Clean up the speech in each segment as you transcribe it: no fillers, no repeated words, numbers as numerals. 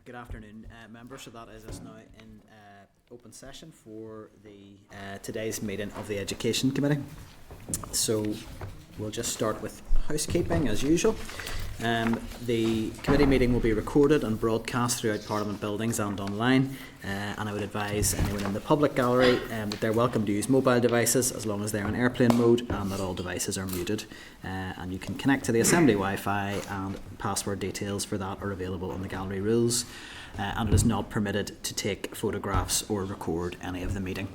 Good afternoon, members. So that is us now in open session for the today's meeting of the Education Committee. So we'll just start with housekeeping as usual. The committee meeting will be recorded and broadcast throughout Parliament buildings and online, and I would advise anyone in the public gallery that they're welcome to use mobile devices as long as they're in airplane mode and that all devices are muted, and you can connect to the Assembly Wi-Fi, and password details for that are available on the gallery rules, and it is not permitted to take photographs or record any of the meeting.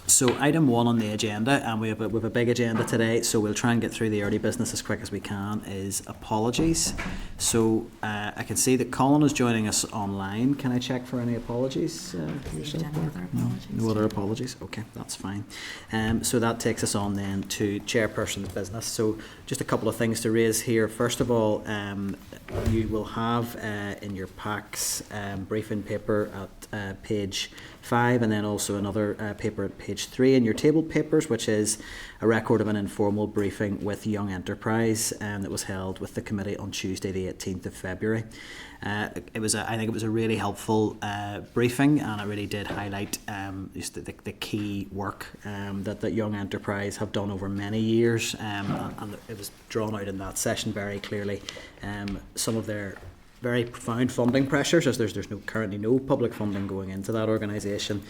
So item 1 on the agenda, and we have a big agenda today, so we'll try and get through the early business as quick as we can, is apologies. So I can see that Colin is joining us online. Can I check for any apologies? No other apologies? Okay, that's fine. So that takes us on then to chairperson's business. So just a couple of things to raise here. First of all, you will have in your packs briefing paper at page 5, and then also another paper at page 3 in your tabled papers, which is a record of an informal briefing with Young Enterprise that was held with the committee on Tuesday the 18th of February. I think it was a really helpful briefing, and it really did highlight just the key work that Young Enterprise have done over many years, and it was drawn out in that session very clearly. Some of their very profound funding pressures, as there's currently no public funding going into that organisation,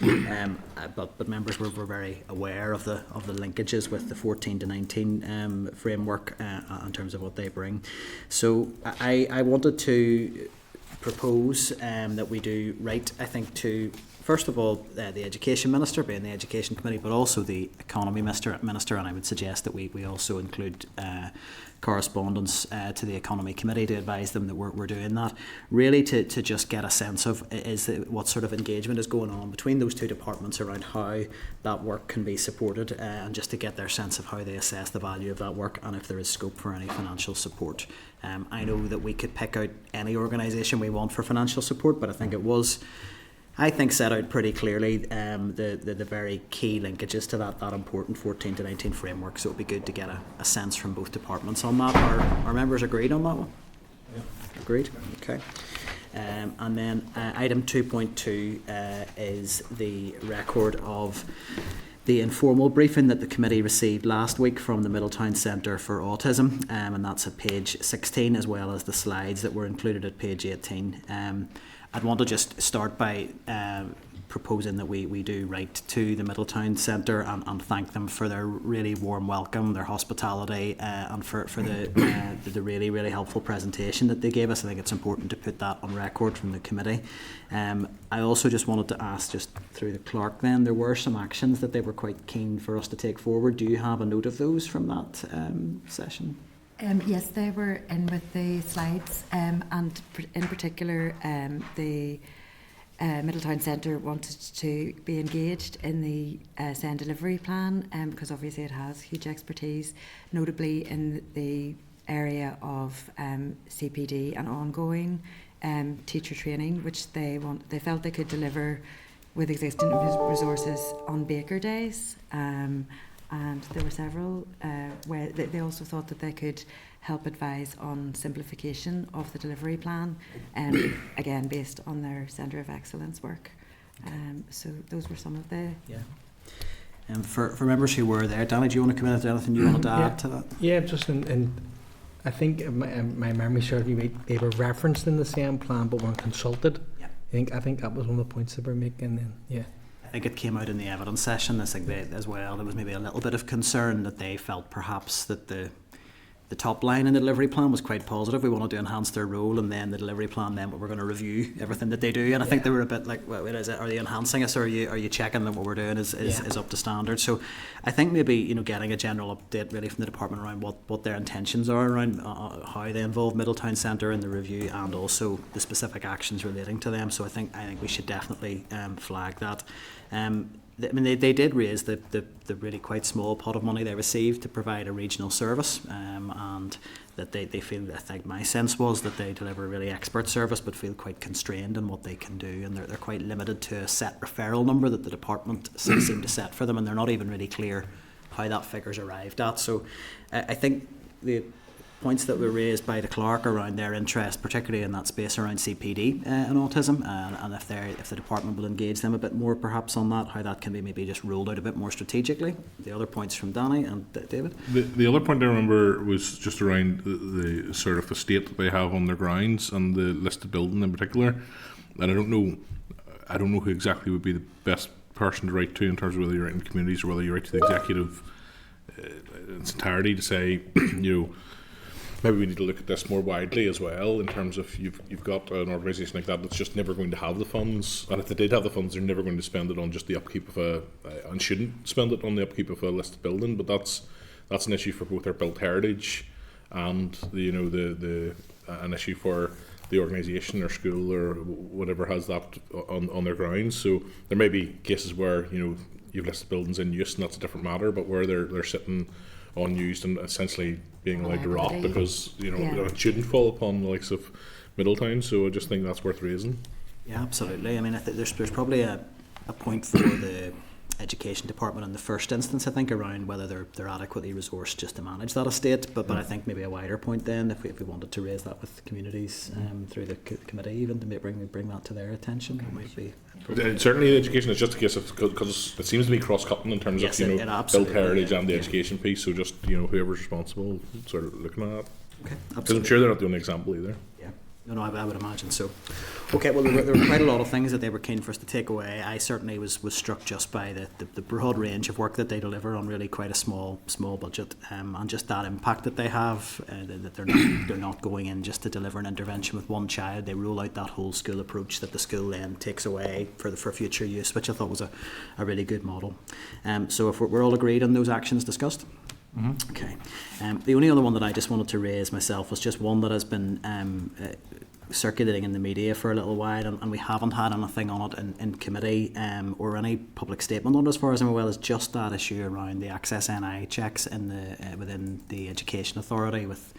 but members were very aware of the linkages with the 14 to 19 framework in terms of what they bring. So I wanted to propose that we do write, I think, to first of all the Education Minister, being the Education Committee, but also the Economy Minister, and I would suggest that we also include correspondence to the Economy Committee to advise them that we're doing that, really to just get a sense of what sort of engagement is going on between those two departments around how that work can be supported, and just to get their sense of how they assess the value of that work and if there is scope for any financial support. I know that we could pick out any organisation we want for financial support, but I think it was set out pretty clearly the very key linkages to that important 14 to 19 framework. So it would be good to get a sense from both departments on that. Are members agreed on that one? Yeah. Agreed? Okay. And then item 2.2 is the record of the informal briefing that the committee received last week from the Middletown Centre for Autism, and that's at page 16, as well as the slides that were included at page 18. I'd want to just start by proposing that we do write to the Middletown Centre and thank them for their really warm welcome, their hospitality, and for the really, really helpful presentation that they gave us. I think it's important to put that on record from the committee. I also just wanted to ask, just through the clerk then, there were some actions that they were quite keen for us to take forward. Do you have a note of those from that session? Yes, they were in with the slides, and in particular the Middletown Centre wanted to be engaged in the SEND delivery plan, because obviously it has huge expertise, notably in the area of CPD and ongoing teacher training, which they felt they could deliver with existing resources on Baker Days. And there were several where they also thought that they could help advise on simplification of the delivery plan, again based on their Centre of Excellence work. So those were some of the... Yeah. And for members who were there, Danny, do you want to come in with anything you wanted to add to that? Yeah, just in I think my memory serves me right, they were referenced in the same plan but weren't consulted. Yeah. I think that was one of the points they were making then, yeah. I think it came out in the evidence session as well. There was maybe a little bit of concern that they felt perhaps that the top line in the delivery plan was quite positive. We wanted to enhance their role, and then the delivery plan meant we're going to review everything that they do. And I think they were a bit like, well, is it? Are they enhancing us, or are you checking that what we're doing is up to standard? So I think maybe getting a general update really from the department around what their intentions are around how they involve Middletown Centre in the review, and also the specific actions relating to them. So I think we should definitely flag that. They did raise the really quite small pot of money they received to provide a regional service, and that they feel, I think my sense was that they deliver a really expert service but feel quite constrained in what they can do, and they're quite limited to a set referral number that the department seem to set for them, and they're not even really clear how that figure's arrived at. So I think points that were raised by the clerk around their interest, particularly in that space around CPD and autism, and if the department will engage them a bit more perhaps on that, how that can be maybe just rolled out a bit more strategically. The other points from Danny and David. The other point I remember was just around the sort of estate that they have on their grounds and the listed building in particular. And I don't know who exactly would be the best person to write to in terms of whether you're writing to communities or whether you write to the executive in its entirety to say, maybe we need to look at this more widely as well, in terms of you've got an organisation like that that's just never going to have the funds, and if they did have the funds, they're never going to spend it on just the upkeep of and shouldn't spend it on the upkeep of a listed building. But that's an issue for both their built heritage and an issue for the organisation or school or whatever has that on their grounds. So there may be cases where you've listed buildings in use and that's a different matter, but where they're sitting unused and essentially being allowed to rot because it shouldn't fall upon the likes of Middletown. So I just think that's worth raising. Yeah, absolutely. I mean, there's probably a point for the education department in the first instance, I think, around whether they're adequately resourced just to manage that estate. But I think maybe a wider point then, if we wanted to raise that with communities through the committee, even to bring that to their attention, it might be. Certainly, the education is just a case of because it seems to be cross-cutting in terms of built heritage and the education piece. So just whoever's responsible, sort of looking at that. Okay, because I'm sure they're not the only example either. Yeah. No, I would imagine so. Okay, well, there were quite a lot of things that they were keen for us to take away. I certainly was struck just by the broad range of work that they deliver on really quite a small budget, and just that impact that they have, that they're not going in just to deliver an intervention with one child. They roll out that whole school approach that the school then takes away for future use, which I thought was a really good model. So if we're all agreed on those actions discussed? Mm-hmm. Okay. The only other one that I just wanted to raise myself was just one that has been circulating in the media for a little while, and we haven't had anything on it in committee or any public statement on it, as far as I'm aware, is just that issue around the Access NI checks within the Education Authority with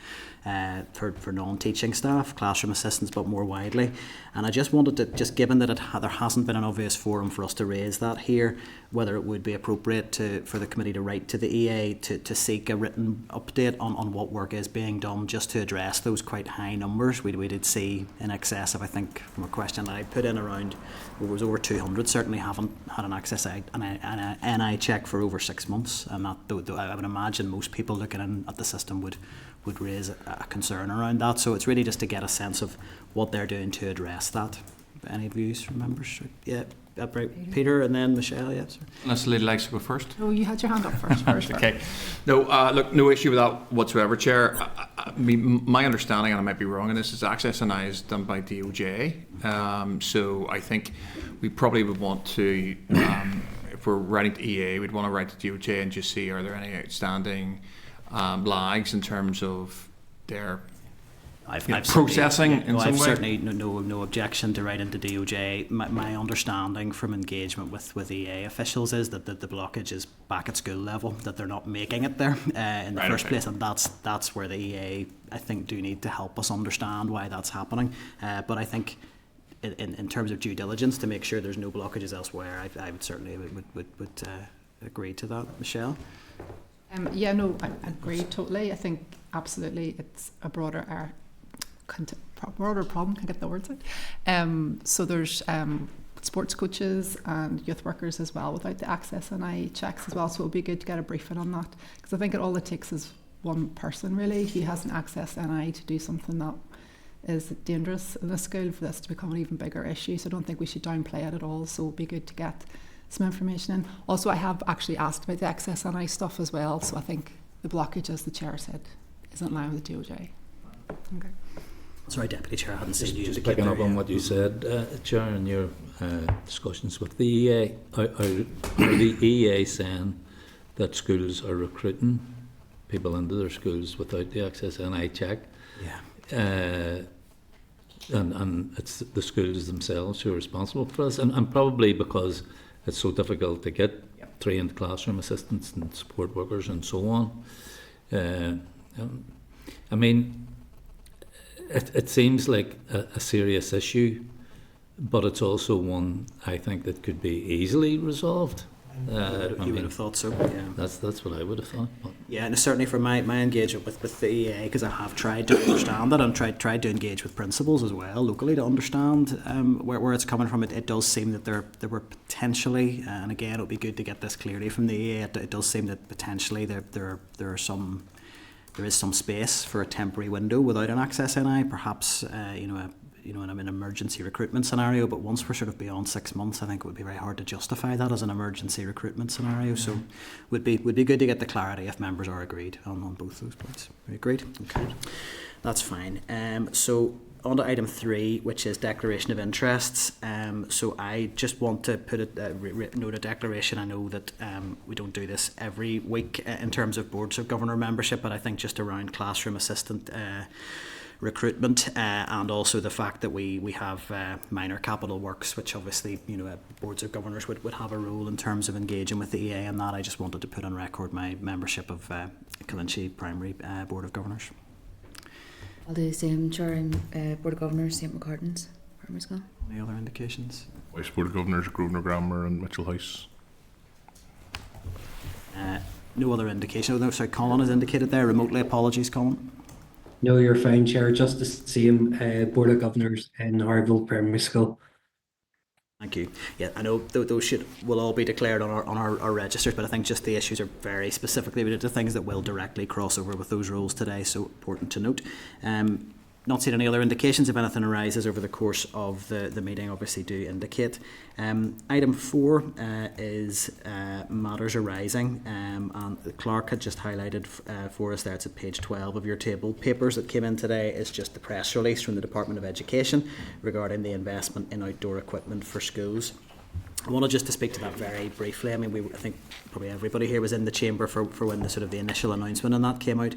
for non-teaching staff, classroom assistants, but more widely. And I just wanted to, just given that there hasn't been an obvious forum for us to raise that here, whether it would be appropriate for the committee to write to the EA to seek a written update on what work is being done, just to address those quite high numbers. We did see in excess of, I think, from a question that I put in around, it was over 200, certainly haven't had an Access an NI check for over 6 months. And that, I would imagine most people looking in at the system would raise a concern around that. So it's really just to get a sense of what they're doing to address that. Any views from members? Yeah, right. Peter and then Michelle. Yeah, sir. Unless the lady likes to go first. Oh, you had your hand up first. Okay. No, look, no issue with that whatsoever, Chair. I mean, my understanding, and I might be wrong in this, is Access NI is done by DOJ. So I think we probably would want to, if we're writing to EA, we'd want to write to DOJ and just see, are there any outstanding lags in terms of their processing in some way? I've certainly no objection to writing to DOJ. My understanding from engagement with EA officials is that the blockage is back at school level, that they're not making it there in the first place, and that's where the EA, I think, do need to help us understand why that's happening. But I think in terms of due diligence to make sure there's no blockages elsewhere, I would certainly would agree to that. Michelle? Yeah, no, I agree totally. I think absolutely it's a broader problem, can't get the words out. So there's sports coaches and youth workers as well without the Access NI checks as well, so it would be good to get a briefing on that, because I think all it takes is one person really who has an Access NI to do something that is dangerous in the school for this to become an even bigger issue. So I don't think we should downplay it at all, so it would be good to get some information in. Also, I have actually asked about the Access NI stuff as well, so I think the blockage, as the Chair said, isn't now with the DOJ. Okay. Sorry, Deputy Chair, I hadn't seen you. Just picking up on what you said, Chair, in your discussions with the EA, are the EA saying that schools are recruiting people into their schools without the Access NI check? Yeah. And it's the schools themselves who are responsible for this, and probably because it's so difficult to get trained classroom assistants and support workers and so on. I mean, it seems like a serious issue, but it's also one I think that could be easily resolved. You would have thought so. Yeah. That's what I would have thought. But Yeah, and certainly for my engagement with the EA, because I have tried to understand it and tried to engage with principals as well locally to understand where it's coming from. It does seem that there were potentially, and again, it would be good to get this clearly from the EA. It does seem that potentially there is some space for a temporary window without an access NI, perhaps in an emergency recruitment scenario. But once we're sort of beyond 6 months, I think it would be very hard to justify that as an emergency recruitment scenario. So, would be good to get the clarity if members are agreed on both those points. Are you agreed? Okay, that's fine. So on to item 3, which is declaration of interests. So I just want to put a note of declaration. I know that we don't do this every week in terms of boards of governor membership, but I think just around classroom assistant recruitment and also the fact that we have minor capital works, which obviously boards of governors would have a role in terms of engaging with the EA and that. I just wanted to put on record my membership of Colinchie Primary Board of Governors. I'll do the same, Chair. I'm Board of Governors, St McCartan's Primary School. Any other indications? Vice Board of Governors, Grosvenor Grammar and Mitchell House. No other indication. Oh, no, sorry, Colin has indicated there remotely. Apologies, Colin. No, you're fine, Chair. Just the same Board of Governors in Harville Primary School. Thank you. Yeah, I know those will all be declared on our registers, but I think just the issues are very specifically related to things that will directly cross over with those rules today, so important to note. Not seeing any other indications. If anything arises over the course of the meeting, obviously do indicate. Item 4 is matters arising, and the clerk had just highlighted for us there, it's at page 12 of your table. Papers that came in today is just the press release from the Department of Education regarding the investment in outdoor equipment for schools. I wanted just to speak to that very briefly. I mean, I think probably everybody here was in the chamber for when the initial announcement and that came out.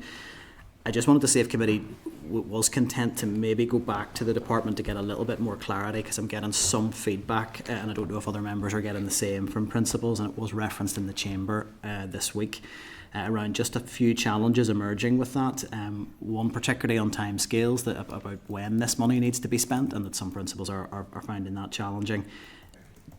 I just wanted to see if committee was content to maybe go back to the department to get a little bit more clarity, because I'm getting some feedback and I don't know if other members are getting the same from principals, and it was referenced in the chamber this week around just a few challenges emerging with that. One particularly on timescales about when this money needs to be spent, and that some principals are finding that challenging.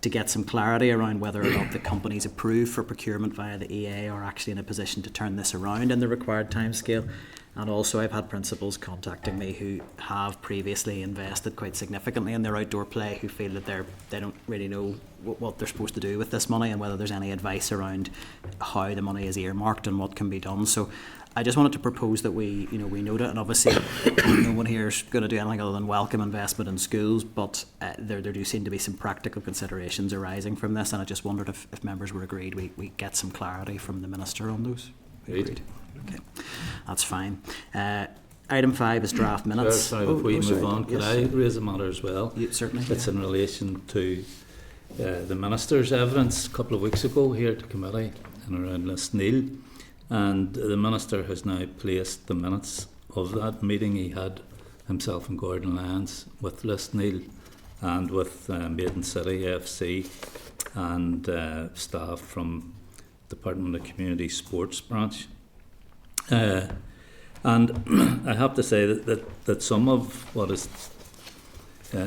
To get some clarity around whether or not the companies approved for procurement via the EA are actually in a position to turn this around in the required timescale. And also I've had principals contacting me who have previously invested quite significantly in their outdoor play, who feel that they don't really know what they're supposed to do with this money and whether there's any advice around how the money is earmarked and what can be done. So I just wanted to propose that we note it, and obviously no one here is going to do anything other than welcome investment in schools, but there do seem to be some practical considerations arising from this, and I just wondered if members were agreed we get some clarity from the Minister on those. Agreed. Okay, that's fine. Item 5 is draft minutes. Sorry, before you move on, could yes. I raise a matter as well? Certainly. It's in relation to the Minister's evidence a couple of weeks ago here at the committee and around Lisneal. And the Minister has now placed the minutes of that meeting he had himself and Gordon Lyons with Lisneal and with Maiden City FC and staff from Department of Community Sports branch. And I have to say that some of what is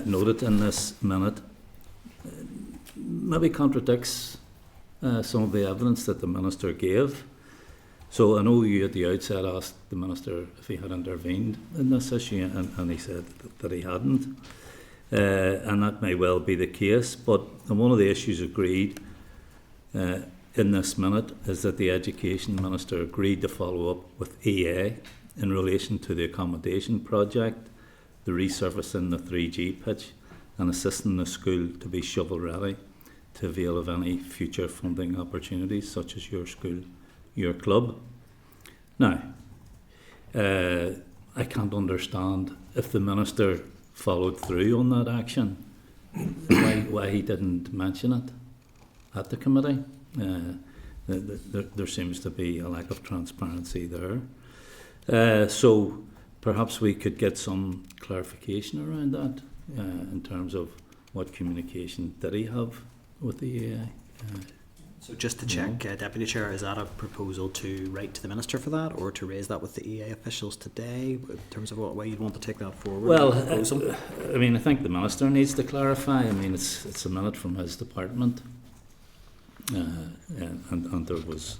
noted in this minute maybe contradicts some of the evidence that the Minister gave. So I know you at the outset asked the Minister if he had intervened in this issue, and he said that he hadn't. And that may well be the case, but one of the issues agreed in this minute is that the Education Minister agreed to follow up with EA in relation to the accommodation project, the resurfacing the 3G pitch, and assisting the school to be shovel ready to avail of any future funding opportunities such as your school, your club. Now, I can't understand if the Minister followed through on that action, why he didn't mention it at the committee. There seems to be a lack of transparency there. So perhaps we could get some clarification around that in terms of what communication did he have with the EA. So just to check, Deputy Chair, is that a proposal to write to the Minister for that, or to raise that with the EA officials today in terms of what way you'd want to take that forward? Well, I mean, I think the Minister needs to clarify. I mean, it's a minute from his department. and there was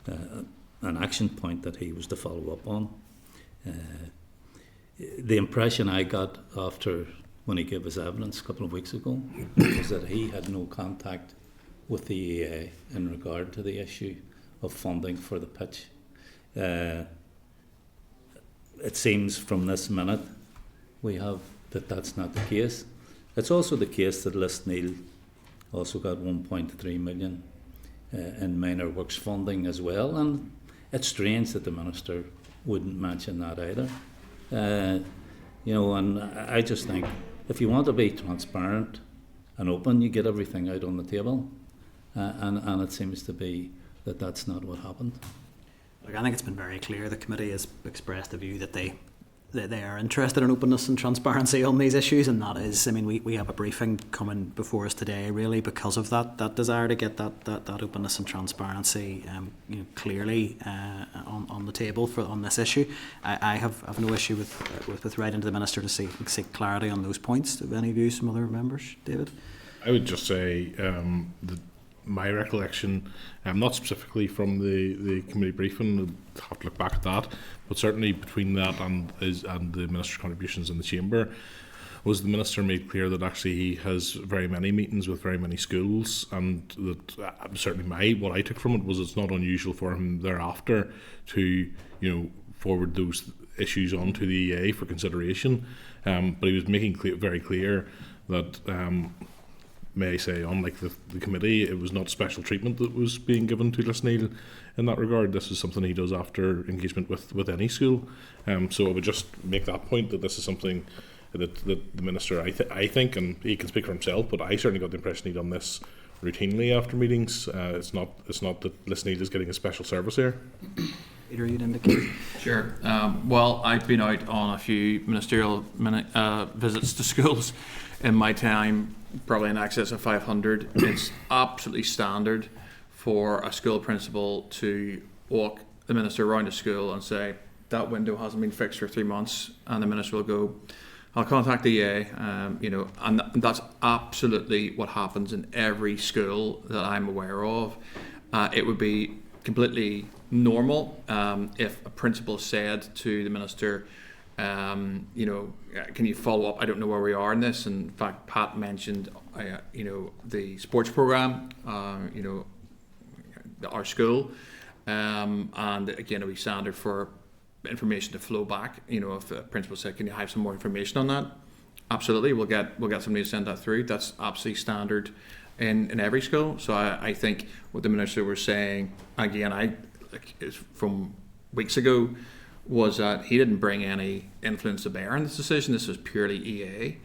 an action point that he was to follow up on. The impression I got after when he gave his evidence a couple of weeks ago was that he had no contact with the EA in regard to the issue of funding for the pitch. It seems from this minute we have that that's not the case. It's also the case that Listneil also got 1.3 million in minor works funding as well, and it's strange that the Minister wouldn't mention that either. And I just think if you want to be transparent and open, you get everything out on the table, and it seems to be that that's not what happened. Look, I think it's been very clear the committee has expressed a view that they are interested in openness and transparency on these issues, and that is, I mean, we have a briefing coming before us today really because of that desire to get that openness and transparency clearly on the table on this issue. I have no issue with writing to the Minister to seek clarity on those points. Do you have any views from other members, David? I would just say that my recollection, not specifically from the committee briefing, I'd have to look back at that, but certainly between that and the Minister's contributions in the Chamber, was the Minister made clear that actually he has very many meetings with very many schools, and that certainly what I took from it was it's not unusual for him thereafter to forward those issues on to the EA for consideration, but he was making very clear that may I say, unlike the committee, it was not special treatment that was being given to Listneil in that regard. This is something he does after engagement with any school. So I would just make that point, that this is something that the Minister, I think, and he can speak for himself, but I certainly got the impression he'd done this routinely after meetings. It's not that Listneil is getting a special service here. Peter, you'd indicate? Sure. Well, I've been out on a few ministerial visits to schools in my time, probably in excess of 500. It's absolutely standard for a school principal to walk the Minister around the school and say, that window hasn't been fixed for 3 months, and the Minister will go, I'll contact the EA, and that's absolutely what happens in every school that I'm aware of. It would be completely normal if a principal said to the Minister, can you follow up? I don't know where we are in this. In fact, Pat mentioned, the sports program, our school, and again, it'll be standard for information to flow back. If a principal said, "Can you have some more information on that?" Absolutely, we'll get somebody to send that through. That's absolutely standard in every school. So I think what the Minister was saying again, from weeks ago, was that he didn't bring any influence to bear in this decision. This was purely EA,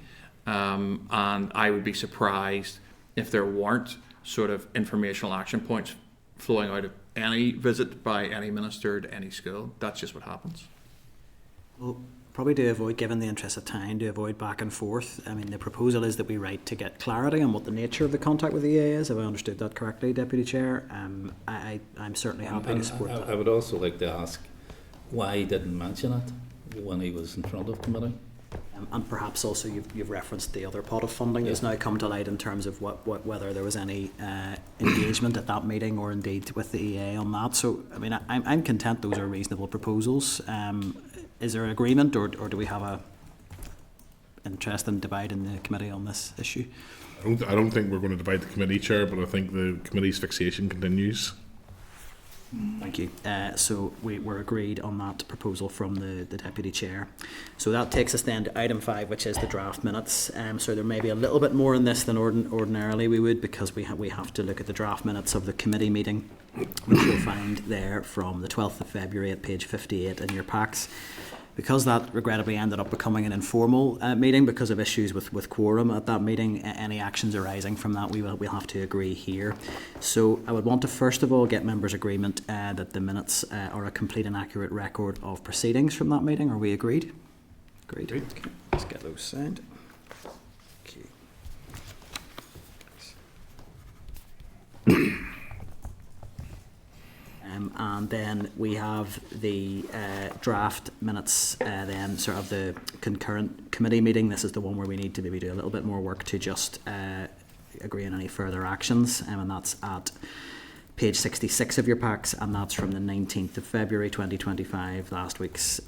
and I would be surprised if there weren't sort of informational action points flowing out of any visit by any minister to any school. That's just what happens. Well, probably to avoid, given the interest of time, to avoid back and forth, I mean, the proposal is that we write to get clarity on what the nature of the contact with the EA is. Have I understood that correctly, Deputy Chair? I'm certainly happy to support that. I would also like to ask why he didn't mention it when he was in front of committee. And perhaps also you've referenced the other pot of funding that's now come to light in terms of whether there was any engagement at that meeting or indeed with the EA on that. So, I mean, I'm content those are reasonable proposals. Is there an agreement, or do we have a interest in dividing the committee on this issue? I don't think we're going to divide the committee, Chair, but I think the committee's fixation continues. Thank you. So we're agreed on that proposal from the Deputy Chair. So that takes us then to item 5, which is the draft minutes. So there may be a little bit more in this than ordinarily we would, because we have to look at the draft minutes of the committee meeting, which you'll find there from the 12th of February at page 58 in your packs. Because that regrettably ended up becoming an informal meeting because of issues with quorum at that meeting, any actions arising from that we'll have to agree here. So I would want to first of all get members' agreement that the minutes are a complete and accurate record of proceedings from that meeting. Are we agreed? Agreed. Okay. Let's get those signed. Okay. And then we have the draft minutes then sort of the concurrent committee meeting. This is the one where we need to maybe do a little bit more work to just agreeing any further actions, and that's at page 66 of your packs, and that's from the 19th of February 2025, last week's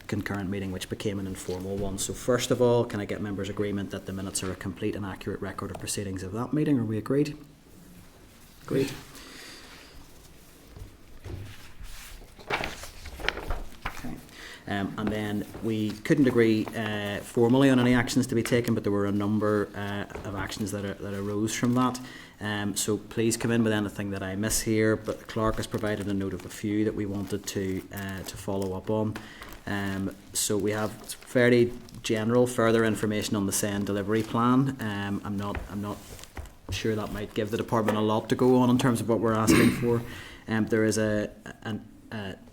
concurrent meeting, which became an informal one. So first of all, can I get members' agreement that the minutes are a complete and accurate record of proceedings of that meeting? Are we agreed? Agreed. Okay. And then we couldn't agree formally on any actions to be taken, but there were a number of actions that arose from that. So please come in with anything that I miss here, but the clerk has provided a note of a few that we wanted to follow up on. So we have fairly general further information on the SEND delivery plan. I'm not sure that might give the department a lot to go on in terms of what we're asking for. There is a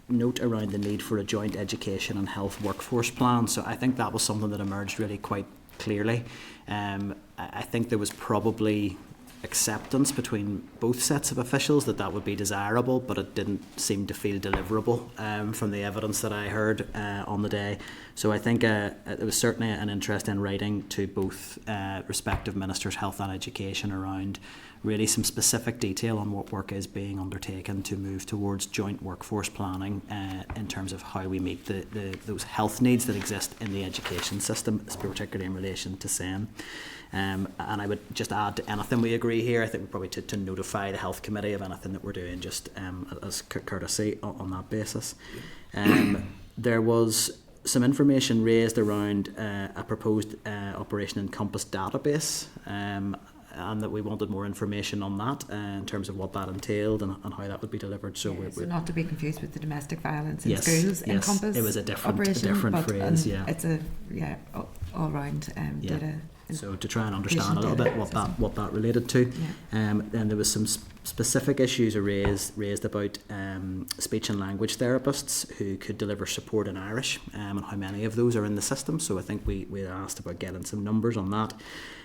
note around the need for a joint education and health workforce plan. So I think that was something that emerged really quite clearly. I think there was probably acceptance between both sets of officials that would be desirable, but it didn't seem to feel deliverable from the evidence that I heard on the day. So I think there was certainly an interest in writing to both respective ministers, health and education, around really some specific detail on what work is being undertaken to move towards joint workforce planning in terms of how we meet those health needs that exist in the education system, particularly in relation to SEN. And I would just add to anything we agree here, I think we probably to notify the Health Committee of anything that we're doing, just as courtesy on that basis. There was some information raised around a proposed Operation Encompass database, and that we wanted more information on that in terms of what that entailed and how that would be delivered. So, so not to be confused with the domestic violence in yes, schools Encompass. It was a different operation, phrase. Yeah, it's a all round data. So to try and understand a little bit what that related to, then there was some specific issues raised about speech and language therapists who could deliver support in Irish, and how many of those are in the system. So I think we asked about getting some numbers on that.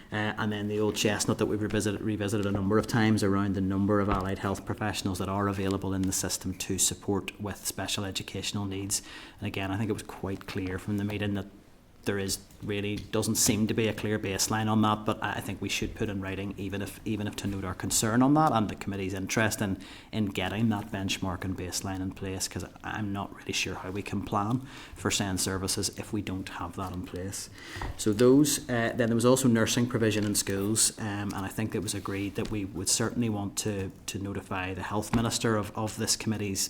And then the old chestnut that we've revisited a number of times around the number of allied health professionals that are available in the system to support with special educational needs. And again, I think it was quite clear from the meeting that there doesn't seem to be a clear baseline on that, but I think we should put in writing, even if to note our concern on that and the committee's interest in getting that benchmark and baseline in place, because I'm not really sure how we can plan for SEND services if we don't have that in place. So those, then there was also nursing provision in schools, and I think it was agreed that we would certainly want to notify the Health Minister of this committee's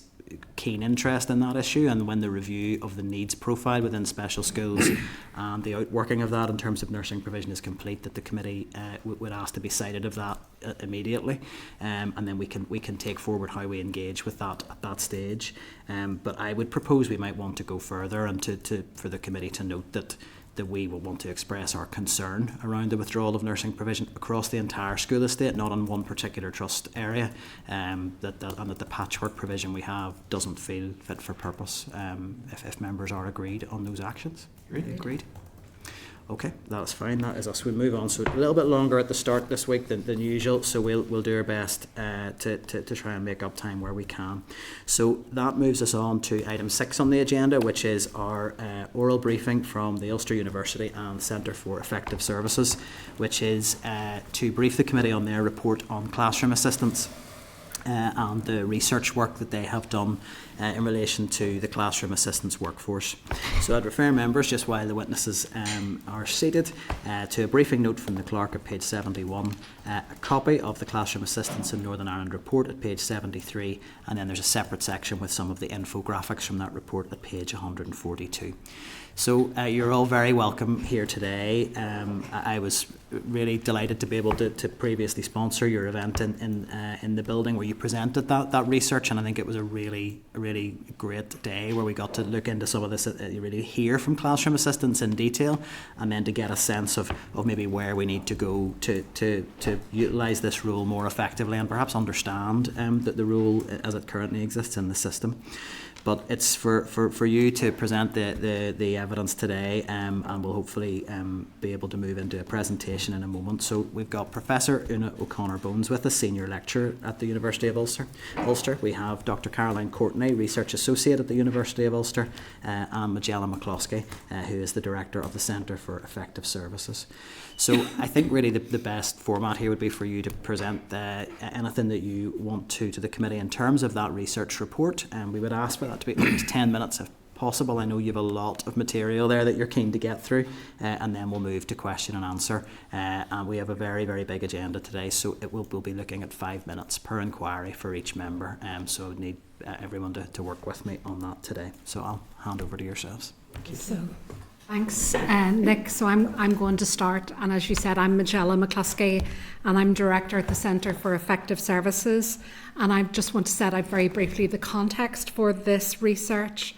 keen interest in that issue, and when the review of the needs profile within special schools and the outworking of that in terms of nursing provision is complete, that the committee would ask to be cited of that immediately, and then we can take forward how we engage with that at that stage. But I would propose we might want to go further and for the committee to note that we will want to express our concern around the withdrawal of nursing provision across the entire school estate, not on one particular trust area, and that the patchwork provision we have doesn't feel fit for purpose, if members are agreed on those actions. Agreed? Okay, that's fine. That is us. We'll move on. So a little bit longer at the start this week than usual. So we'll do our best to try and make up time where we can. So that moves us on to item 6 on the agenda, which is our oral briefing from the Ulster University and Centre for Effective Services, which is to brief the committee on their report on classroom assistance and the research work that they have done in relation to the classroom assistance workforce. So I'd refer members, just while the witnesses are seated, to a briefing note from the clerk at page 71, a copy of the classroom assistance in Northern Ireland report at page 73, and then there's a separate section with some of the infographics from that report at page 142. So you're all very welcome here today. I was really delighted to be able to previously sponsor your event in the building where you presented that research, and I think it was a really great day where we got to look into some of this, really hear from classroom assistants in detail, and then to get a sense of maybe where we need to go to utilise this role more effectively and perhaps understand the role as it currently exists in the system. but it's for you to present the evidence today, and we'll hopefully be able to move into a presentation in a moment. So we've got Professor Una O'Connor-Bones with us, Senior Lecturer at the University of Ulster. We have Dr. Caroline Courtney, Research Associate at the University of Ulster, and Majella McCloskey, who is the Director of the Centre for Effective Services. So I think really the best format here would be for you to present anything that you want to the committee in terms of that research report, and we would ask for that to be at least 10 minutes if possible. I know you have a lot of material there that you're keen to get through, and then we'll move to question and answer, and we have a very, very big agenda today, so we'll be looking at 5 minutes per inquiry for each member, so I need everyone to work with me on that today. So I'll hand over to yourselves. Thank you. So, thanks, Nick. So I'm going to start, and as you said, I'm Majella McCluskey, and I'm Director at the Centre for Effective Services, and I just want to set out very briefly the context for this research.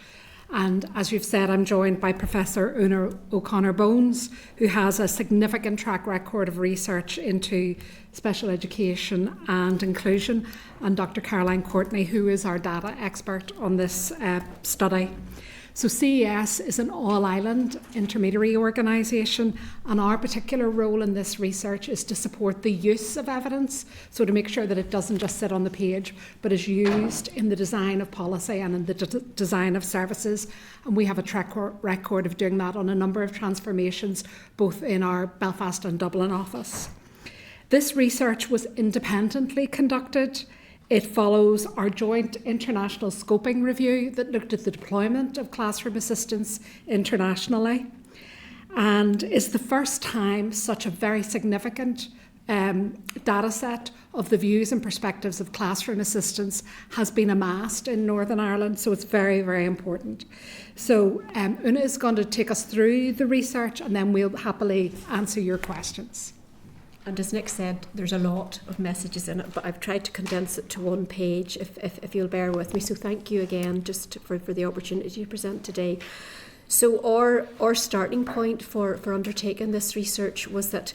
And as you've said, I'm joined by Professor Una O'Connor-Bones, who has a significant track record of research into special education and inclusion, and Dr. Caroline Courtney, who is our data expert on this study. So CES is an all-island intermediary organisation, and our particular role in this research is to support the use of evidence, so to make sure that it doesn't just sit on the page, but is used in the design of policy and in the design of services. And we have a track record of doing that on a number of transformations, both in our Belfast and Dublin office. This research was independently conducted. It follows our joint international scoping review that looked at the deployment of classroom assistants internationally, and is the first time such a very significant data set of the views and perspectives of classroom assistants has been amassed in Northern Ireland, so it's very, very important. So Una is going to take us through the research, and then we'll happily answer your questions. And as Nick said, there's a lot of messages in it, but I've tried to condense it to one page, if you'll bear with me. So thank you again just for the opportunity to present today. So our starting point for undertaking this research was that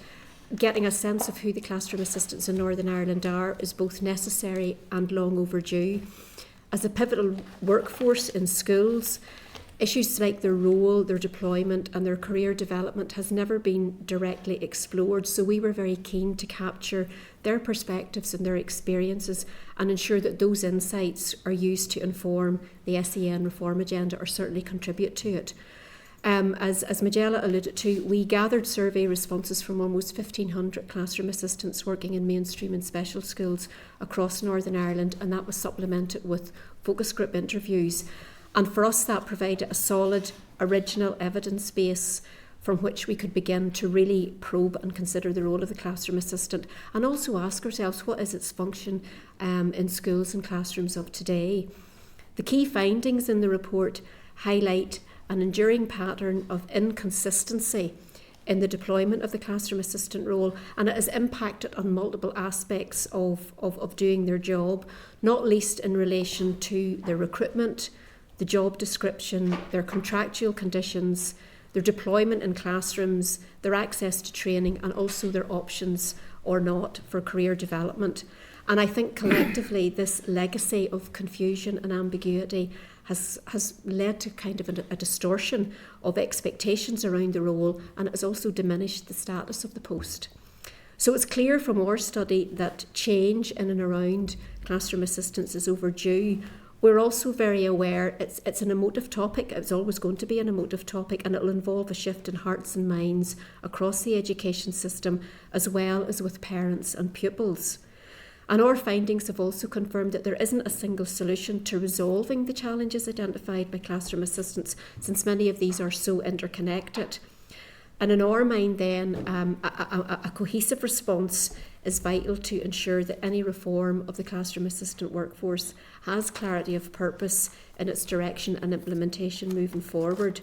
getting a sense of who the classroom assistants in Northern Ireland are is both necessary and long overdue. As a pivotal workforce in schools, issues like their role, their deployment and their career development has never been directly explored, so we were very keen to capture their perspectives and their experiences and ensure that those insights are used to inform the SEN reform agenda or certainly contribute to it. As Majella alluded to, we gathered survey responses from almost 1,500 classroom assistants working in mainstream and special schools across Northern Ireland, and that was supplemented with focus group interviews. And for us, that provided a solid, original evidence base from which we could begin to really probe and consider the role of the classroom assistant, and also ask ourselves, what is its function in schools and classrooms of today? The key findings in the report highlight an enduring pattern of inconsistency in the deployment of the classroom assistant role, and it has impacted on multiple aspects of doing their job, not least in relation to their recruitment, the job description, their contractual conditions, their deployment in classrooms, their access to training, and also their options or not for career development. And I think collectively this legacy of confusion and ambiguity has led to kind of a distortion of expectations around the role, and it has also diminished the status of the post. So it's clear from our study that change in and around classroom assistants is overdue. We're also very aware it's an emotive topic. It's always going to be an emotive topic, and it'll involve a shift in hearts and minds across the education system, as well as with parents and pupils. And our findings have also confirmed that there isn't a single solution to resolving the challenges identified by classroom assistants, since many of these are so interconnected. And in our mind then, a cohesive response is vital to ensure that any reform of the classroom assistant workforce has clarity of purpose in its direction and implementation moving forward.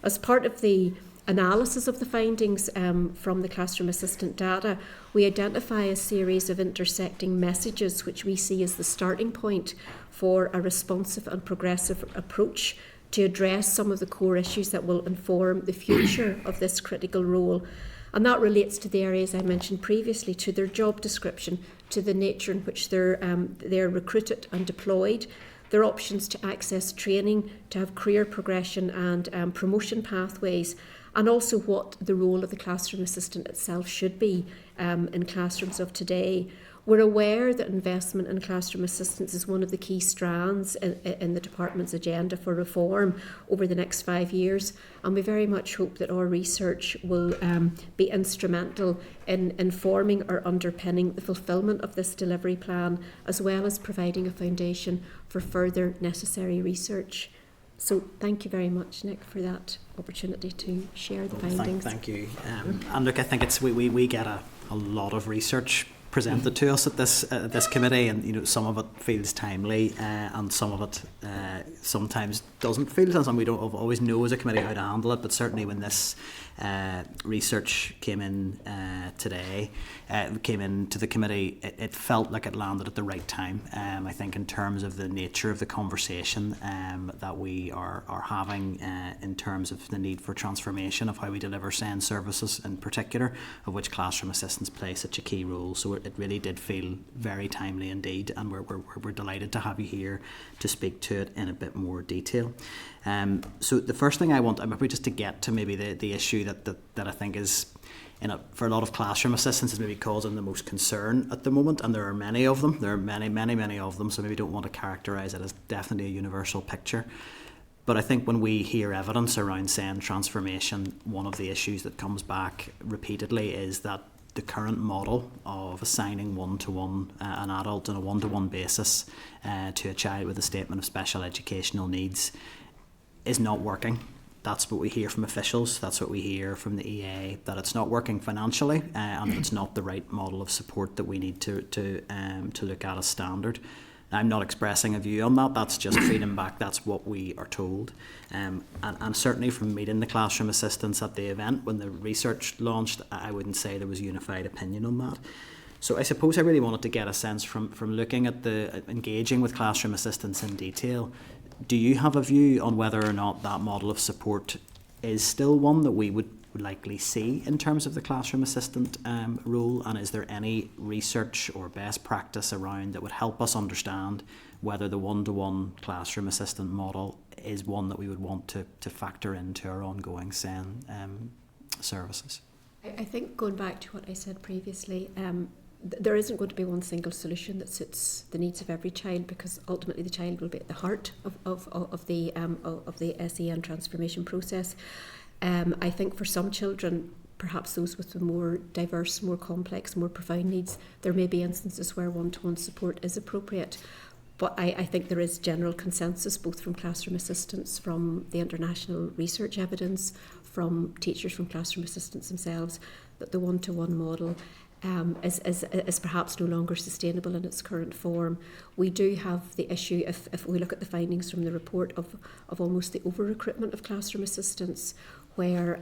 As part of the analysis of the findings from the classroom assistant data, we identify a series of intersecting messages which we see as the starting point for a responsive and progressive approach to address some of the core issues that will inform the future of this critical role. And that relates to the areas I mentioned previously, to their job description, to the nature in which they're recruited and deployed, their options to access training, to have career progression and promotion pathways, and also what the role of the classroom assistant itself should be in classrooms of today. We're aware that investment in classroom assistants is one of the key strands in the department's agenda for reform over the next 5 years, and we very much hope that our research will be instrumental in informing or underpinning the fulfilment of this delivery plan, as well as providing a foundation for further necessary research. So thank you very much, Nick, for that opportunity to share the findings. Thank you. And look, I think it's we get a lot of research presented to us at this committee, and you know, some of it feels timely and some of it sometimes doesn't feel, and we don't always know as a committee how to handle it. But certainly when this research came in today, came into the committee, it felt like it landed at the right time. I think in terms of the nature of the conversation that we are having in terms of the need for transformation of how we deliver SEND services in particular, of which classroom assistants play such a key role. So it really did feel very timely indeed, and we're delighted to have you here to speak to it in a bit more detail. So the first thing I want, maybe just to get to maybe the issue that I think is for a lot of classroom assistants is maybe causing the most concern at the moment, and there are many of them. There are many of them, so maybe don't want to characterise it as definitely a universal picture. But I think when we hear evidence around SEND transformation, one of the issues that comes back repeatedly is that the current model of assigning one-to-one an adult on a one-to-one basis to a child with a statement of special educational needs is not working. That's what we hear from officials, that's what we hear from the EA, that it's not working financially and it's not the right model of support that we need to look at as standard. I'm not expressing a view on that, that's just feeding back, that's what we are told. And certainly from meeting the classroom assistants at the event when the research launched, I wouldn't say there was unified opinion on that. So I suppose I really wanted to get a sense from looking at engaging with classroom assistants in detail. Do you have a view on whether or not that model of support is still one that we would likely see in terms of the classroom assistant role, and is there any research or best practice around that would help us understand whether the one-to-one classroom assistant model is one that we would want to factor into our ongoing SEND services? I think going back to what I said previously, there isn't going to be one single solution that suits the needs of every child, because ultimately the child will be at the heart of the SEN transformation process. I think for some children, perhaps those with the more diverse, more complex, more profound needs, there may be instances where one-to-one support is appropriate. But I think there is general consensus, both from classroom assistants, from the international research evidence, from teachers, from classroom assistants themselves, that the one-to-one model is perhaps no longer sustainable in its current form. We do have the issue, if we look at the findings from the report, of almost the over-recruitment of classroom assistants, where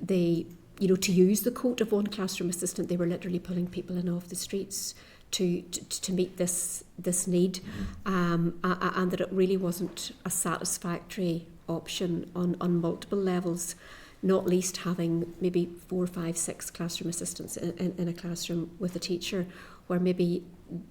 they, to use the quote of one classroom assistant, they were literally pulling people in off the streets to meet this need, and that it really wasn't a satisfactory option on multiple levels, not least having maybe 4, 5, 6 classroom assistants in a classroom with a teacher, where maybe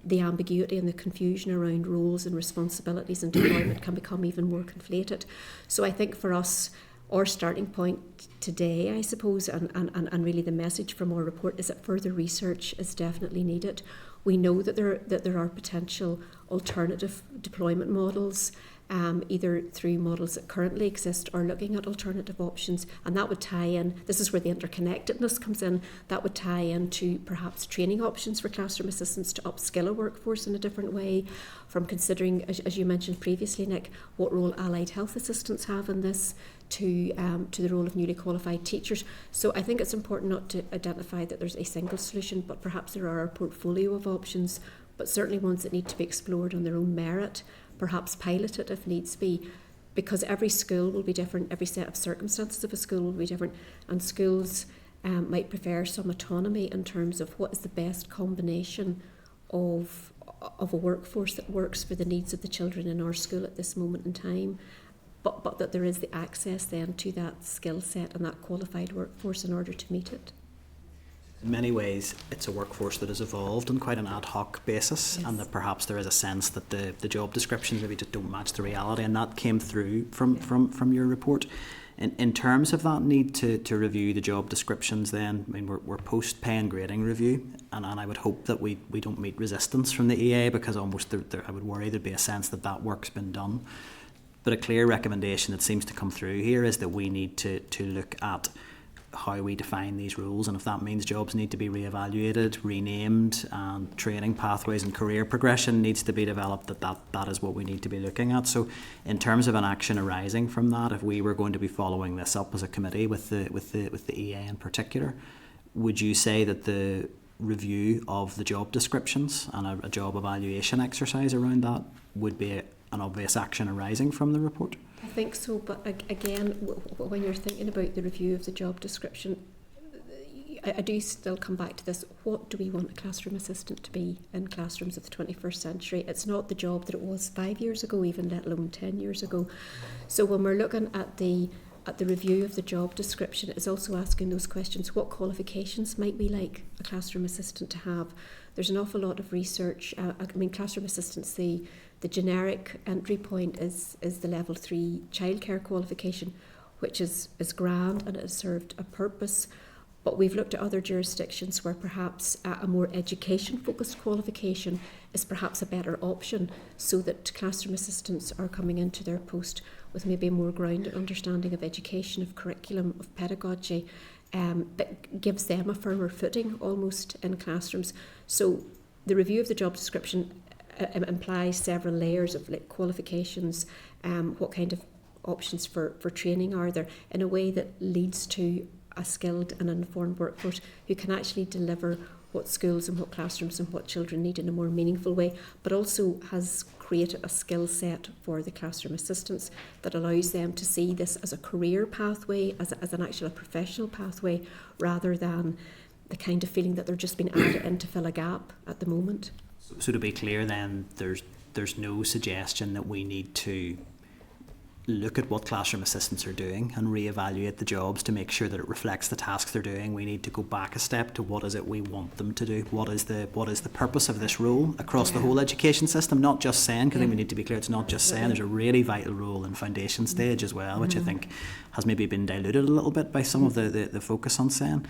the ambiguity and the confusion around roles and responsibilities and deployment can become even more conflated. So I think for us, our starting point today, I suppose, and really the message from our report is that further research is definitely needed. We know that there are potential alternative deployment models, either through models that currently exist or looking at alternative options, and that would tie in, this is where the interconnectedness comes in, that would tie into perhaps training options for classroom assistants to upskill a workforce in a different way, from considering, as you mentioned previously, Nick, what role allied health assistants have in this, to the role of newly qualified teachers. So I think it's important not to identify that there's a single solution, but perhaps there are a portfolio of options, but certainly ones that need to be explored on their own merit, perhaps piloted if needs be, because every school will be different, every set of circumstances of a school will be different, and schools might prefer some autonomy in terms of what is the best combination of a workforce that works for the needs of the children in our school at this moment in time, but that there is the access then to that skill set and that qualified workforce in order to meet it. In many ways, it's a workforce that has evolved on quite an ad hoc basis, Yes. and that perhaps there is a sense that the job descriptions maybe just don't match the reality, and that came through from your report. In terms of that need to review the job descriptions then, I mean, we're post-pay and grading review, and I would hope that we don't meet resistance from the EA, because almost I would worry there'd be a sense that that work's been done. But a clear recommendation that seems to come through here is that we need to look at how we define these rules, and if that means jobs need to be reevaluated, renamed, and training pathways and career progression needs to be developed, that is what we need to be looking at. So in terms of an action arising from that, if we were going to be following this up as a committee with the EA in particular, would you say that the review of the job descriptions and a job evaluation exercise around that would be an obvious action arising from the report? I think so, but again, when you're thinking about the review of the job description, I do still come back to this. What do we want a classroom assistant to be in classrooms of the 21st century? It's not the job that it was 5 years ago, even let alone 10 years ago. So when we're looking at the review of the job description, it's also asking those questions. What qualifications might we like a classroom assistant to have? There's an awful lot of research. I mean, classroom assistants, the generic entry point is the level 3 childcare qualification, which is grand and it has served a purpose. But we've looked at other jurisdictions where perhaps a more education-focused qualification is perhaps a better option, so that classroom assistants are coming into their post with maybe a more grounded understanding of education, of curriculum, of pedagogy, that gives them a firmer footing almost in classrooms. So the review of the job description implies several layers of qualifications, what kind of options for training are there, in a way that leads to a skilled and informed workforce who can actually deliver what schools and what classrooms and what children need in a more meaningful way, but also has created a skill set for the classroom assistants that allows them to see this as a career pathway, as an actual professional pathway, rather than the kind of feeling that they're just being added in to fill a gap at the moment. So to be clear then, there's no suggestion that we need to look at what classroom assistants are doing and reevaluate the jobs to make sure that it reflects the tasks they're doing. We need to go back a step to what is it we want them to do. What is the purpose of this role across the whole education system? Not just SEN, because I think we need to be clear, it's not just SEN. There's a really vital role in foundation stage as well, which I think has maybe been diluted a little bit by some of the focus on SEN.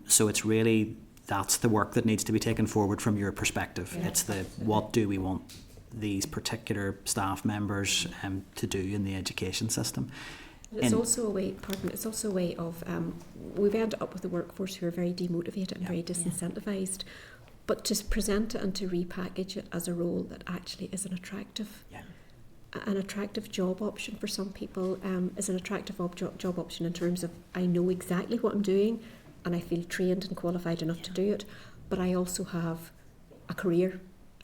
So it's really, that's the work that needs to be taken forward from your perspective. Yeah. It's what do we want these particular staff members to do in the education system. It's also a way, it's also a way of, we've ended up with a workforce who are very demotivated and very disincentivised, but to present it and to repackage it as a role that actually is an attractive job option for some people, is an attractive job option in terms of, I know exactly what I'm doing and I feel trained and qualified enough to do it, but I also have a career,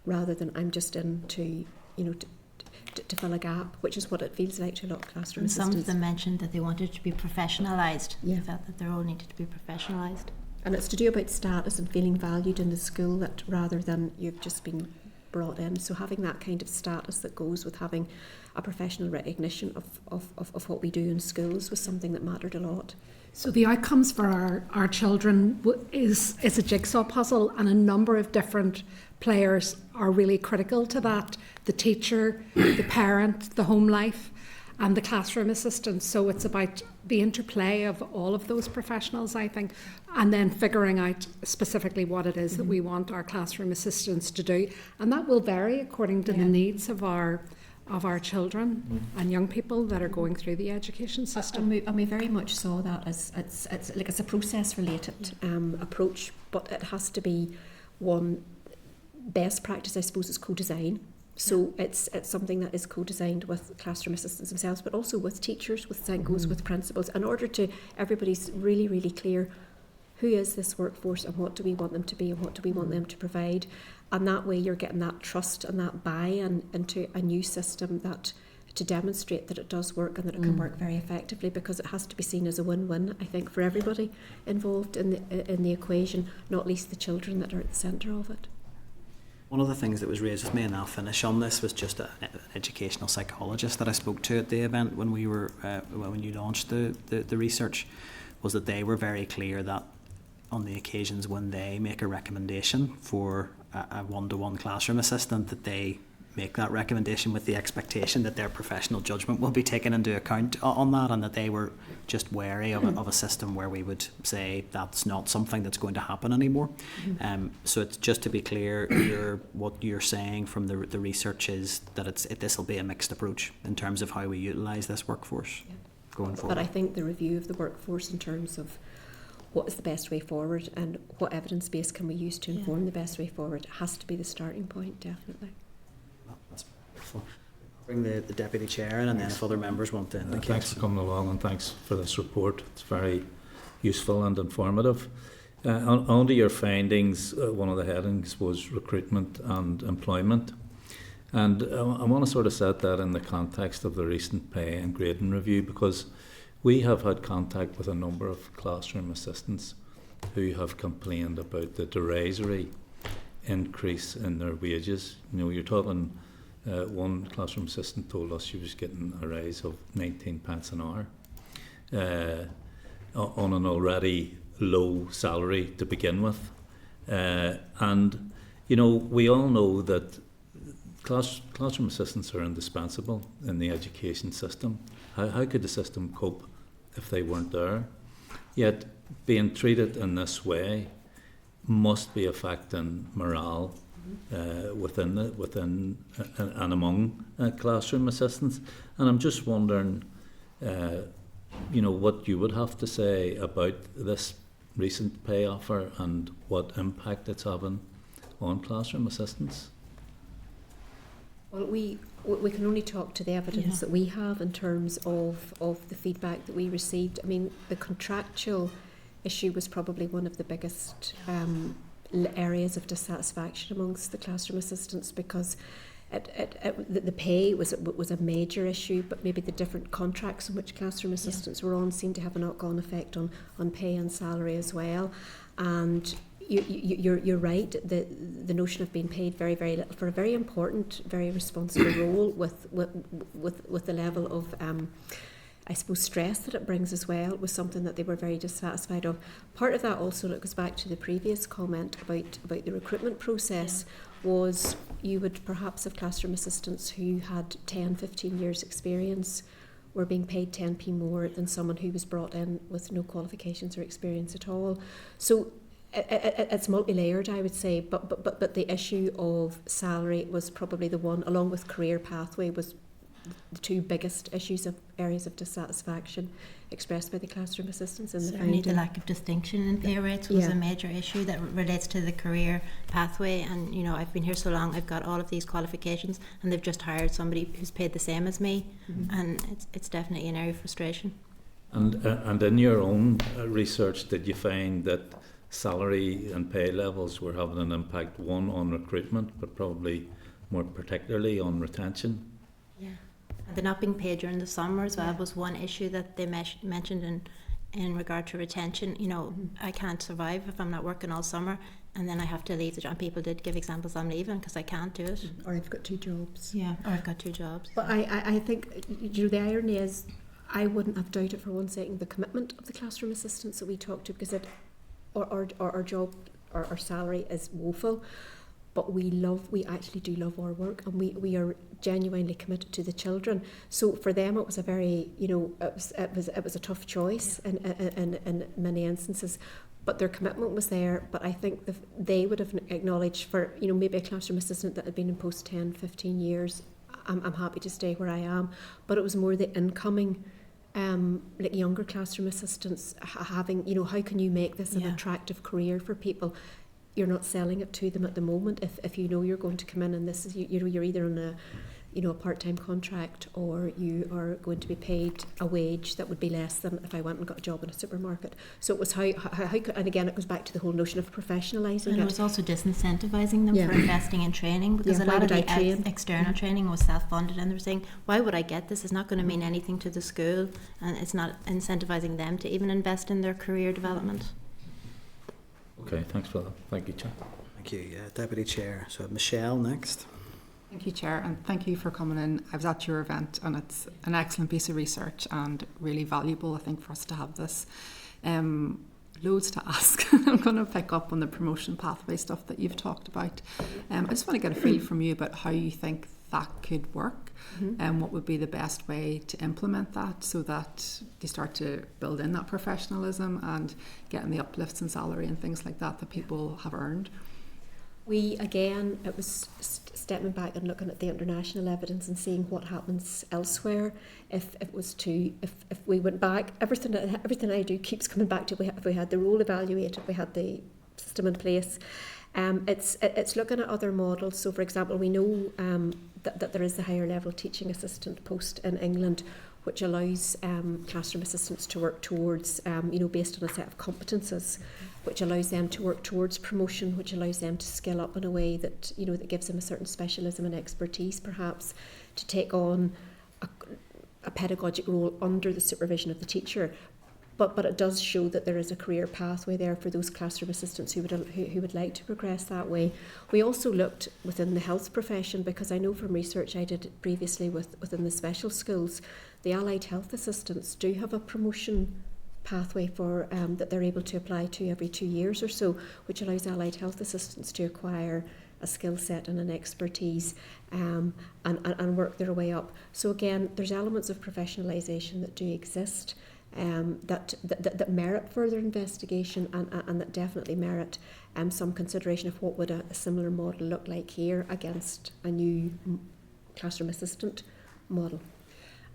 rather than I'm just in to fill a gap, which is what it feels like to a lot of classroom and assistants. Some of them mentioned that they wanted to be professionalised. Yeah. They felt that their role needed to be professionalised. And it's to do about status and feeling valued in the school, that rather than you've just been brought in. So having that kind of status that goes with having a professional recognition of what we do in schools was something that mattered a lot. So the outcomes for our children is a jigsaw puzzle, and a number of different players are really critical to that. The teacher, the parent, the home life, and the classroom assistant. So it's about the interplay of all of those professionals, I think, and then figuring out specifically what it is that we want our classroom assistants to do. And that will vary according to the needs of our children and young people that are going through the education system. And we very much saw that as it's a process related approach, but it has to be one best practice, I suppose, is co-design. So it's something that is co-designed with classroom assistants themselves, but also with teachers, with SENCOs, with principals, in order to everybody's really, really clear who is this workforce and what do we want them to be and what do we want them to provide. And that way you're getting that trust and that buy-in into a new system that to demonstrate that it does work and that it can work very effectively, because it has to be seen as a win-win, I think, for everybody involved in the equation, not least the children that are at the centre of it. One of the things that was raised with me, and I'll finish on this, was just an educational psychologist that I spoke to at the event when we were when you launched the research, was that they were very clear that on the occasions when they make a recommendation for a one-to-one classroom assistant, that they make that recommendation with the expectation that their professional judgment will be taken into account on that, and that they were just wary of a system where we would say that's not something that's going to happen anymore. So it's just to be clear, what you're saying from the research is that this will be a mixed approach in terms of how we utilise this workforce going forward. But I think the review of the workforce in terms of what is the best way forward and what evidence base can we use to inform the best way forward has to be the starting point, definitely. That's wonderful. Bring the Deputy Chair in, and then if other members want to indicate. Thanks for coming along, and thanks for this report. It's very useful and informative. On to your findings, one of the headings was recruitment and employment. And I want to sort of set that in the context of the recent pay and grading review, because we have had contact with a number of classroom assistants who have complained about the derisory increase in their wages. You know, you're talking, one classroom assistant told us she was getting a raise of 19 pence an hour on an already low salary to begin with. And, you know, we all know that classroom assistants are indispensable in the education system. How could the system cope if they weren't there? Yet being treated in this way must be affecting morale within and among classroom assistants. And I'm just wondering, you know, what you would have to say about this recent pay offer and what impact it's having on classroom assistants. Well, we can only talk to the evidence that we have in terms of the feedback that we received. I mean, the contractual issue was probably one of the biggest areas of dissatisfaction amongst the classroom assistants, because the pay was a major issue, but maybe the different contracts in which classroom assistants were on seemed to have a knock-on effect on pay and salary as well. And you're right, the notion of being paid very, very little for a very important, very responsible role with the level of I suppose stress that it brings as well was something that they were very dissatisfied of. Part of that also, that goes back to the previous comment about the recruitment process, was you would perhaps have classroom assistants who had 10, 15 years experience were being paid 10p more than someone who was brought in with no qualifications or experience at all. So it's multi-layered, I would say, but the issue of salary was probably the one, along with career pathway, was the two biggest areas of dissatisfaction expressed by the classroom assistants in the Certainly finding. the lack of distinction in pay rates was a major issue that relates to the career pathway. And you know, I've been here so long, I've got all of these qualifications, and they've just hired somebody who's paid the same as me, and it's definitely an area of frustration. And in your own research, did you find that salary and pay levels were having an impact, one on recruitment, but probably more particularly on retention? Yeah. And the not being paid during the summer as well was one issue that they mentioned in regard to retention. You know, I can't survive if I'm not working all summer, and then I have to leave the job. People did give examples, I'm leaving because I can't do it. Or I've got two jobs. Yeah, or I've got two jobs. But I think, you know, the irony is, I wouldn't have doubted for one second the commitment of the classroom assistants that we talked to, because our job, our salary is woeful, but we actually do love our work, and we are genuinely committed to the children. So for them, it was a very, you know, it was a tough choice in many instances, but their commitment was there. But I think they would have acknowledged, for, you know, maybe a classroom assistant that had been in post 10, 15 years, I'm happy to stay where I am. But it was more the incoming like younger classroom assistants having, you know, how can you make this an attractive career for people? You're not selling it to them at the moment. If you know you're going to come in and this is, you know, you're either on a, you know, a part-time contract, or you are going to be paid a wage that would be less than if I went and got a job in a supermarket. So it was how and again, it goes back to the whole notion of professionalising And it was also disincentivising them for investing in training, because a lot of the external training was self-funded, and they were saying, why would I get this? It's not going to mean anything to the school, and it's not incentivising them to even invest in their career development. Okay, thanks for that. Thank you, Chair. Thank you, Deputy Chair. So Michelle next. Thank you, Chair, and thank you for coming in. I was at your event, and it's an excellent piece of research and really valuable, I think, for us to have this. loads to ask. I'm going to pick up on the promotion pathway stuff that you've talked about. I just want to get a feel from you about how you think that could work and what would be the best way to implement that so that they start to build in that professionalism and getting the uplifts in salary and things like that that people have earned. We, again, it was stepping back and looking at the international evidence and seeing what happens elsewhere. If we went back, everything I do keeps coming back to if we had the role evaluated, if we had the system in place. It's looking at other models. So, for example, we know that there is the higher level teaching assistant post in England, which allows classroom assistants to work towards, based on a set of competences, which allows them to work towards promotion, which allows them to skill up in a way that, that gives them a certain specialism and expertise, perhaps, to take on a pedagogic role under the supervision of the teacher. But it does show that there is a career pathway there for those classroom assistants who would like to progress that way. We also looked within the health profession, because I know from research I did previously within the special schools, the allied health assistants do have a promotion pathway for that they're able to apply to every 2 years or so, which allows allied health assistants to acquire a skill set and an expertise and work their way up. So again, there's elements of professionalisation that do exist. That merit further investigation and that definitely merit some consideration of what would a similar model look like here against a new classroom assistant model.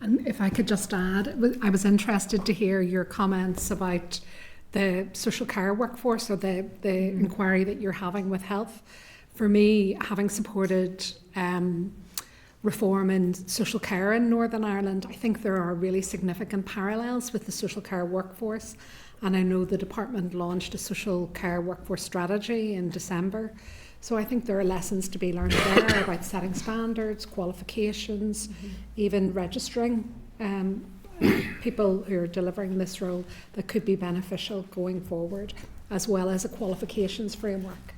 And if I could just add, I was interested to hear your comments about the social care workforce or the inquiry that you're having with health. For me, having supported reform in social care in Northern Ireland, I think there are really significant parallels with the social care workforce. And I know the department launched a social care workforce strategy in December. So I think there are lessons to be learned there about setting standards, qualifications, even registering people who are delivering this role that could be beneficial going forward, as well as a qualifications framework.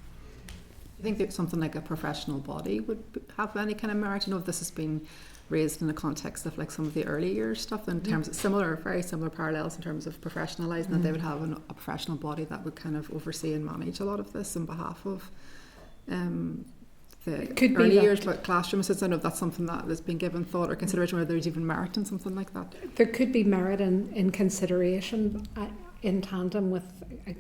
I think that something like a professional body would have any kind of merit. If this has been raised in the context of like some of the early years stuff in terms of very similar parallels in terms of professionalising, that they would have a professional body that would kind of oversee and manage a lot of this on behalf of the early years, but classroom assistants. I don't know if that's something that has been given thought or consideration, whether there's even merit in something like that. There could be merit in consideration in tandem with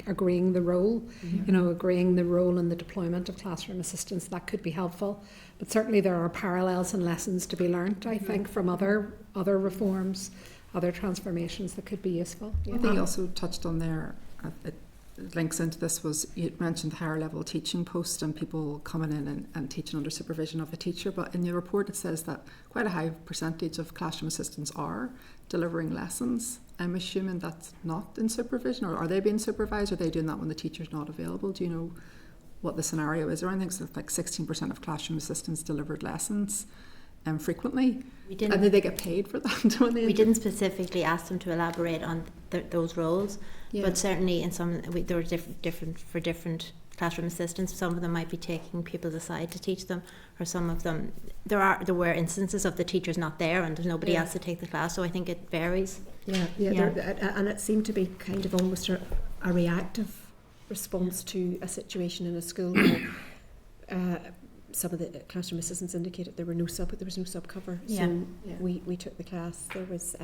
agreeing the role, agreeing the role and the deployment of classroom assistants. That could be helpful. But certainly there are parallels and lessons to be learnt, I think, from other reforms, other transformations that could be useful. I think you also touched on there, it links into this, was you mentioned the higher level teaching post and people coming in and teaching under supervision of the teacher, but in your report it says that quite a high percentage of classroom assistants are delivering lessons. I'm assuming that's not in supervision, or are they being supervised? Are they doing that when the teacher's not available? Do you know what the scenario is? Or I think it's like 16% of classroom assistants delivered lessons frequently. And did they get paid for that? We didn't specifically ask them to elaborate on those roles, but certainly in some there were different for different classroom assistants. Some of them might be taking pupils aside to teach them, or some of them there were instances of the teachers not there and there's nobody else to take the class. So I think it varies. And it seemed to be kind of almost a reactive response to a situation in a school where some of the classroom assistants indicated there was no sub cover. So we took the class. There was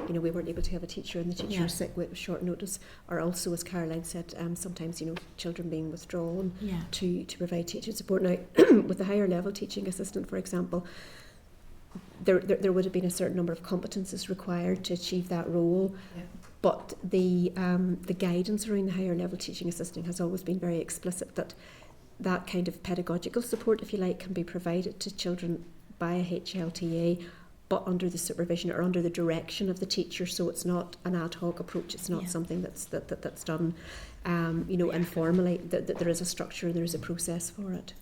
we weren't able to have a teacher and the teacher was sick with short notice, or also, as Caroline said, sometimes children being withdrawn to provide teaching support. Now with the higher level teaching assistant, for example, there would have been a certain number of competences required to achieve that role. But the guidance around the higher level teaching assistant has always been very explicit that kind of pedagogical support, if you like, can be provided to children by a HLTA, but under the supervision or under the direction of the teacher. So it's not an ad hoc approach. It's not something that's done, informally. That there is a structure, there is a process for it.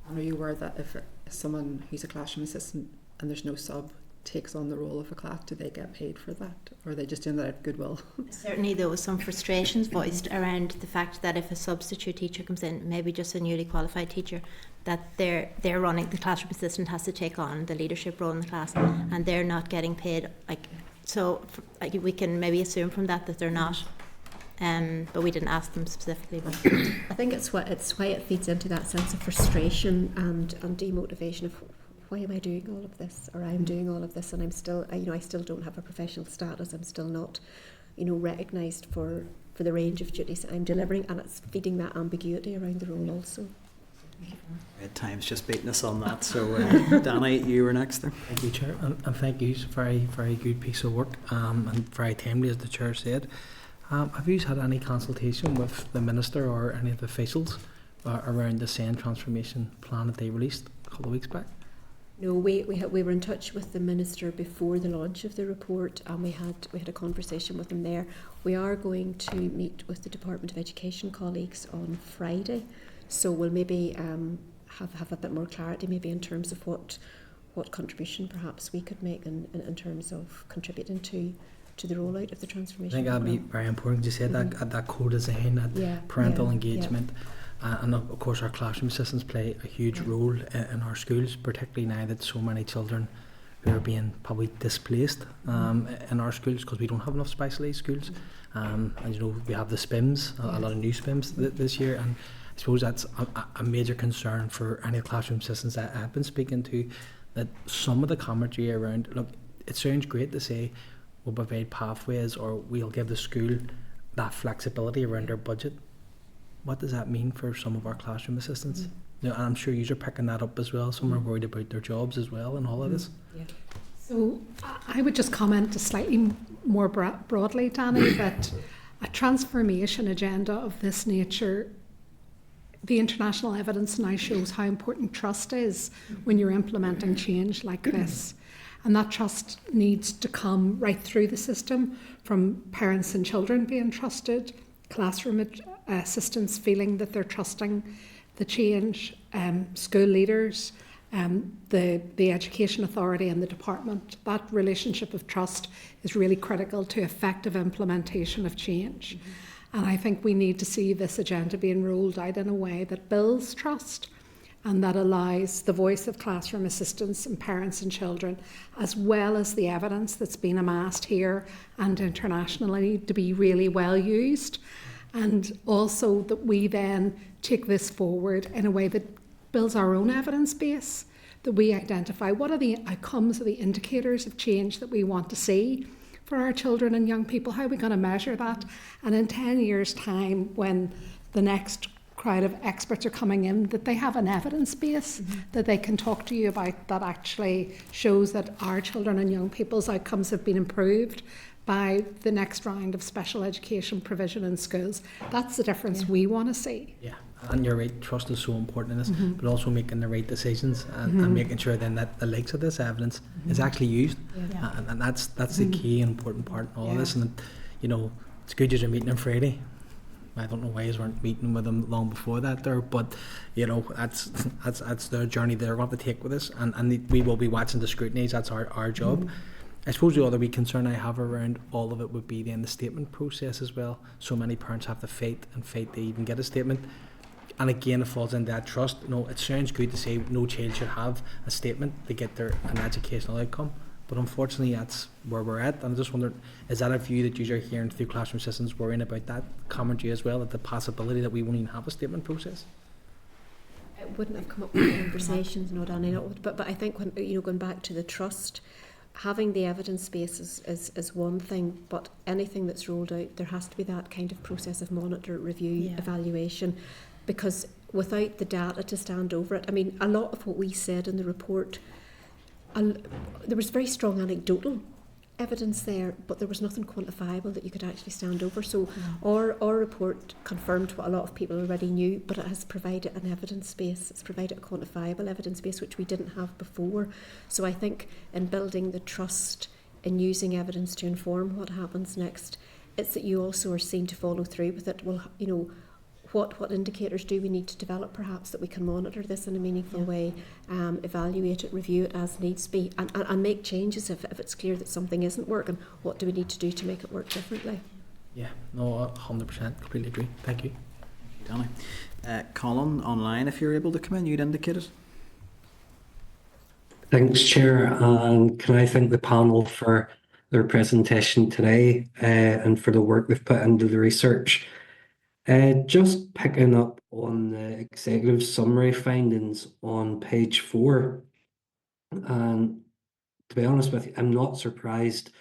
And are you aware that if someone who's a classroom assistant and there's no sub takes on the role of a class, do they get paid for that, or are they just doing that at goodwill? Certainly there was some frustrations voiced around the fact that if a substitute teacher comes in, maybe just a newly qualified teacher, that they're running, the classroom assistant has to take on the leadership role in the class and they're not getting paid. We can maybe assume from that they're not but we didn't ask them specifically. But I think it's why it feeds into that sense of frustration and demotivation of why am I doing all of this, or I'm doing all of this, and I'm still, I still don't have a professional status. I'm still not, recognised for the range of duties that I'm delivering, and it's feeding that ambiguity around the role also. Time's just beating us on that. So, Danny, you were next there. Thank you, Chair, and thank you. It's a very, very good piece of work, and very timely, as the Chair said. Have you had any consultation with the Minister or any of the officials around the SEND transformation plan that they released a couple of weeks back? No, we were in touch with the Minister before the launch of the report, and we had a conversation with them there. We are going to meet with the Department of Education colleagues on Friday, so we'll maybe have a bit more clarity maybe in terms of what contribution perhaps we could make in terms of contributing to the rollout of the transformation. I think that'd be very important. You said that co-design, that parental engagement. And of course our classroom assistants play a huge role in our schools, particularly now that so many children who are being probably displaced in our schools because we don't have enough specialised schools. And we have the SPIMS, a lot of new SPIMS this year, and I suppose that's a major concern for any classroom assistants that I've been speaking to, that some of the commentary around, look, it sounds great to say we'll provide pathways or we'll give the school that flexibility around their budget. What does that mean for some of our classroom assistants? And I'm sure you are picking that up as well. Some are worried about their jobs as well and all of this. Yeah. So I would just comment slightly more broadly, Danny, that a transformation agenda of this nature, the international evidence now shows how important trust is when you're implementing change like this. And that trust needs to come right through the system, from parents and children being trusted, classroom assistants feeling that they're trusting the change, school leaders, the education authority and the department. That relationship of trust is really critical to effective implementation of change. And I think we need to see this agenda being rolled out in a way that builds trust and that allows the voice of classroom assistants and parents and children, as well as the evidence that's been amassed here and internationally, to be really well used. And also that we then take this forward in a way that builds our own evidence base, that we identify what are the outcomes or the indicators of change that we want to see for our children and young people. How are we going to measure that? And in 10 years' time, when the next crowd of experts are coming in, that they have an evidence base that they can talk to you about that actually shows that our children and young people's outcomes have been improved by the next round of special education provision in schools. That's the difference we want to see. Yeah, and you're right, trust is so important in this, but also making the right decisions and making sure then that the likes of this evidence is actually used. And that's the key and important part in all of this. And it's good you're meeting on Friday. I don't know why you weren't meeting with them long before that there, but that's their journey they're going to take with us, and we will be watching the scrutinies. That's our job. I suppose the other wee concern I have around all of it would be then the statement process as well. So many parents have to fight to even get a statement. And again, it falls into that trust. It sounds good to say no child should have a statement to get an educational outcome. But unfortunately, that's where we're at. And I just wondered, is that a view that you are hearing through classroom assistants worrying about that commentary as well, at the possibility that we won't even have a statement process? It wouldn't have come up with conversations, no, Danny. But I think when going back to the trust, having the evidence base is one thing, but anything that's rolled out, there has to be that kind of process of monitor, review, evaluation, because without the data to stand over it, I mean, a lot of what we said in the report, there was very strong anecdotal evidence there, but there was nothing quantifiable that you could actually stand over. So our report confirmed what a lot of people already knew, but it has provided an evidence base. It's provided a quantifiable evidence base, which we didn't have before. So I think in building the trust in using evidence to inform what happens next, it's that you also are seen to follow through with it. Well, what indicators do we need to develop perhaps that we can monitor this in a meaningful way, evaluate it, review it as needs be, and make changes if it's clear that something isn't working. What do we need to do to make it work differently? Yeah, no, 100%, completely agree. Thank you. Danny. Colin, online, if you're able to come in, you'd indicated. Thanks, Chair, and can I thank the panel for their presentation today and for the work they've put into the research. Just picking up on the executive summary findings on page 4, and to be honest with you, I'm not surprised,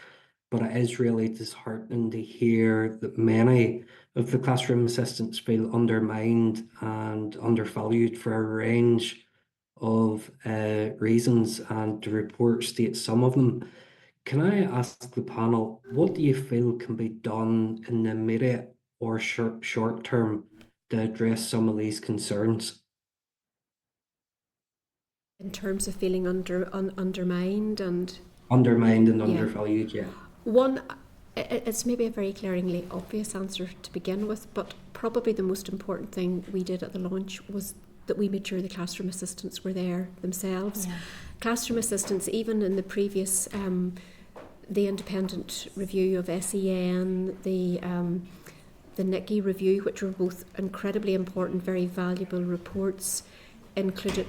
but it is really disheartening to hear that many of the classroom assistants feel undermined and undervalued for a range of reasons, and the report states some of them. Can I ask the panel, what do you feel can be done in the immediate or short term to address some of these concerns? In terms of feeling undermined and... Undermined and undervalued, yeah. One, it's maybe a very glaringly obvious answer to begin with, but probably the most important thing we did at the launch was that we made sure the classroom assistants were there themselves. Yeah. Classroom assistants, even in the previous, the independent review of SEN, the NICI review, which were both incredibly important, very valuable reports, included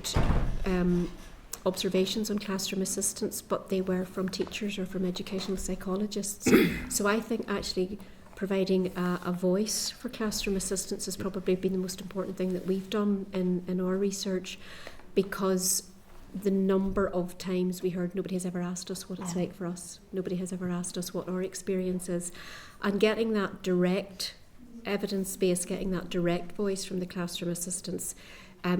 observations on classroom assistants, but they were from teachers or from educational psychologists. So I think actually providing a voice for classroom assistants has probably been the most important thing that we've done in our research, because the number of times we heard nobody has ever asked us what it's like for us, nobody has ever asked us what our experience is, and getting that direct evidence base, getting that direct voice from the classroom assistants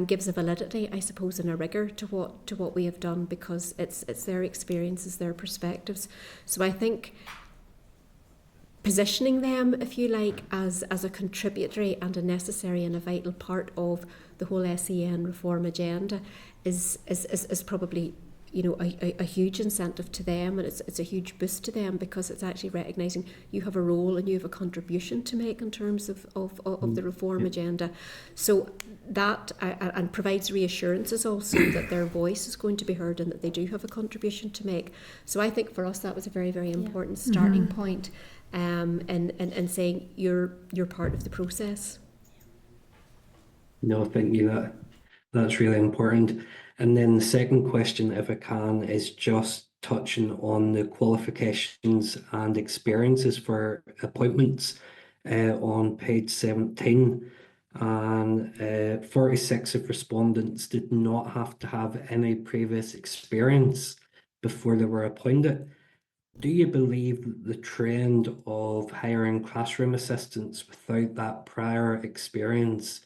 gives a validity, I suppose, and a rigour to what we have done, because it's their experiences, their perspectives. So I think positioning them, if you like, as a contributory and a necessary and a vital part of the whole SEN reform agenda is probably, you know, a huge incentive to them, and it's a huge boost to them, because it's actually recognising you have a role and you have a contribution to make in terms of the reform agenda. So that and provides reassurances also that their voice is going to be heard and that they do have a contribution to make. So I think for us that was a very, very important starting point, and saying you're part of the process. No, thank you. That's really important. And then the second question, if I can, is just touching on the qualifications and experiences for appointments on page 17. And 46 of respondents did not have to have any previous experience before they were appointed. Do you believe that the trend of hiring classroom assistants without that prior experience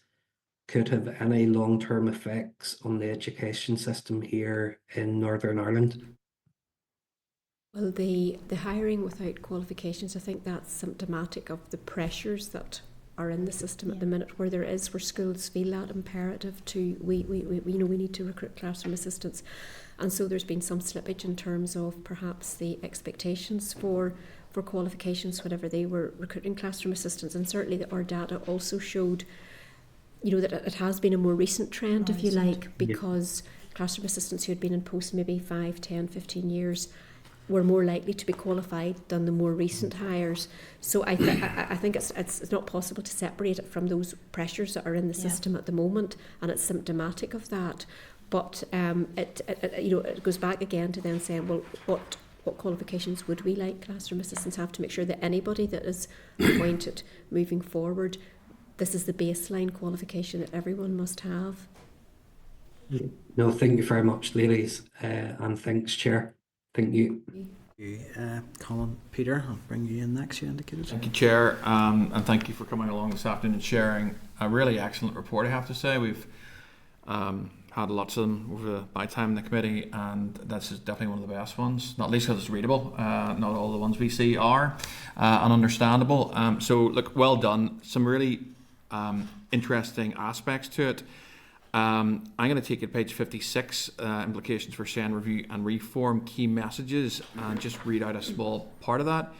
could have any long-term effects on the education system here in Northern Ireland? Well, the hiring without qualifications, I think that's symptomatic of the pressures that are in the system at the minute, where schools feel that imperative to we need to recruit classroom assistants, and so there's been some slippage in terms of perhaps the expectations for qualifications whenever they were recruiting classroom assistants, and certainly our data also showed, you know, that it has been a more recent trend, if you like, because classroom assistants who had been in post maybe 5, 10, 15 years were more likely to be qualified than the more recent hires. So I think it's not possible to separate it from those pressures that are in the system at the moment, and it's symptomatic of that. But it goes back again to then saying, well, what qualifications would we like classroom assistants have to make sure that anybody that is appointed moving forward, this is the baseline qualification that everyone must have. No, thank you very much, ladies, and thanks, Chair. Thank you. Colin, Peter, I'll bring you in next, you indicated. Thank you, Chair, and thank you for coming along this afternoon and sharing a really excellent report, I have to say. We've had lots of them over my time in the committee, and that's definitely one of the best ones, not least because it's readable. Not all the ones we see are, and understandable. So, look, well done. Some really interesting aspects to it. I'm going to take you to page 56, implications for SEN review and reform, key messages, and just read out a small part of that,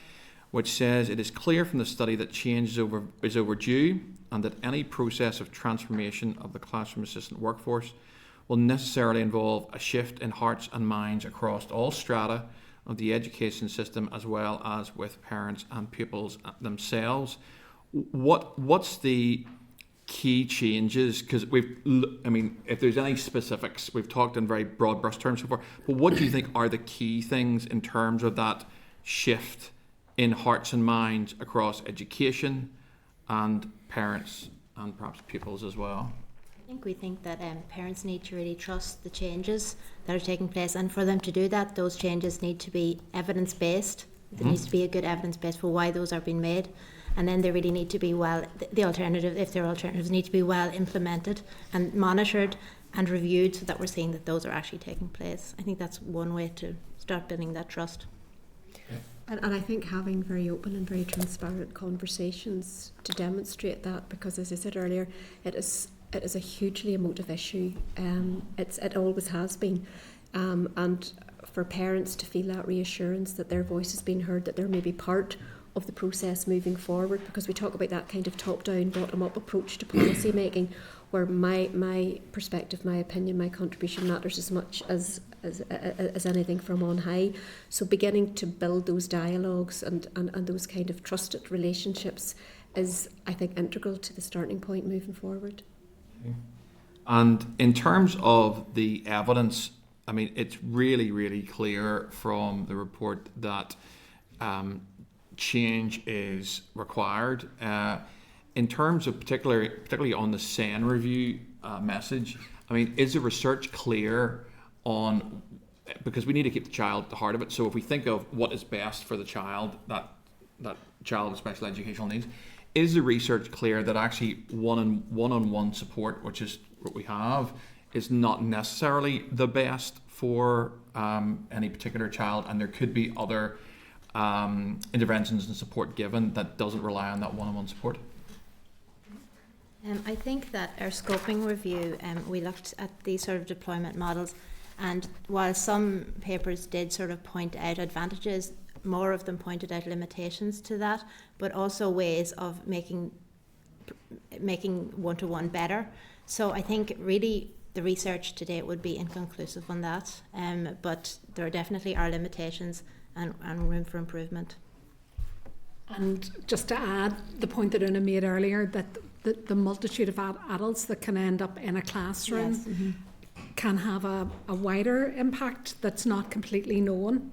which says, it is clear from the study that change is overdue, and that any process of transformation of the classroom assistant workforce will necessarily involve a shift in hearts and minds across all strata of the education system, as well as with parents and pupils themselves. What's the key changes? Because if there's any specifics, we've talked in very broad brush terms so far, but what do you think are the key things in terms of that shift in hearts and minds across education and parents and perhaps pupils as well? We think that parents need to really trust the changes that are taking place, and for them to do that, those changes need to be evidence-based. There needs to be a good evidence base for why those are being made, and then they really need to be the alternative, if there are alternatives, need to be well implemented and monitored and reviewed so that we're seeing that those are actually taking place. I think that's one way to start building that trust. And I think having very open and very transparent conversations to demonstrate that, because as I said earlier, it is a hugely emotive issue. It always has been, and for parents to feel that reassurance that their voice has been heard, that they're maybe part of the process moving forward, because we talk about that kind of top-down, bottom-up approach to policy making, where my perspective, my opinion, my contribution matters as much as anything from on high. So beginning to build those dialogues and those kind of trusted relationships is, I think, integral to the starting point moving forward. And in terms of the evidence, I mean, it's really, really clear from the report that change is required. In terms of particularly on the SEN review message, I mean, is the research clear on, because we need to keep the child at the heart of it. So if we think of what is best for the child, that child with special educational needs, is the research clear that actually one-on-one support, which is what we have, is not necessarily the best for any particular child, and there could be other interventions and support given that doesn't rely on that one-on-one support? I think that our scoping review, we looked at these sort of deployment models, and while some papers did sort of point out advantages, more of them pointed out limitations to that, but also ways of making one-to-one better. So I think really the research to date would be inconclusive on that, but there definitely are limitations and room for improvement. And just to add the point that Una made earlier, that the multitude of adults that can end up in a classroom Yes. Mm-hmm. can have a wider impact that's not completely known.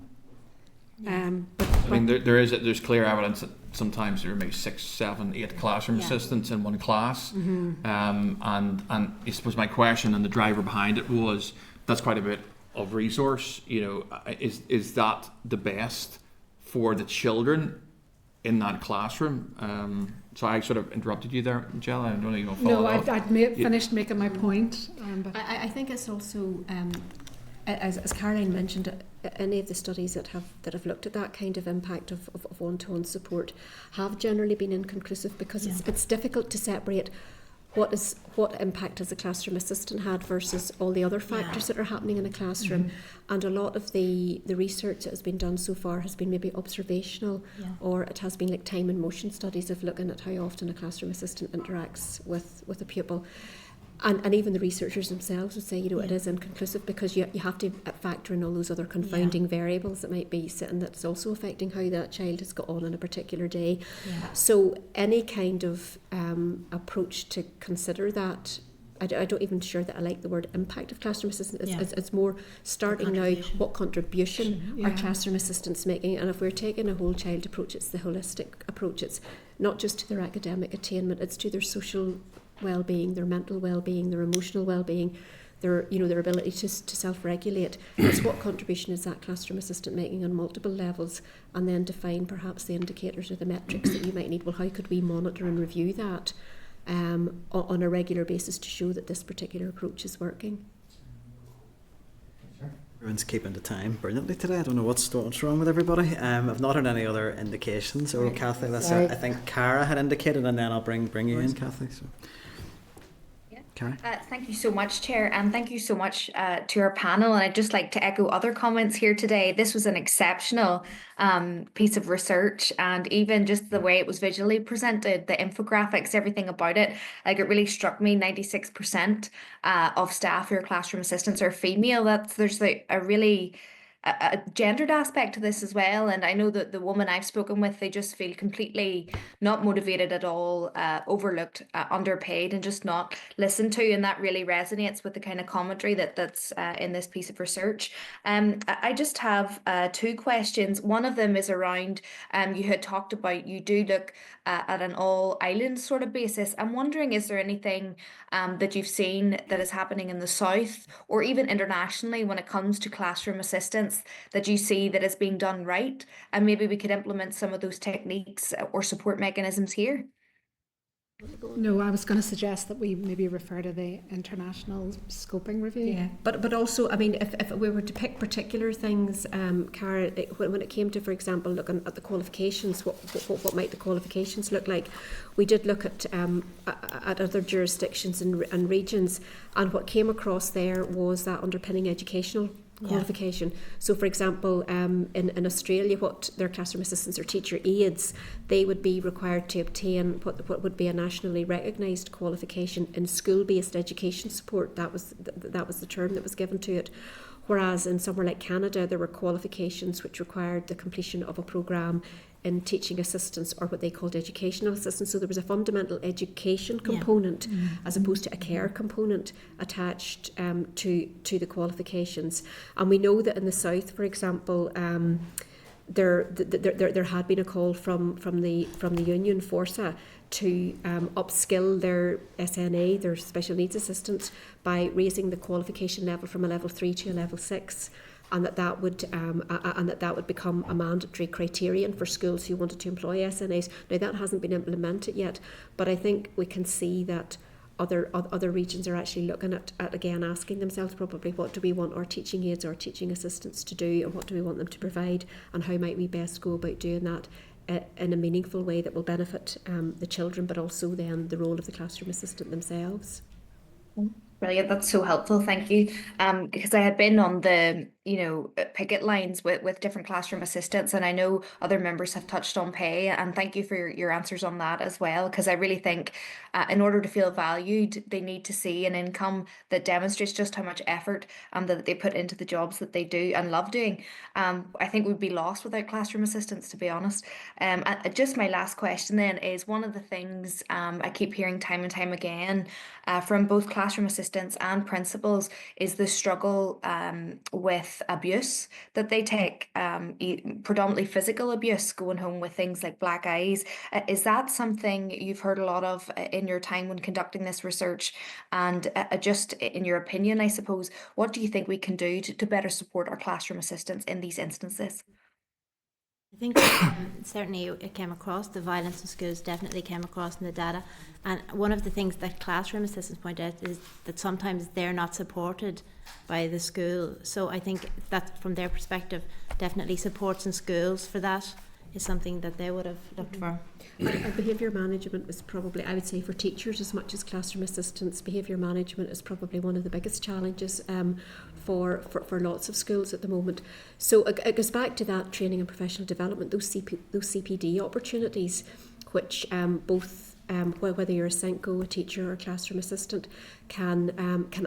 I mean, there's clear evidence that sometimes there are maybe 6, 7, 8 classroom assistants in one class, and I suppose my question and the driver behind it was that's quite a bit of resource. You know, is that the best for the children in that classroom? So I sort of interrupted you there, Jill. I don't know you want to follow up. I'd finished making my point. But I think it's also, as Caroline mentioned, any of the studies that have looked at that kind of impact of one-to-one support have generally been inconclusive, because it's difficult to separate what impact has a classroom assistant had versus all the other factors that are happening in a classroom. And a lot of the research that has been done so far has been maybe observational, or it has been like time and motion studies of looking at how often a classroom assistant interacts with a pupil. And even the researchers themselves would say, you know, it is inconclusive, because you have to factor in all those other confounding variables that might be sitting, that's also affecting how that child has got on a particular day. So any kind of approach to consider that, I don't even sure that I like the word impact of classroom assistants. It's more starting now, what contribution are classroom assistants making? And if we're taking a whole child approach, it's the holistic approach. It's not just to their academic attainment, it's to their social well-being, their mental well-being, their emotional well-being, their ability to self-regulate. It's what contribution is that classroom assistant making on multiple levels, and then define perhaps the indicators or the metrics that you might need. Well, how could we monitor and review that on a regular basis to show that this particular approach is working? Everyone's keeping the time brilliantly today. I don't know what's wrong with everybody. I've not heard any other indications. Oh, Kathy, I think Cara had indicated, and then I'll bring you in, Kathy. So. Thank you so much, Chair, and thank you so much to our panel. And I'd just like to echo other comments here today. This was an exceptional piece of research, and even just the way it was visually presented, the infographics, everything about it, like it really struck me. 96% of staff who are classroom assistants are female. There's a really a gendered aspect to this as well. And I know that the woman I've spoken with, they just feel completely not motivated at all, overlooked, underpaid, and just not listened to. And that really resonates with the kind of commentary that's in this piece of research. I just have two questions. One of them is around, you had talked about you do look at an all island sort of basis. I'm wondering, is there anything that you've seen that is happening in the south or even internationally when it comes to classroom assistance that you see that is being done right, and maybe we could implement some of those techniques or support mechanisms here? No, I was going to suggest that we maybe refer to the international scoping review. Yeah, but also, I mean, if we were to pick particular things, Cara, when it came to, for example, looking at the qualifications, what might the qualifications look like? We did look at other jurisdictions and regions, and what came across there was that underpinning educational qualification. So, for example, in Australia, what their classroom assistants or teacher aides, they would be required to obtain what would be a nationally recognised qualification in school-based education support. That was the term that was given to it. Whereas in somewhere like Canada, there were qualifications which required the completion of a programme in teaching assistance, or what they called educational assistance. So there was a fundamental education component as opposed to a care component attached to the qualifications. And we know that in the south, for example, there had been a call from the union Forsa to upskill their SNA, their special needs assistants, by raising the qualification level from a level 3 to a level 6. And that would become a mandatory criterion for schools who wanted to employ SNAs. Now that hasn't been implemented yet, but I think we can see that other regions are actually looking at again asking themselves probably, what do we want our teaching aides or teaching assistants to do, and what do we want them to provide, and how might we best go about doing that in a meaningful way that will benefit the children, but also then the role of the classroom assistant themselves. Brilliant, that's so helpful, thank you. Because I had been on the picket lines with different classroom assistants, and I know other members have touched on pay, and thank you for your answers on that as well, because I really think in order to feel valued, they need to see an income that demonstrates just how much effort that they put into the jobs that they do and love doing. I think we'd be lost without classroom assistants, to be honest. Just my last question then is, one of the things I keep hearing time and time again from both classroom assistants and principals is the struggle with abuse that they take, predominantly physical abuse, going home with things like black eyes. Is that something you've heard a lot of in your time when conducting this research? And just in your opinion, I suppose, what do you think we can do to better support our classroom assistants in these instances? I think certainly it came across, the violence in schools definitely came across in the data. And one of the things that classroom assistants point out is that sometimes they're not supported by the school. So I think that from their perspective, definitely supports in schools for that is something that they would have looked for. And behaviour management is probably, I would say, for teachers as much as classroom assistants, behaviour management is probably one of the biggest challenges for lots of schools at the moment. So it goes back to that training and professional development, those CPD opportunities, which both whether you're a SENCO, a teacher or a classroom assistant, can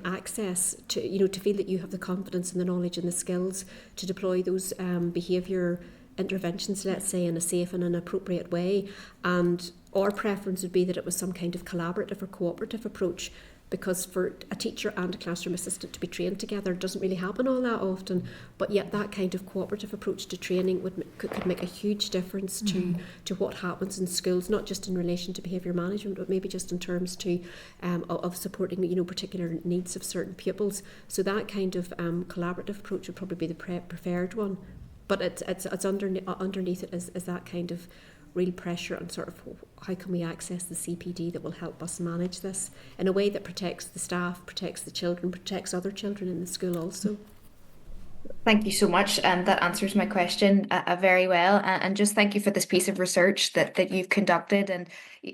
access to feel that you have the confidence and the knowledge and the skills to deploy those behaviour interventions, let's say, in a safe and an appropriate way. And our preference would be that it was some kind of collaborative or cooperative approach, because for a teacher and a classroom assistant to be trained together doesn't really happen all that often, but yet that kind of cooperative approach to training could make a huge difference to what happens in schools, not just in relation to behaviour management, but maybe just in terms of supporting particular needs of certain pupils. So that kind of collaborative approach would probably be the preferred one. But it's underneath it is that kind of real pressure on sort of how can we access the CPD that will help us manage this in a way that protects the staff, protects the children, protects other children in the school also. Thank you so much, and that answers my question very well. And just thank you for this piece of research that you've conducted, and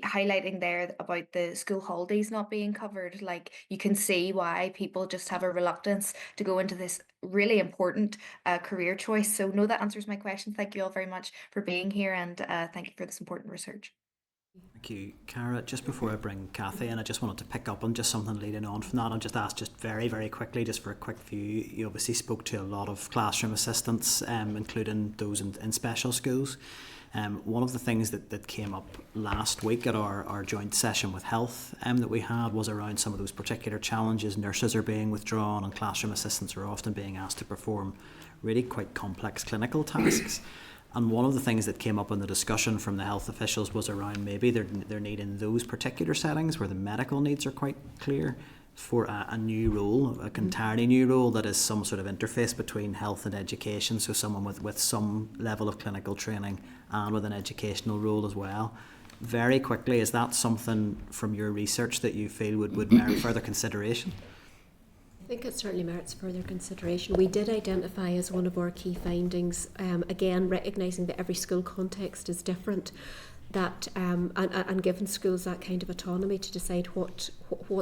highlighting there about the school holidays not being covered. Like, you can see why people just have a reluctance to go into this really important career choice. So no, that answers my question. Thank you all very much for being here, and thank you for this important research. Thank you, Cara. Just before I bring Kathy in, I just wanted to pick up on just something leading on from that and just ask just very, very quickly, just for a quick view. You obviously spoke to a lot of classroom assistants, including those in special schools. One of the things that came up last week at our joint session with health that we had was around some of those particular challenges. Nurses are being withdrawn and classroom assistants are often being asked to perform really quite complex clinical tasks. And one of the things that came up in the discussion from the health officials was around maybe their need in those particular settings where the medical needs are quite clear for a new role, a entirely new role that is some sort of interface between health and education, so someone with some level of clinical training and with an educational role as well. Very quickly, is that something from your research that you feel would merit further consideration? I think it certainly merits further consideration. We did identify as one of our key findings, again, recognising that every school context is different, that and given schools that kind of autonomy to decide what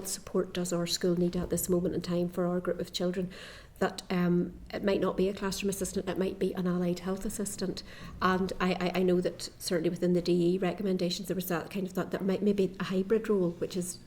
support does our school need at this moment in time for our group of children, that it might not be a classroom assistant, it might be an allied health assistant. And I know that certainly within the DE recommendations there was that kind of thought that might maybe a hybrid role, which is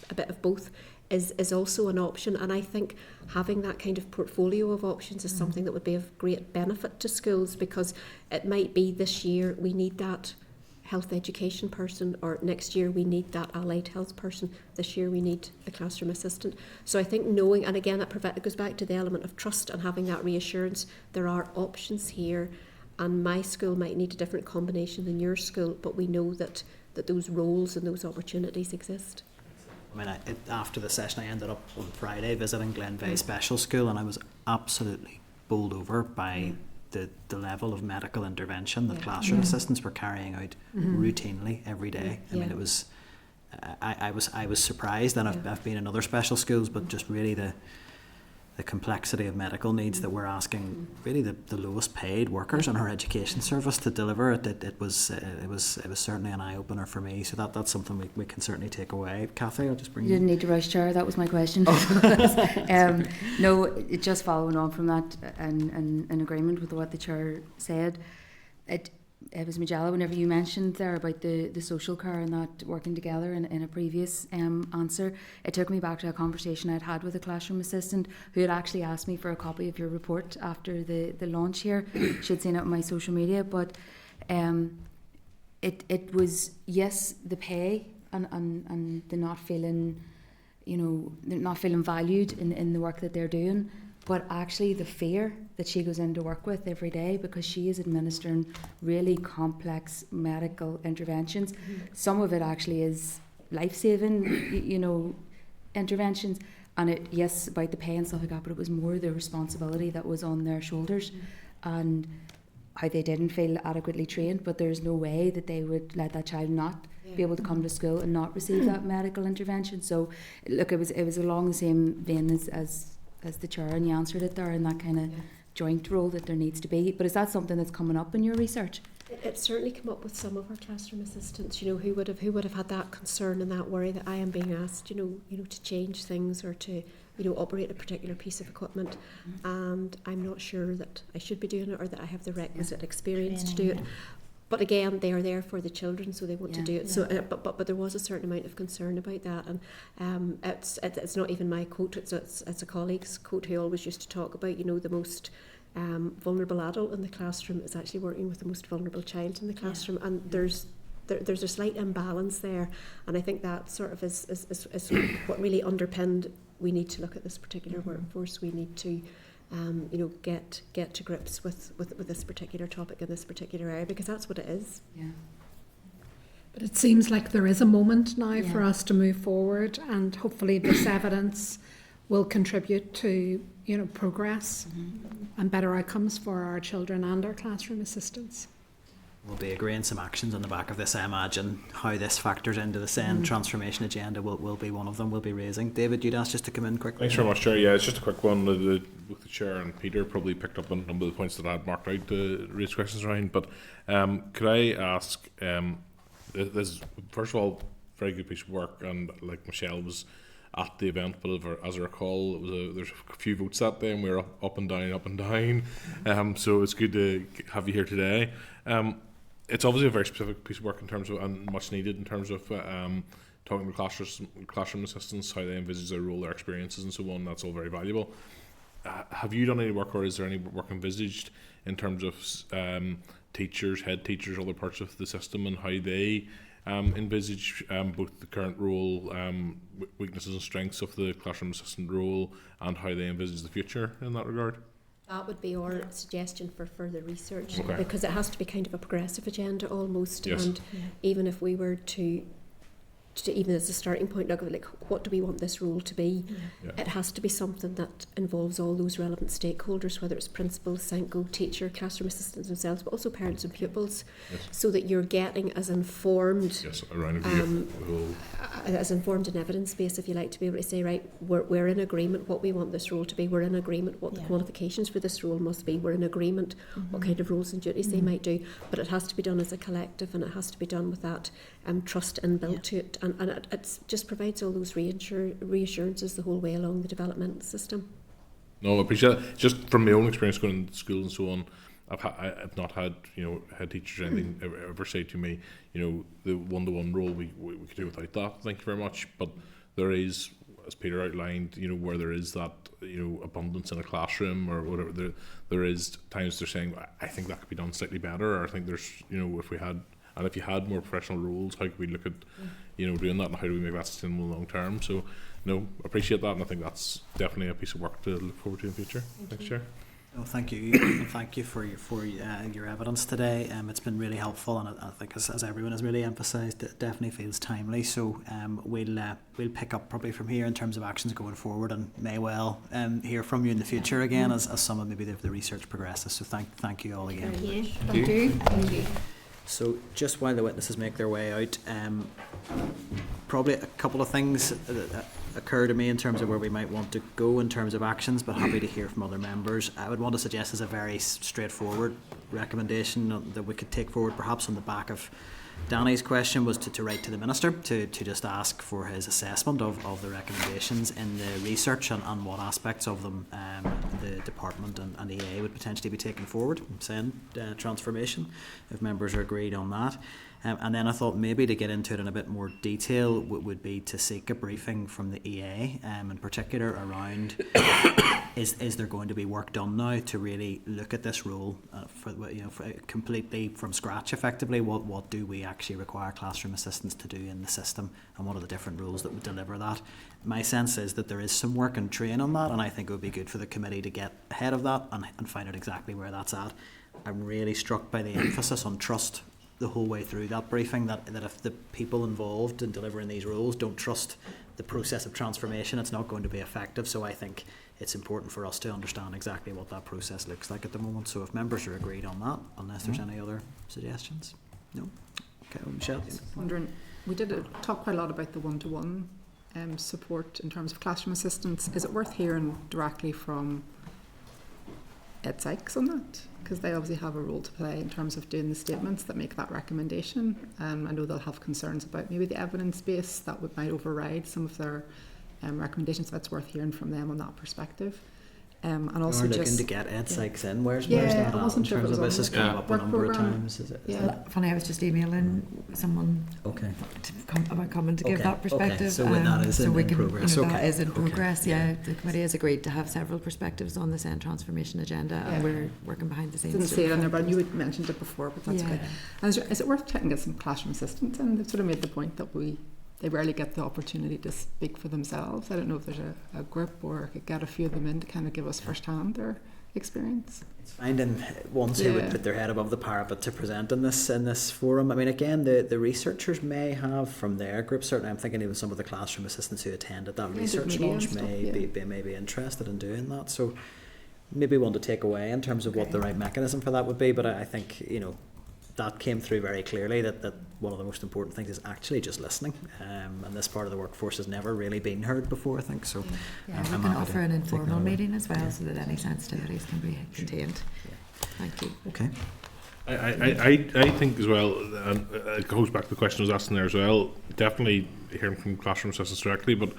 a bit of both, is also an option. And I think having that kind of portfolio of options is something that would be of great benefit to schools, because it might be this year we need that health education person, or next year we need that allied health person, this year we need a classroom assistant. So I think knowing, and again it goes back to the element of trust and having that reassurance, there are options here, and my school might need a different combination than your school, but we know that those roles and those opportunities exist. I mean, after the session, I ended up on Friday visiting Glenveigh Special School, and I was absolutely bowled over by the level of medical intervention that classroom assistants were carrying out routinely every day. I mean, it was, I was surprised, and I've been in other special schools, but just really the complexity of medical needs that we're asking really the lowest paid workers in our education service to deliver it was certainly an eye-opener for me. So that's something we can certainly take away. Kathy, I'll just bring you. You didn't need to rush, Chair, that was my question. No, just following on from that and in agreement with what the Chair said, it was Majella, whenever you mentioned there about the social care and that working together in a previous answer, it took me back to a conversation I'd had with a classroom assistant who had actually asked me for a copy of your report after the launch here. She'd seen it on my social media, but it was, yes, the pay and the not feeling, they're not feeling valued in the work that they're doing, but actually the fear that she goes into work with every day, because she is administering really complex medical interventions. Some of it actually is life-saving, interventions. And yes, about the pay and stuff like that, but it was more the responsibility that was on their shoulders and how they didn't feel adequately trained, but there's no way that they would let that child not be able to come to school and not receive that medical intervention. So look, it was along the same vein as the Chair, and you answered it there in that kind of joint role that there needs to be. But is that something that's coming up in your research? It's certainly come up with some of our classroom assistants, who would have had that concern and that worry that I am being asked, to change things or to, operate a particular piece of equipment, and I'm not sure that I should be doing it or that I have the requisite experience to do it. But again, they are there for the children, so they want to do it. So, but there was a certain amount of concern about that, and it's not even my quote; it's a colleague's quote who always used to talk about, the most vulnerable adult in the classroom is actually working with the most vulnerable child in the classroom, and there's a slight imbalance there, and I think that sort of is what really underpinned. We need to look at this particular workforce. We need to. Get to grips with this particular topic in this particular area, because that's what it is. Yeah. But it seems like there is a moment now for us to move forward, and hopefully this evidence will contribute to progress and better outcomes for our children and our classroom assistants. We'll be agreeing some actions on the back of this. I imagine how this factors into the SEN transformation agenda will be one of them we'll be raising. David, you'd asked just to come in quickly. Thanks very much, Chair. Yeah, it's just a quick one. Both the Chair and Peter probably picked up on a number of the points that I had marked out to raise questions around. But could I ask, this, first of all, very good piece of work, and like Michelle was at the event, but as I recall, there's a few votes that day, and we were up and down. So it's good to have you here today. it's obviously a very specific piece of work in terms of, and much needed in terms of talking to classroom assistants, how they envisage their role, their experiences and so on. That's all very valuable. Have you done any work, or is there any work envisaged in terms of teachers, head teachers, other parts of the system, and how they envisage both the current role, weaknesses and strengths of the classroom assistant role, and how they envisage the future in that regard? That would be our suggestion for further research, Okay. because it has to be kind of a progressive agenda almost. Yes. And even if we were to even as a starting point, look at like, what do we want this role to be? Yeah. It has to be something that involves all those relevant stakeholders, whether it's principals, SENCO, teacher, classroom assistants themselves, but also parents and pupils, Yes. so that you're getting as informed, Yes, around a view of the whole. as informed and evidence-based, if you like, to be able to say, right, we're in agreement what we want this role to be, we're in agreement what the qualifications for this role must be, we're in agreement what kind of roles and duties they might do, but it has to be done as a collective, and it has to be done with that trust inbuilt to it, and it just provides all those reassurances the whole way along the development system. No, I appreciate it. Just from my own experience going to schools and so on, I've not had head teachers or anything ever say to me, the one-to-one role we could do without that. Thank you very much. But there is, as Peter outlined, where there is that abundance in a classroom or whatever, there is times they're saying, I think that could be done slightly better, or I think there's if you had more professional roles, how could we look at doing that, and how do we make that sustainable long term? So appreciate that, and I think that's definitely a piece of work to look forward to in the future. Thanks, Chair. No, thank you, and thank you for your evidence today. It's been really helpful, and I think as everyone has really emphasised, it definitely feels timely. So we'll pick up probably from here in terms of actions going forward, and may well hear from you in the future again as some of maybe the research progresses. So thank you all again. Thank you. Thank you. So just while the witnesses make their way out, probably a couple of things that occur to me in terms of where we might want to go in terms of actions, but happy to hear from other members. I would want to suggest as a very straightforward recommendation that we could take forward, perhaps on the back of Danny's question, was to write to the Minister to just ask for his assessment of the recommendations in the research and what aspects of them the Department and EA would potentially be taking forward, saying transformation, if members are agreed on that. And then I thought maybe to get into it in a bit more detail would be to seek a briefing from the EA, in particular around is there going to be work done now to really look at this role for completely from scratch effectively. What do we actually require classroom assistants to do in the system, and what are the different roles that would deliver that? My sense is that there is some work and train on that, and I think it would be good for the committee to get ahead of that and find out exactly where that's at. I'm really struck by the emphasis on trust the whole way through that briefing, that if the people involved in delivering these roles don't trust the process of transformation, it's not going to be effective. So I think it's important for us to understand exactly what that process looks like at the moment. So if members are agreed on that, unless there's any other suggestions. No? Okay, well, Michelle. Wondering, we did talk quite a lot about the one-to-one support in terms of classroom assistants. Is it worth hearing directly from Ed Sykes on that? Because they obviously have a role to play in terms of doing the statements that make that recommendation. I know they'll have concerns about maybe the evidence base that might override some of their recommendations. So it's worth hearing from them on that perspective. And also You're just looking to get Ed Sykes in. Where's Yeah, that I at wasn't in sure if terms it of was this on has come up a work number of programme. times? Is Yeah. that Funny, I was just emailing someone okay? about coming to give Okay, that perspective. okay. So that is in progress. That Okay. is in Okay. progress. Yeah, the committee has agreed to have several perspectives on the SEND transformation agenda, and we're working behind the scenes. Didn't to see it on there, reflect but you had mentioned it before. But that's Yeah. good. And is it worth checking get some classroom assistants? And they've sort of made the point that they rarely get the opportunity to speak for themselves. I don't know if there's a group or could get a few of them in to kind of give us firsthand their experience. It's finding ones who would put their head above the parapet to present in this forum. I mean, again, the researchers may have from their group, certainly I'm thinking even some of the classroom assistants who attended that research launch may be interested in doing that. So maybe one to take away in terms of what the right mechanism for that would be. But I think, that came through very clearly that one of the most important things is actually just listening. And this part of the workforce has never really been heard before, I think. So we can offer an informal meeting as well so that any sensitivities can be contained. Thank you. Okay. I think as well, and it goes back to the question I was asking there as well, definitely hearing from classroom assistants directly, but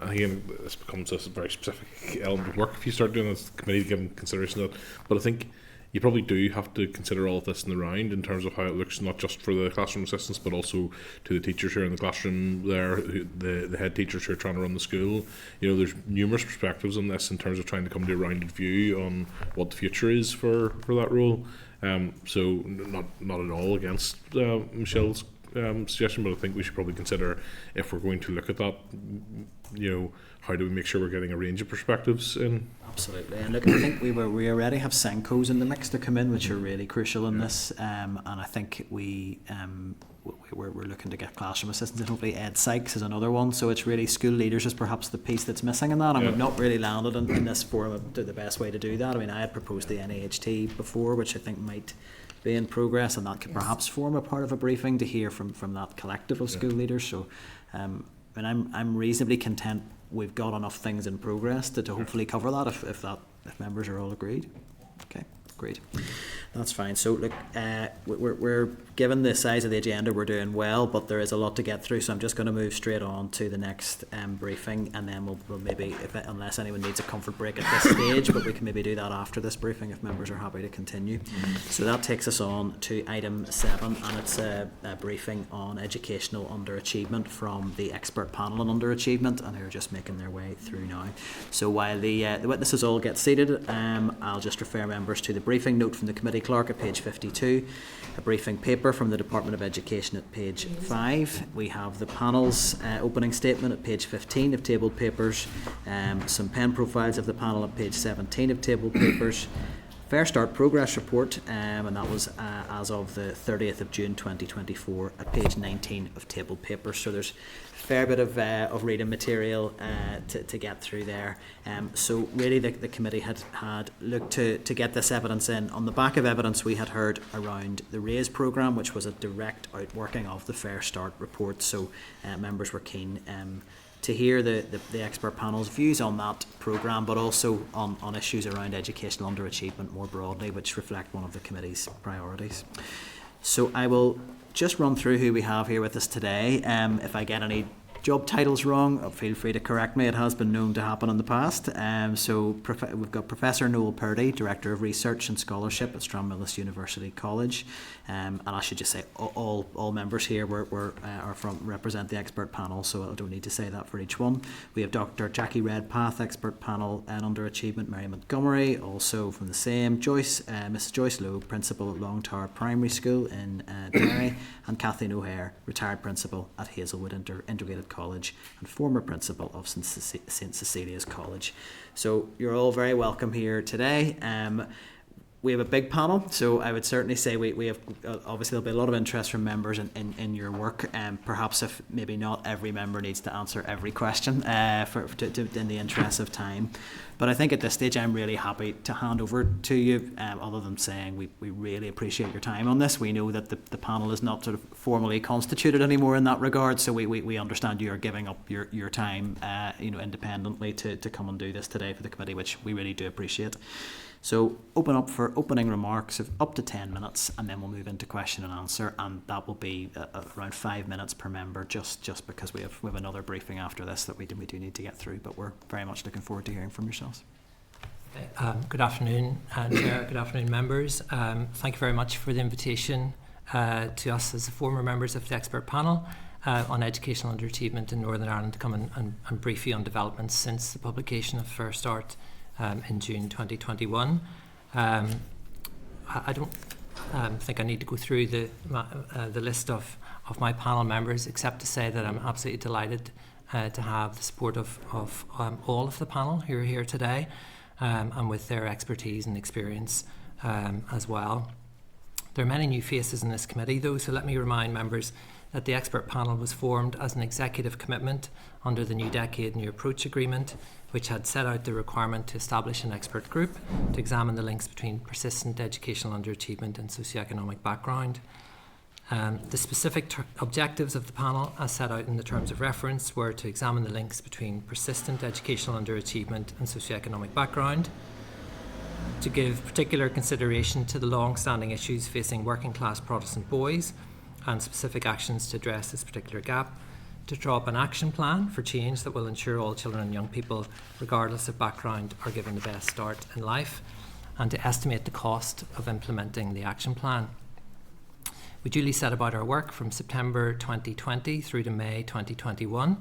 again, this becomes a very specific element of work if you start doing this, committee giving consideration to that. But I think, you probably do have to consider all of this in the round in terms of how it looks, not just for the classroom assistants, but also to the teachers who are in the classroom there, the head teachers who are trying to run the school. You know, there's numerous perspectives on this in terms of trying to come to a rounded view on what the future is for that role. So not at all against Michelle's suggestion, but I think we should probably consider, if we're going to look at that, you know, how do we make sure we're getting a range of perspectives in? Absolutely, and look, I think we already have Senkos in the mix to come in, which are really crucial in this, and I think we're looking to get classroom assistants, and hopefully Ed Sykes is another one. So it's really school leaders is perhaps the piece that's missing in that, and we've not really landed in this forum the best way to do that. I mean, I had proposed the NAHT before, which I think might be in progress, and that could perhaps form a part of a briefing to hear from that collective of school leaders. So, and I'm reasonably content we've got enough things in progress to hopefully cover that if members are all agreed. Okay, great. That's fine. So look, we're given the size of the agenda, we're doing well, but there is a lot to get through. So I'm just going to move straight on to the next briefing, and then we'll maybe, unless anyone needs a comfort break at this stage, but we can maybe do that after this briefing if members are happy to continue. So that takes us on to item 7, and it's a briefing on educational underachievement from the expert panel on underachievement, and who are just making their way through now. So while the witnesses all get seated, I'll just refer members to the briefing note from the committee clerk at page 52, a briefing paper from the Department of Education at page 5. We have the panel's opening statement at page 15 of tabled papers, some pen profiles of the panel at page 17 of tabled papers, Fair Start Progress Report, and that was as of the 30th of June 2024 at page 19 of tabled papers. So there's a fair bit of reading material to get through there. So really the committee had looked to get this evidence in. On the back of evidence we had heard around the RAISE programme, which was a direct outworking of the Fair Start report. So members were keen to hear the expert panel's views on that programme, but also on issues around educational underachievement more broadly, which reflect one of the committee's priorities. So I will just run through who we have here with us today. If I get any job titles wrong, feel free to correct me. It has been known to happen in the past. We've got Professor Noel Purdy, Director of Research and Scholarship at Stranmillis University College. And I should just say all members here represent the expert panel, so I don't need to say that for each one. We have Dr. Jackie Redpath, expert panel on underachievement, Mary Montgomery, also from the same, Mrs. Joyce Lowe, Principal at Long Tower Primary School in Derry, and Kathleen O'Hare, retired Principal at Hazelwood Integrated College and former Principal of St Cecilia's College. So you're all very welcome here today. We have a big panel, so I would certainly say we have, obviously there'll be a lot of interest from members in your work, and perhaps if maybe not every member needs to answer every question in the interest of time. But I think at this stage I'm really happy to hand over to you, other than saying we really appreciate your time on this. We know that the panel is not sort of formally constituted anymore in that regard, so we understand you are giving up your time independently to come and do this today for the committee, which we really do appreciate. So open up for opening remarks of up to 10 minutes, and then we'll move into question and answer, and that will be around 5 minutes per member, just because we have another briefing after this that we do need to get through, but we're very much looking forward to hearing from yourselves. Good afternoon, Chair. Good afternoon, members. Thank you very much for the invitation to us as the former members of the expert panel on educational underachievement in Northern Ireland to come and brief you on developments since the publication of Fair Start in June 2021. I don't think I need to go through the list of my panel members, except to say that I'm absolutely delighted to have the support of all of the panel who are here today, and with their expertise and experience as well. There are many new faces in this committee though, so let me remind members that the expert panel was formed as an executive commitment under the New Decade New Approach Agreement, which had set out the requirement to establish an expert group to examine the links between persistent educational underachievement and socioeconomic background. The specific objectives of the panel, as set out in the terms of reference, were to examine the links between persistent educational underachievement and socioeconomic background, to give particular consideration to the long-standing issues facing working-class Protestant boys and specific actions to address this particular gap, to draw up an action plan for change that will ensure all children and young people, regardless of background, are given the best start in life, and to estimate the cost of implementing the action plan. We duly set about our work from September 2020 through to May 2021,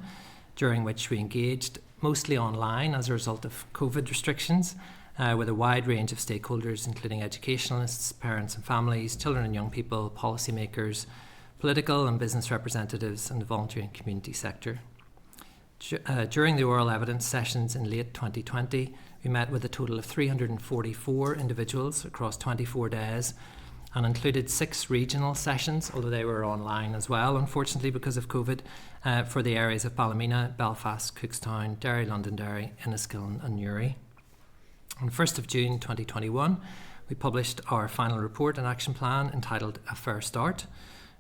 during which we engaged mostly online as a result of COVID restrictions with a wide range of stakeholders, including educationalists, parents and families, children and young people, policymakers, political and business representatives, and the voluntary and community sector. During the oral evidence sessions in late 2020, we met with a total of 344 individuals across 24 days and included 6 regional sessions, although they were online as well, unfortunately, because of COVID, for the areas of Ballymena, Belfast, Cookstown, Derry, Londonderry, Enniskillen and Newry. On 1st of June 2021, we published our final report and action plan entitled A Fair Start,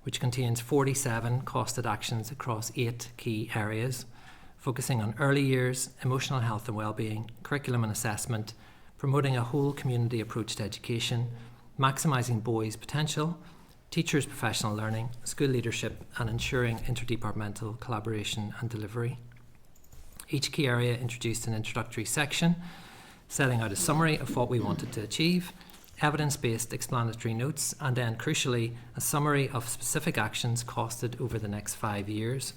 which contains 47 costed actions across 8 key areas, focusing on early years, emotional health and well-being, curriculum and assessment, promoting a whole community approach to education, maximising boys' potential, teachers' professional learning, school leadership, and ensuring interdepartmental collaboration and delivery. Each key area introduced an introductory section, setting out a summary of what we wanted to achieve, evidence-based explanatory notes, and then, crucially, a summary of specific actions costed over the next 5 years.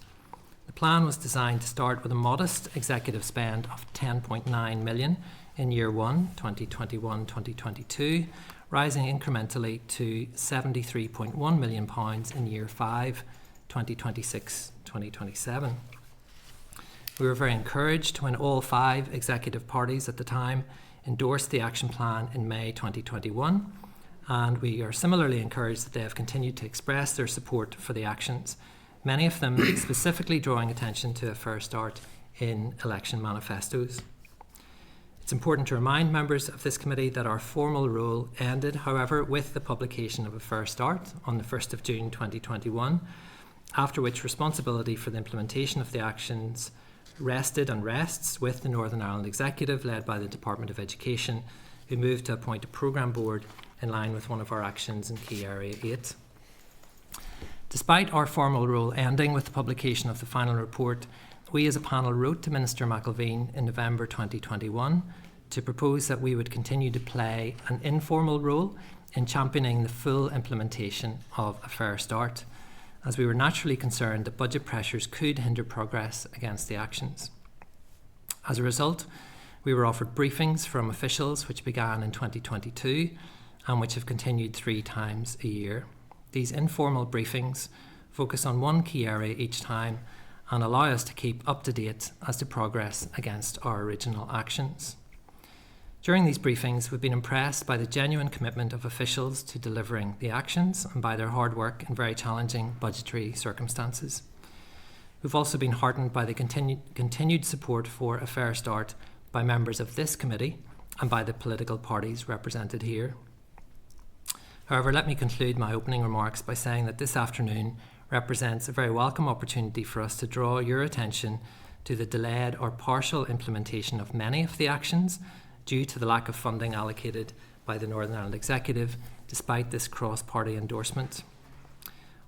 The plan was designed to start with a modest executive spend of 10.9 million in year 1, 2021-2022, rising incrementally to £73.1 million in year 5, 2026-2027. We were very encouraged when all 5 executive parties at the time endorsed the action plan in May 2021, and we are similarly encouraged that they have continued to express their support for the actions, many of them specifically drawing attention to a fair start in election manifestos. It's important to remind members of this committee that our formal role ended, however, with the publication of a fair start on the 1st of June 2021, after which responsibility for the implementation of the actions rested and rests with the Northern Ireland Executive, led by the Department of Education, who moved to appoint a programme board in line with one of our actions in Key Area 8. Despite our formal role ending with the publication of the final report, we as a panel wrote to Minister McIlveen in November 2021 to propose that we would continue to play an informal role in championing the full implementation of a fair start, as we were naturally concerned that budget pressures could hinder progress against the actions. As a result, we were offered briefings from officials which began in 2022 and which have continued 3 times a year. These informal briefings focus on one key area each time and allow us to keep up to date as to progress against our original actions. During these briefings, we've been impressed by the genuine commitment of officials to delivering the actions and by their hard work in very challenging budgetary circumstances. We've also been heartened by the continued support for a fair start by members of this committee and by the political parties represented here. However, let me conclude my opening remarks by saying that this afternoon represents a very welcome opportunity for us to draw your attention to the delayed or partial implementation of many of the actions due to the lack of funding allocated by the Northern Ireland Executive, despite this cross-party endorsement.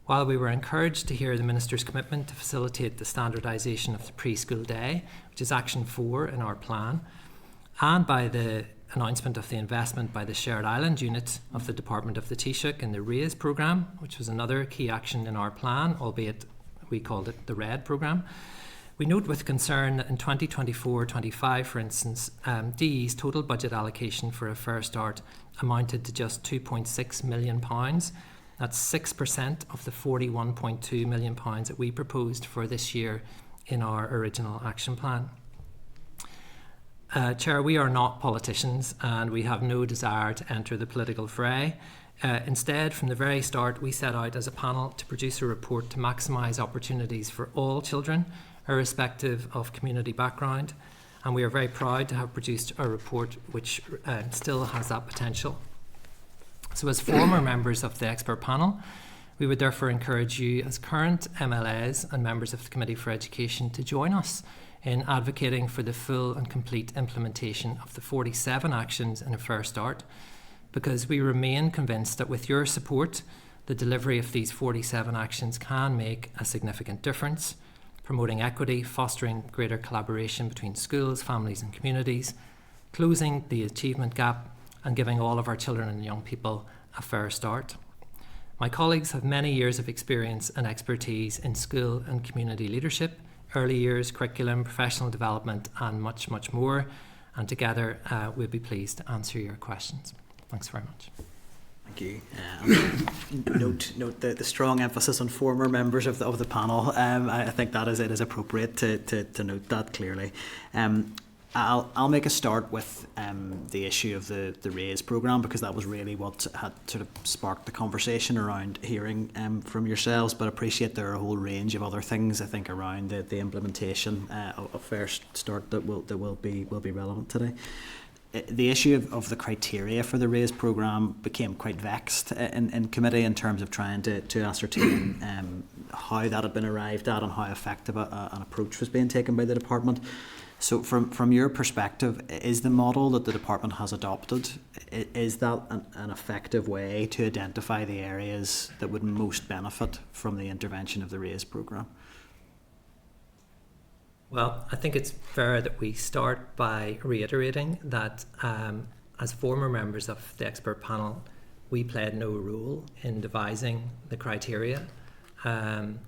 While we were encouraged to hear the Minister's commitment to facilitate the standardisation of the preschool day, which is Action 4 in our plan, and by the announcement of the investment by the Shared Island Unit of the Department of the Taoiseach in the RAISE programme, which was another key action in our plan, albeit we called it the RED programme, we note with concern that in 2024-25, for instance, DE's total budget allocation for a fair start amounted to just £2.6 million. That's 6% of the £41.2 million that we proposed for this year in our original action plan. Chair, we are not politicians and we have no desire to enter the political fray. Instead, from the very start, we set out as a panel to produce a report to maximise opportunities for all children, irrespective of community background, and we are very proud to have produced a report which still has that potential. So as former members of the expert panel, we would therefore encourage you as current MLAs and members of the Committee for Education to join us in advocating for the full and complete implementation of the 47 actions in a fair start, because we remain convinced that with your support, the delivery of these 47 actions can make a significant difference, promoting equity, fostering greater collaboration between schools, families and communities, closing the achievement gap, and giving all of our children and young people a fair start. My colleagues have many years of experience and expertise in school and community leadership, early years, curriculum, professional development, and much, much more. And together, we'll be pleased to answer your questions. Thanks very much. Thank you. Note the strong emphasis on former members of the panel. I think that it is appropriate to note that clearly. I'll make a start with the issue of the RAISE programme, because that was really what had sort of sparked the conversation around hearing from yourselves, but I appreciate there are a whole range of other things I think around the implementation of Fair Start that will be relevant today. The issue of the criteria for the RAISE programme became quite vexed in committee in terms of trying to ascertain how that had been arrived at and how effective an approach was being taken by the department. So from your perspective, is the model that the department has adopted, is that an effective way to identify the areas that would most benefit from the intervention of the RAISE programme? Well, I think it's fair that we start by reiterating that as former members of the expert panel, we played no role in devising the criteria. When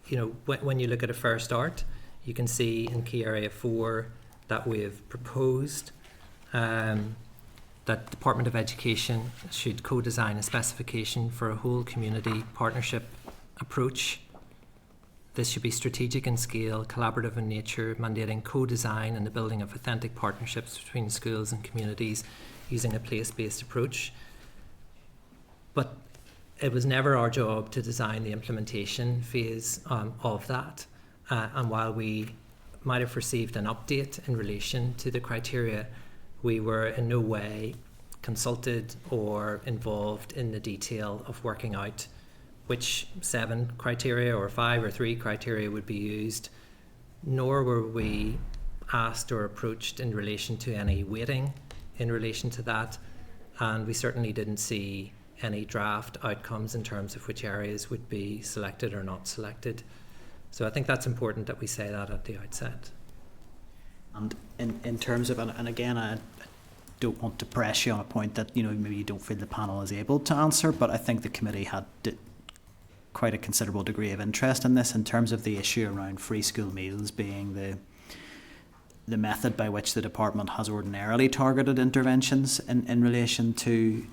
you look at a Fair Start, you can see in key area 4 that we've proposed that Department of Education should co-design a specification for a whole community partnership approach. This should be strategic in scale, collaborative in nature, mandating co-design and the building of authentic partnerships between schools and communities using a place-based approach. But it was never our job to design the implementation phase of that. And while we might have received an update in relation to the criteria, we were in no way consulted or involved in the detail of working out which 7 criteria or 5 or 3 criteria would be used, nor were we asked or approached in relation to any weighting in relation to that. And we certainly didn't see any draft outcomes in terms of which areas would be selected or not selected. So I think that's important that we say that at the outset. And in terms of, and again, I don't want to press you on a point that maybe you don't feel the panel is able to answer, but I think the committee had quite a considerable degree of interest in this in terms of the issue around free school meals being the method by which the department has ordinarily targeted interventions in relation to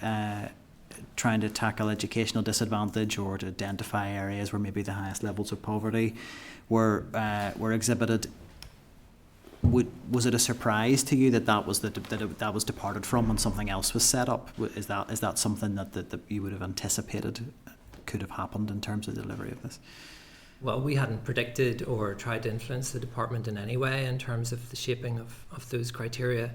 trying to tackle educational disadvantage or to identify areas where maybe the highest levels of poverty were exhibited. Was it a surprise to you that was departed from and something else was set up? Is that something that you would have anticipated could have happened in terms of the delivery of this? Well, we hadn't predicted or tried to influence the department in any way in terms of the shaping of those criteria.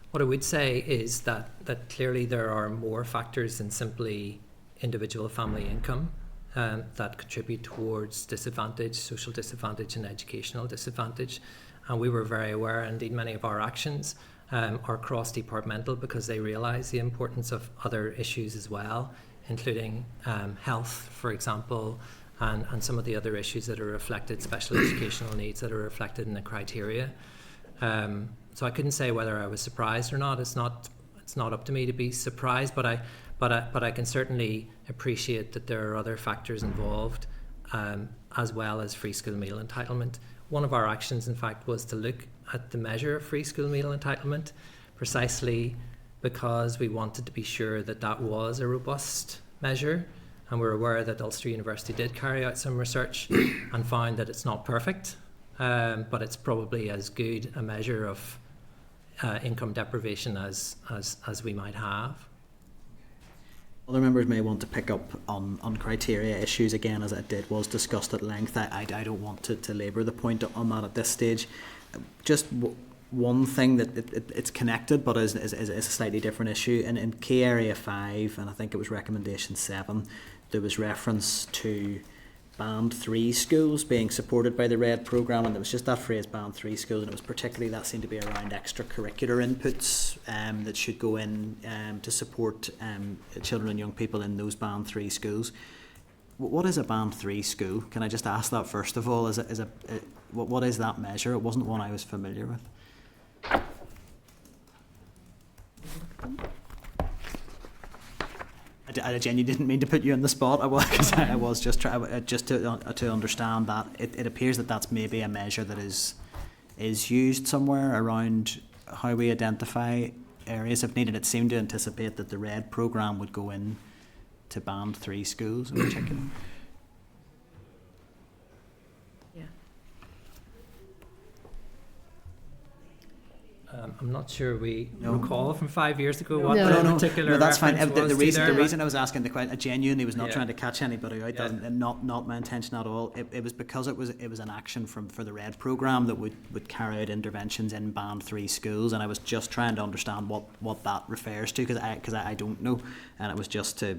What I would say is that clearly there are more factors than simply individual family income that contribute towards disadvantage, social disadvantage and educational disadvantage. And we were very aware, indeed many of our actions are cross-departmental because they realise the importance of other issues as well, including health, for example, and some of the other issues that are reflected, special educational needs that are reflected in the criteria. So I couldn't say whether I was surprised or not. It's not up to me to be surprised, but I can certainly appreciate that there are other factors involved, as well as free school meal entitlement. One of our actions, in fact, was to look at the measure of free school meal entitlement, precisely because we wanted to be sure that that was a robust measure, and we're aware that Ulster University did carry out some research and found that it's not perfect, but it's probably as good a measure of income deprivation as we might have. Other members may want to pick up on criteria issues again, as it was discussed at length. I don't want to labour the point on that at this stage. Just one thing that it's connected but is a slightly different issue. In key area 5, and I think it was recommendation 7, there was reference to Band 3 schools being supported by the RED programme, and there was just that phrase Band 3 schools, and it was particularly that seemed to be around extracurricular inputs that should go in to support children and young people in those Band 3 schools. What is a Band 3 school? Can I just ask that first of all? What is that measure? It wasn't one I was familiar with. I genuinely didn't mean to put you on the spot. I was just trying just to understand that it appears that that's maybe a measure that is used somewhere around how we identify areas of need, and it seemed to anticipate that the RED programme would go in to Band 3 schools in particular. I'm not sure we recall from 5 years ago what No, the particular that's fine. reference was The to reason I was asking the question, I genuinely was not Yeah. trying to catch anybody out. Yeah. And not my intention at all. It was because it was an action for the RED programme that would carry out interventions in Band 3 schools, and I was just trying to understand what that refers to, because I don't know, and it was just to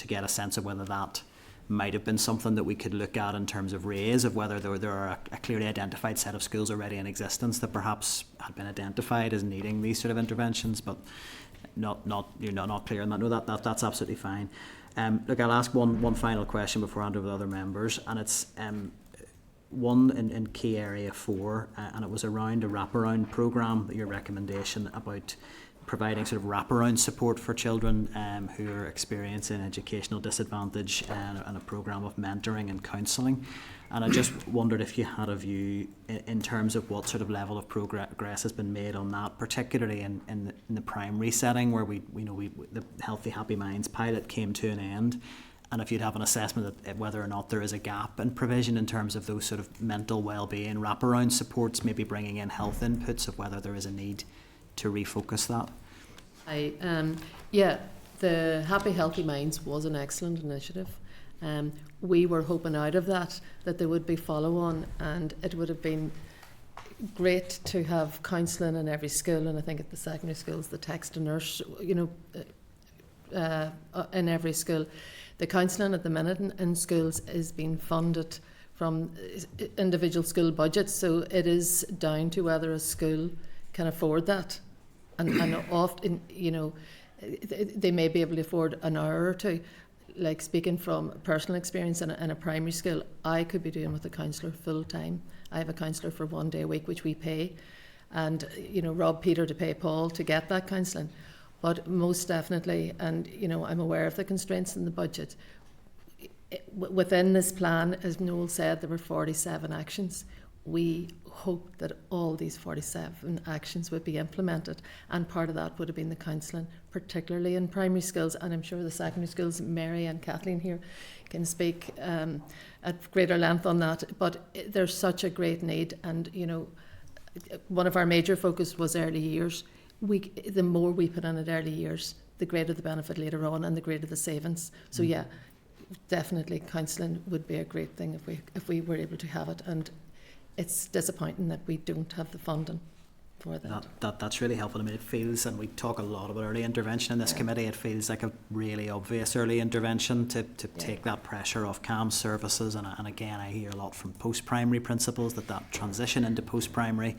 get a sense of whether that might have been something that we could look at in terms of raise, of whether there are a clearly identified set of schools already in existence that perhaps had been identified as needing these sort of interventions, but not clear on that. No, that's absolutely fine. Look, I'll ask one final question before I hand over to other members, and it's one in key area 4, and it was around a wraparound programme, your recommendation about providing sort of wraparound support for children who are experiencing educational disadvantage, and a programme of mentoring and counselling. And I just wondered if you had a view in terms of what sort of level of progress has been made on that, particularly in the primary setting where we the Healthy Happy Minds pilot came to an end. And if you'd have an assessment of whether or not there is a gap in provision in terms of those sort of mental well-being wraparound supports, maybe bringing in health inputs, of whether there is a need to refocus that. The Happy Healthy Minds was an excellent initiative. We were hoping out of that there would be follow-on, and it would have been great to have counselling in every school, and I think at the secondary schools, the text and nurse, in every school. The counselling at the minute in schools is being funded from individual school budgets, so it is down to whether a school can afford that. And often, they may be able to afford an hour or two. Like, speaking from personal experience in a primary school, I could be doing with a counsellor full time. I have a counsellor for 1 day a week, which we pay, and rob Peter to pay Paul to get that counselling. But most definitely, and I'm aware of the constraints in the budget. Within this plan, as Noel said, there were 47 actions. We hope that all these 47 actions would be implemented, and part of that would have been the counselling, particularly in primary schools, and I'm sure the secondary schools, Mary and Kathleen here, can speak at greater length on that, but there's such a great need, and one of our major focus was early years. The more we put in at early years, the greater the benefit later on and the greater the savings. So yeah, definitely counselling would be a great thing if we were able to have it, and it's disappointing that we don't have the funding for that. That's really helpful. I mean, it feels, and we talk a lot about early intervention in this committee, it feels like a really obvious early intervention to take that pressure off CAMHS services, and again, I hear a lot from post-primary principals that transition into post-primary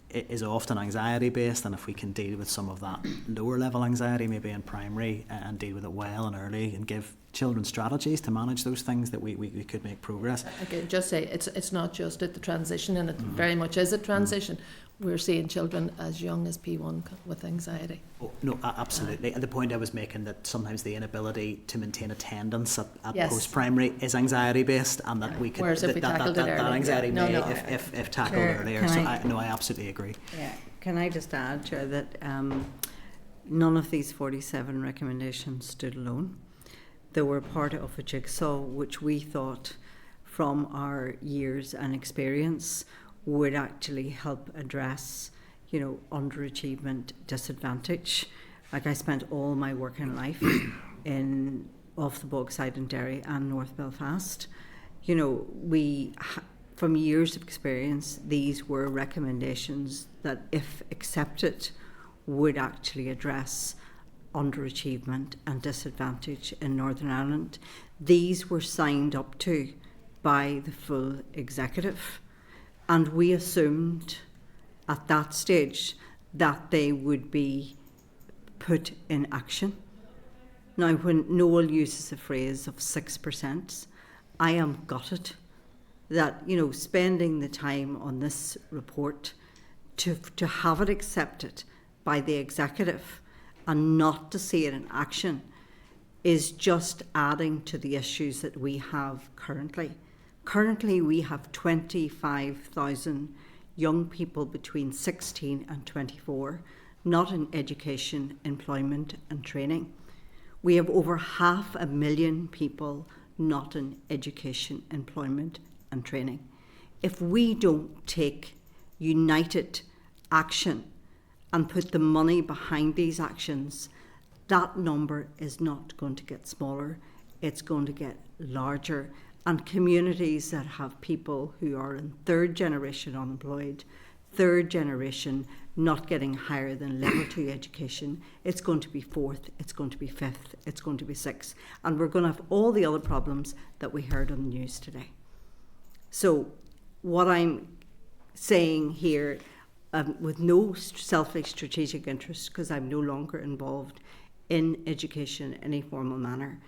is often anxiety based, and if we can deal with some of that lower level anxiety maybe in primary, and deal with it well and early, and give children strategies to manage those things, that we could make progress. I can just say it's not just at the transition, and it very much is a transition. We're seeing children as young as P1 with anxiety. Oh, no, absolutely. And the point I was making, that sometimes the inability to maintain attendance at Yes. post-primary is anxiety based, and that we could, Whereas if we tackled it that early, anxiety yeah. No, if tackled Chair, earlier. can So I- I absolutely agree. Yeah, can I just add, Chair, that none of these 47 recommendations stood alone. They were part of a jigsaw which we thought, from our years and experience, would actually help address, underachievement, disadvantage. Like, I spent all my working life in off the Bogside in Derry and North Belfast. From years of experience, these were recommendations that, if accepted, would actually address underachievement and disadvantage in Northern Ireland. These were signed up to by the full executive, and we assumed at that stage that they would be put in action. Now, when Noel uses the phrase of 6%, I am gutted that, spending the time on this report to have it accepted by the executive and not to see it in action is just adding to the issues that we have currently. Currently, we have 25,000 young people between 16 and 24 not in education, employment and training. We have over 500,000 people not in education, employment and training. If we don't take united action and put the money behind these actions, that number is not going to get smaller, it's going to get larger. And communities that have people who are in third generation unemployed, third generation not getting higher than level 2 education, it's going to be fourth, it's going to be fifth, it's going to be sixth. And we're going to have all the other problems that we heard on the news today. So what I'm saying here, with no selfish strategic interest, because I'm no longer involved in education in any formal manner,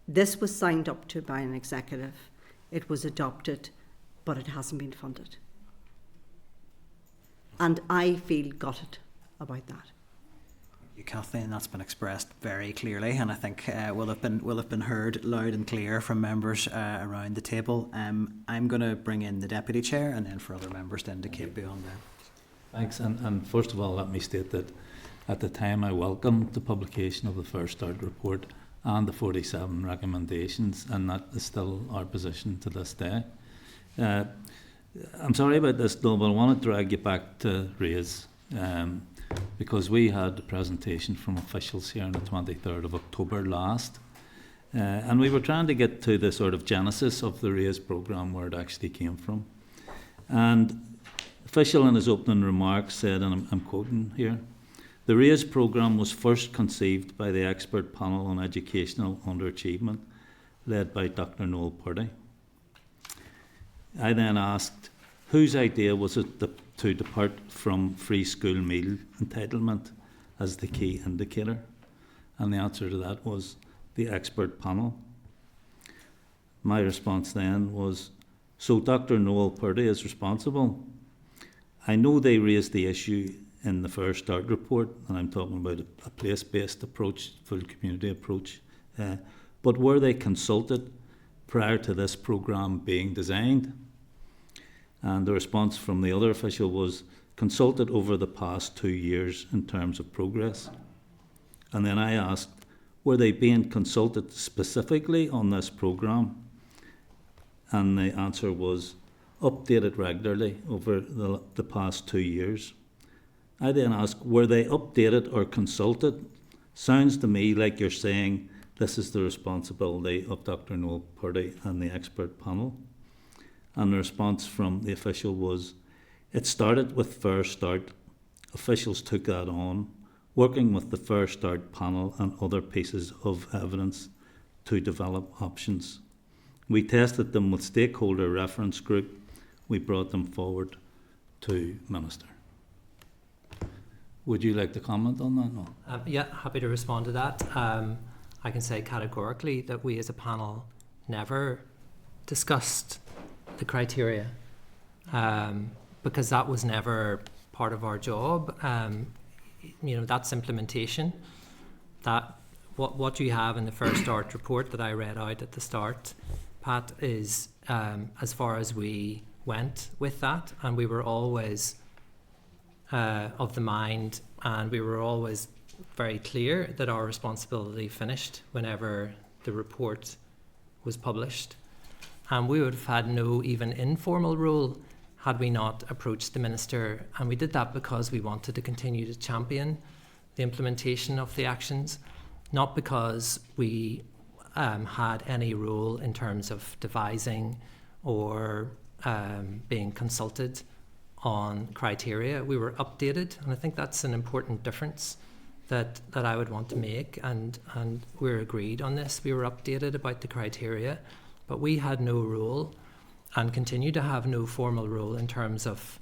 this was signed up to by an executive, it was adopted, but it hasn't been funded. And I feel gutted about that. You, Kathleen, that's been expressed very clearly, and I think will have been heard loud and clear from members around the table. I'm going to bring in the deputy chair, and then for other members to indicate beyond that. Thanks. And first of all, let me state that at the time I welcomed the publication of the First Start report and the 47 recommendations, and that is still our position to this day. I'm sorry about this, though, but I want to drag you back to RAISE, because we had a presentation from officials here on the 23rd of October last, and we were trying to get to the sort of genesis of the RAISE programme, where it actually came from. And official in his opening remarks said, and I'm quoting here, "The RAISE programme was first conceived by the expert panel on educational underachievement, led by Dr. Noel Purdy." I then asked, whose idea was it to depart from free school meal entitlement as the key indicator? And the answer to that was the expert panel. My response then was, so Dr. Noel Purdy is responsible. I know they raised the issue in the First Start report, and I'm talking about a place-based approach, full community approach, but were they consulted prior to this programme being designed? And the response from the other official was, consulted over the past 2 years in terms of progress. And then I asked, were they being consulted specifically on this programme? And the answer was, updated regularly over the past 2 years. I then asked, were they updated or consulted? Sounds to me like you're saying this is the responsibility of Dr. Noel Purdy and the expert panel. And the response from the official was, it started with First Start. Officials took that on, working with the First Start panel and other pieces of evidence to develop options. We tested them with stakeholder reference group. We brought them forward to Minister. Would you like to comment on that? No? Yeah, happy to respond to that. I can say categorically that we as a panel never discussed the criteria, because that was never part of our job. That's implementation. That what you have in the First Start report that I read out at the start, Pat, is as far as we went with that, and we were always of the mind, and we were always very clear that our responsibility finished whenever the report was published. And we would have had no even informal role had we not approached the Minister. And we did that because we wanted to continue to champion the implementation of the actions, not because we had any role in terms of devising or being consulted on criteria. We were updated, and I think that's an important difference that I would want to make, and we're agreed on this. We were updated about the criteria, but we had no role and continue to have no formal role in terms of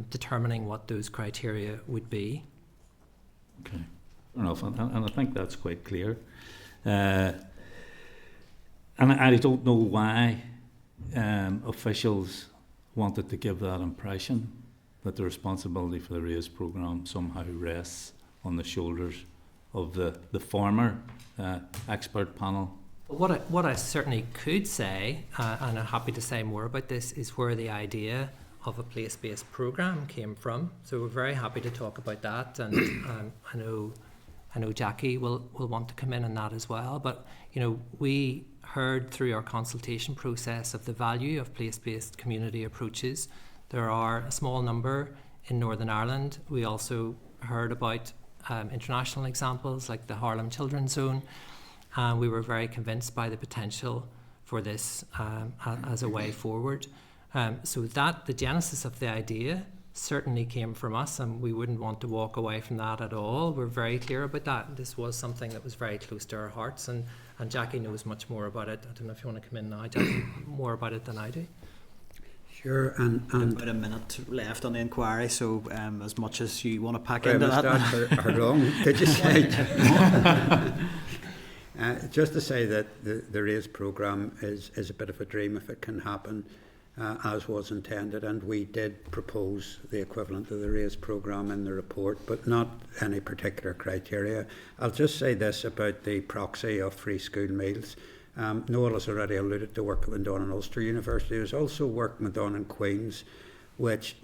determining what those criteria would be. Okay, fair enough, and I think that's quite clear. And I don't know why officials wanted to give that impression that the responsibility for the RAISE programme somehow rests on the shoulders of the former expert panel. What I certainly could say, and I'm happy to say more about this, is where the idea of a place-based programme came from. So we're very happy to talk about that, and I know Jackie will want to come in on that as well. But we heard through our consultation process of the value of place-based community approaches. There are a small number in Northern Ireland. We also heard about international examples like the Harlem Children's Zone, and we were very convinced by the potential for this as a way forward. So that the genesis of the idea certainly came from us, and we wouldn't want to walk away from that at all. We're very clear about that. This was something that was very close to our hearts, and Jackie knows much more about it. I don't know if you want to come in now, Jackie, more about it than I do. Sure, and about a minute left on the inquiry, so as much as you want to pack into that. How long did you say? Just to say that the RAISE programme is a bit of a dream if it can happen, as was intended, and we did propose the equivalent of the RAISE programme in the report, but not any particular criteria. I'll just say this about the proxy of free school meals. Noel has already alluded to work at Mundon and Ulster University. There's also work Mundon and Queen's, which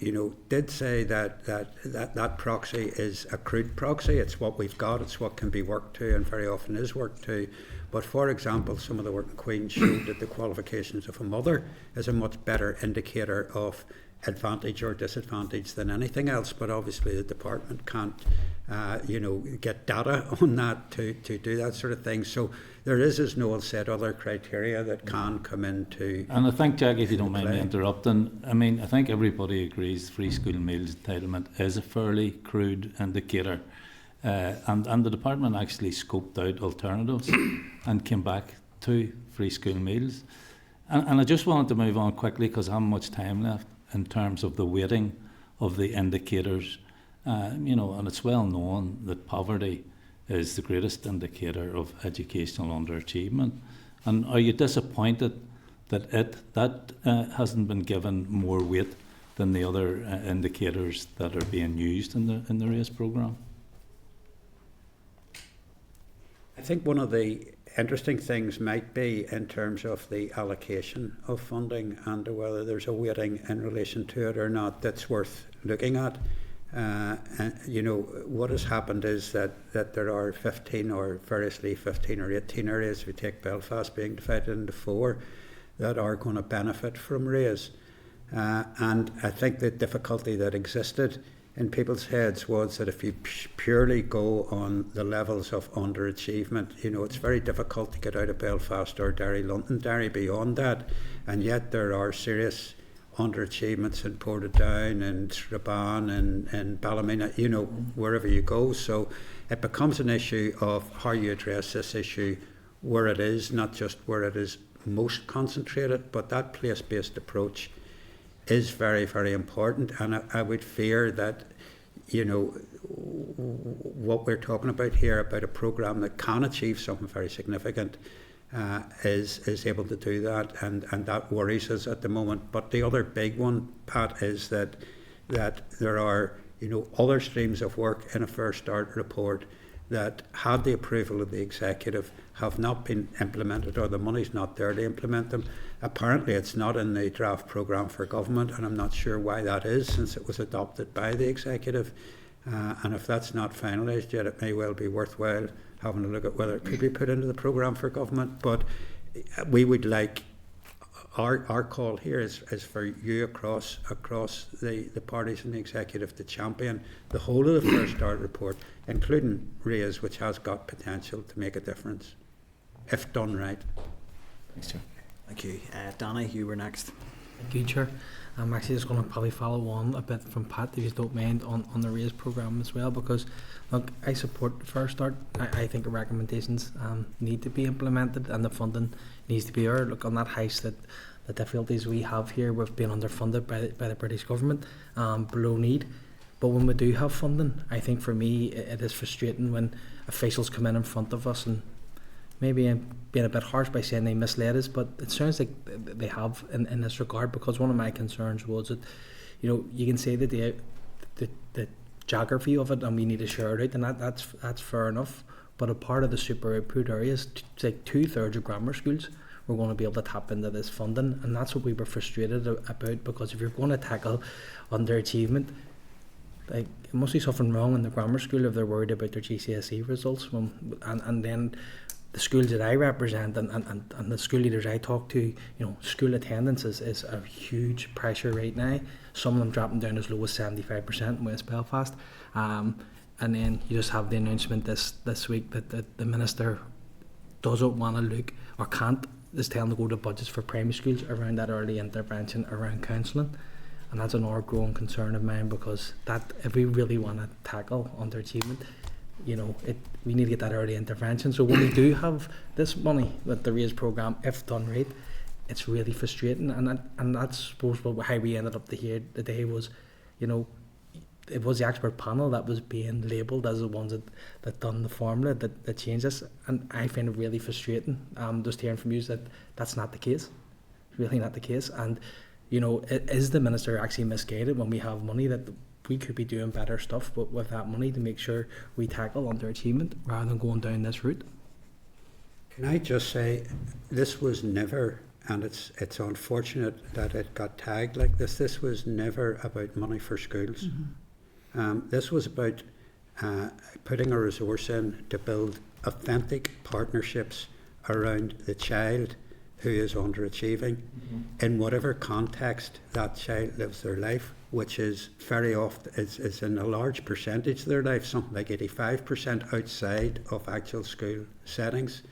did say that proxy is a crude proxy. It's what we've got, it's what can be worked to, and very often is worked to. But for example, some of the work in Queen's showed that the qualifications of a mother is a much better indicator of advantage or disadvantage than anything else. But obviously the department can't get data on that to do that sort of thing. So there is, as Noel said, other criteria that can come into. And I think, Jackie, if you don't mind me interrupting, I mean, I think everybody agrees free school meals entitlement is a fairly crude indicator. And the department actually scoped out alternatives and came back to free school meals. And I just wanted to move on quickly because I haven't much time left in terms of the weighting of the indicators. And it's well known that poverty is the greatest indicator of educational underachievement. And are you disappointed that that hasn't been given more weight than the other indicators that are being used in the RAISE programme? I think one of the interesting things might be in terms of the allocation of funding and whether there's a weighting in relation to it or not that's worth looking at. What has happened is that there are 15 or variously 15 or 18 areas, if you take Belfast being divided into 4, that are going to benefit from RAISE. And I think the difficulty that existed in people's heads was that if you purely go on the levels of underachievement, it's very difficult to get out of Belfast or Derry, Londonderry beyond that, and yet there are serious underachievements in Portadown and Strabane and Ballymena, wherever you go. So it becomes an issue of how you address this issue where it is, not just where it is most concentrated, but that place-based approach is very, very important. And I would fear that, what we're talking about here, about a programme that can achieve something very significant, is able to do that, and that worries us at the moment. But the other big one, Pat, is that there are other streams of work in a First Start report that had the approval of the executive have not been implemented, or the money's not there to implement them. Apparently it's not in the draft programme for government, and I'm not sure why that is, since it was adopted by the executive. And if that's not finalised yet, it may well be worthwhile having a look at whether it could be put into the programme for government. But we would like, our call here is for you across the parties in the executive to champion the whole of the First Start report, including RAISE, which has got potential to make a difference, if done right. Thanks, Chair. Thank you. Danny, you were next. Thank you, Chair. I'm actually just going to probably follow on a bit from Pat, if you don't mind, on the RAISE programme as well, because look, I support First Start. I think the recommendations need to be implemented and the funding needs to be there. Look, on that house, that the difficulties we have here with being underfunded by the British government, below need. But when we do have funding, I think for me it is frustrating when officials come in front of us, and maybe I'm being a bit harsh by saying they misled us, but it sounds like they have in this regard, because one of my concerns was that, you can say that the geography of it and we need to share it out, and that's fair enough. but a part of the super output areas, like 2/3 of grammar schools, we're going to be able to tap into this funding, and that's what we were frustrated about, because if you're going to tackle underachievement, like, it must be something wrong in the grammar school if they're worried about their GCSE results. And then the schools that I represent and the school leaders I talk to, school attendance is a huge pressure right now. Some of them dropping down as low as 75% in West Belfast. And then you just have the announcement this week that the minister doesn't want to look, or can't, is telling to go to budgets for primary schools around that early intervention, around counselling. And that's another growing concern of mine, because that, if we really want to tackle underachievement, we need to get that early intervention. So when we do have this money with the RAISE programme, if done right, it's really frustrating. And that's suppose how we ended up here today was, it was the expert panel that was being labelled as the ones that done the formula that changed this, and I find it really frustrating. Just hearing from you that that's not the case, really not the case. And is the minister actually misguided when we have money that we could be doing better stuff with that money to make sure we tackle underachievement rather than going down this route? Can I just say, this was never, and it's unfortunate that it got tagged like this. This was never about money for schools. This was about putting a resource in to build authentic partnerships around the child who is underachieving, in whatever context that child lives their life, which is very often is in a large percentage of their life, something like 85% outside of actual school settings.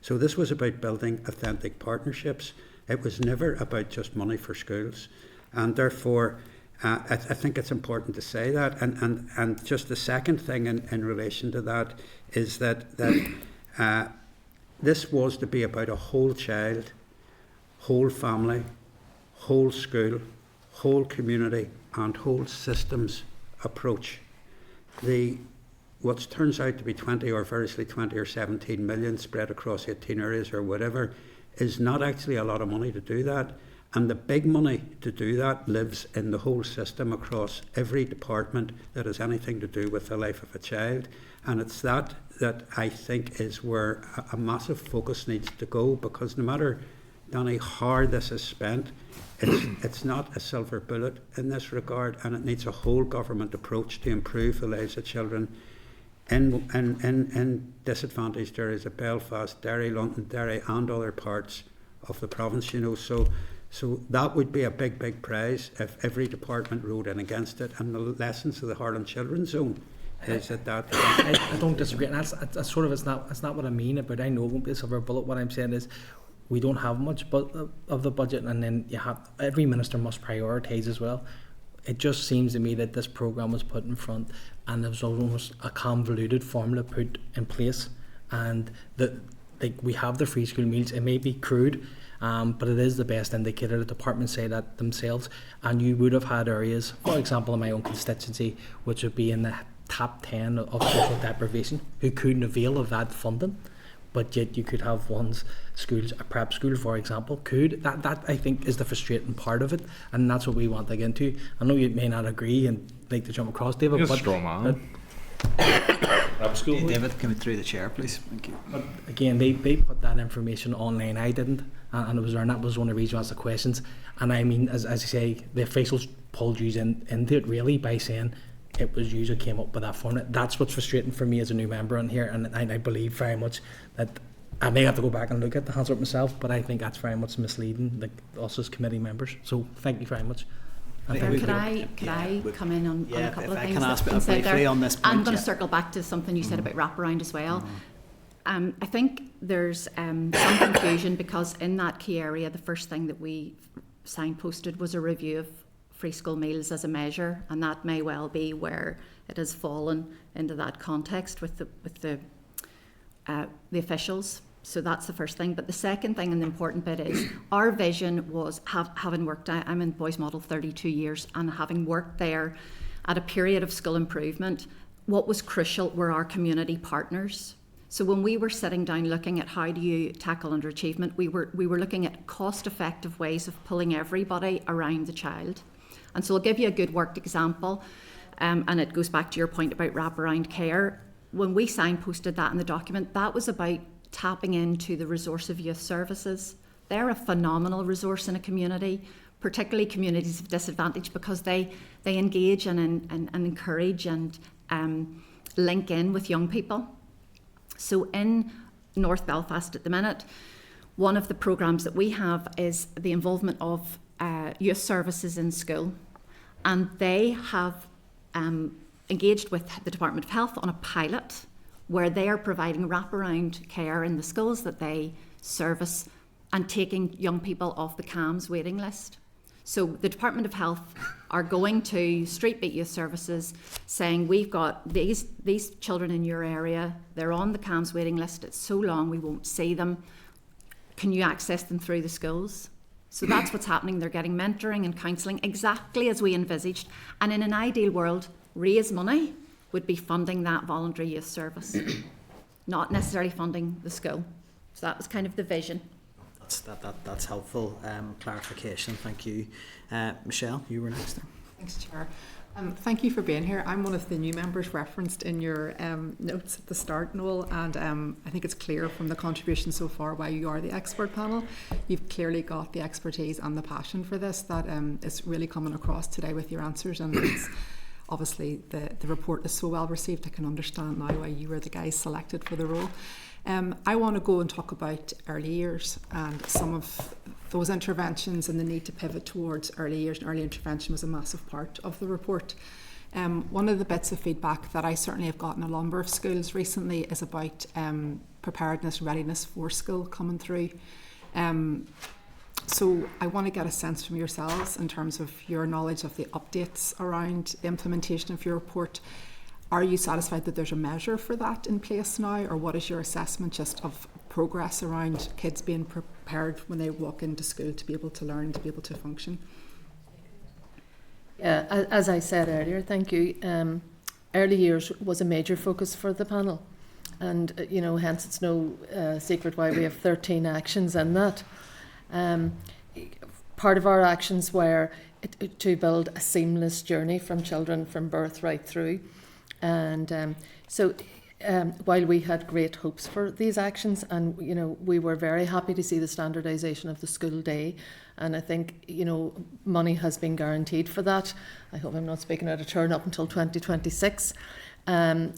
So this was about building authentic partnerships. It was never about just money for schools, and therefore I think it's important to say that. And just the second thing in relation to that is that this was to be about a whole child, whole family, whole school, whole community, and whole systems approach. What turns out to be 20 or variously 20 or 17 million spread across 18 areas or whatever is not actually a lot of money to do that. And the big money to do that lives in the whole system across every department that has anything to do with the life of a child. And it's that I think is where a massive focus needs to go, because no matter, Danny, how this is spent, it's not a silver bullet in this regard, and it needs a whole government approach to improve the lives of children in disadvantaged areas of Belfast, Derry, London, Derry, and other parts of the province. So that would be a big prize if every department rode in against it. And the lessons of the Harlem Children's Zone is that. I don't disagree, and that's sort of it's not what I mean. But I know it won't be a silver bullet. What I'm saying is, we don't have much of the budget, and then every minister must prioritise as well. It just seems to me that this programme was put in front, and there was almost a convoluted formula put in place, and we have the free school meals. It may be crude, but it is the best indicator. The departments say that themselves, and you would have had areas, for example in my own constituency, which would be in the top 10 of social deprivation, who couldn't avail of that funding, but yet you could have schools, a prep school for example, that I think is the frustrating part of it, and that's what we want to get into. I know you may not agree and like to jump across, David, but straw man. David, come through the chair, please. Thank you. But again, they put that information online. I didn't, and it was there, and that was one of the reasons I asked the questions. And I mean, as I say, the officials pulled you into it really by saying it was you who came up with that formula. That's what's frustrating for me as a new member in here, and I believe very much that I may have to go back and look at the Hansard myself, but I think that's very much misleading, like us as committee members. So thank you very much. Could I come in on a couple of things? I can ask briefly on this point. I'm going to circle back to something you said about wraparound as well. I think there's some confusion, because in that key area, the first thing that we signposted was a review of free school meals as a measure, and that may well be where it has fallen into that context with the officials. So that's the first thing. But the second thing, and the important bit, is our vision was, having worked, I'm in Boys Model 32 years, and having worked there at a period of school improvement, what was crucial were our community partners. So when we were sitting down looking at how do you tackle underachievement, we were looking at cost-effective ways of pulling everybody around the child. And so I'll give you a good worked example, and it goes back to your point about wraparound care. when we signposted that in the document, that was about tapping into the resource of youth services. They're a phenomenal resource in a community, particularly communities of disadvantage, because they engage and encourage and link in with young people. So in North Belfast at the minute, one of the programmes that we have is the involvement of youth services in school, and they have engaged with the Department of Health on a pilot where they are providing wraparound care in the schools that they service and taking young people off the CAMHS waiting list. So the Department of Health are going to Street Beat Youth Services saying, we've got these children in your area, they're on the CAMHS waiting list, it's so long we won't see them. Can you access them through the schools? So that's what's happening. They're getting mentoring and counselling exactly as we envisaged. And in an ideal world, Raise Money would be funding that voluntary youth service, not necessarily funding the school. So that was kind of the vision. That's helpful clarification. Thank you. Michelle, you were next. Thanks, Chair. Thank you for being here. I'm one of the new members referenced in your notes at the start, Noel, and I think it's clear from the contribution so far why you are the expert panel. You've clearly got the expertise and the passion for this that is really coming across today with your answers, and it's obviously the report is so well received. I can understand now why you were the guys selected for the role. I want to go and talk about early years and some of those interventions and the need to pivot towards early years, and early intervention was a massive part of the report. One of the bits of feedback that I certainly have gotten a number of schools recently is about preparedness, readiness for school coming through. So I want to get a sense from yourselves in terms of your knowledge of the updates around the implementation of your report. Are you satisfied that there's a measure for that in place now, or what is your assessment just of progress around kids being prepared when they walk into school to be able to learn, to be able to function? Yeah, as I said earlier, thank you. Early years was a major focus for the panel, and hence it's no secret why we have 13 actions in that. Part of our actions were to build a seamless journey from children from birth right through. And so while we had great hopes for these actions, and we were very happy to see the standardisation of the school day, and I think money has been guaranteed for that. I hope I'm not speaking out of turn up until 2026. I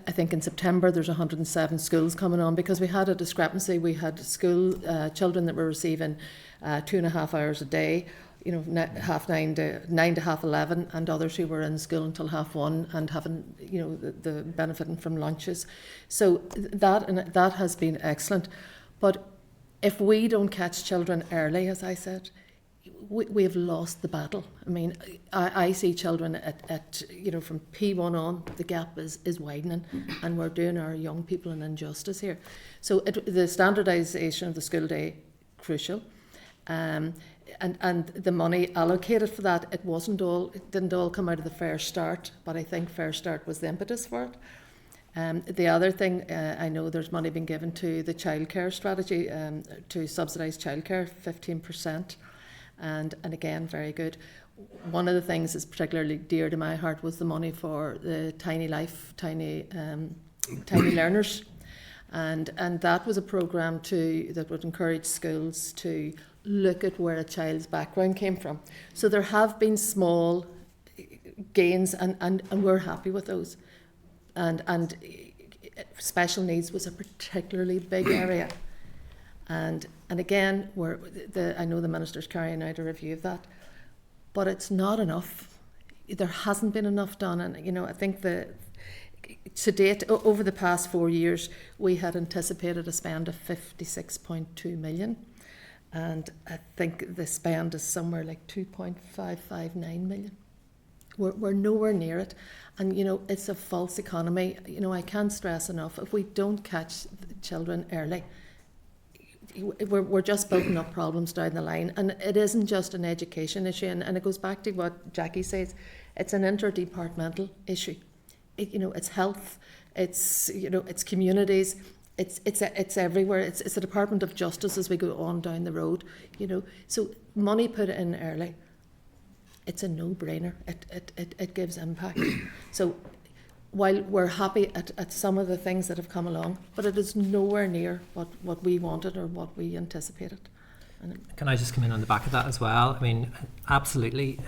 think in September there's 107 schools coming on, because we had a discrepancy. We had school children that were receiving 2.5 hours a day, 9:30 to 11:30, and others who were in school until 1:30 and having the benefiting from lunches. So that has been excellent. But if we don't catch children early, as I said, we have lost the battle. I mean, I see children at from P1 on, the gap is widening, and we're doing our young people an injustice here. So the standardisation of the school day, crucial. And the money allocated for that, it didn't all come out of the Fair Start, but I think Fair Start was the impetus for it. The other thing, I know there's money being given to the childcare strategy, to subsidise childcare, 15%, and again, very good. One of the things that's particularly dear to my heart was the money for the Tiny Life, Tiny Learners, and that was a programme that would encourage schools to look at where a child's background came from. So there have been small gains, and we're happy with those. And special needs was a particularly big area. And again, I know the Minister's carrying out a review of that, but it's not enough. There hasn't been enough done, and I think to date, over the past 4 years, we had anticipated a spend of 56.2 million. And I think the spend is somewhere like 2.559 million. We're nowhere near it. And, it's a false economy. I can't stress enough, if we don't catch the children early, we're just building up problems down the line. And it isn't just an education issue. And it goes back to what Jackie says. It's an interdepartmental issue. It's health, it's communities. It's everywhere. It's the Department of Justice as we go on down the road. So money put in early, it's a no-brainer. It gives impact. So while we're happy at some of the things that have come along, but it is nowhere near what we wanted or what we anticipated. Can I just come in on the back of that as well? I mean, absolutely.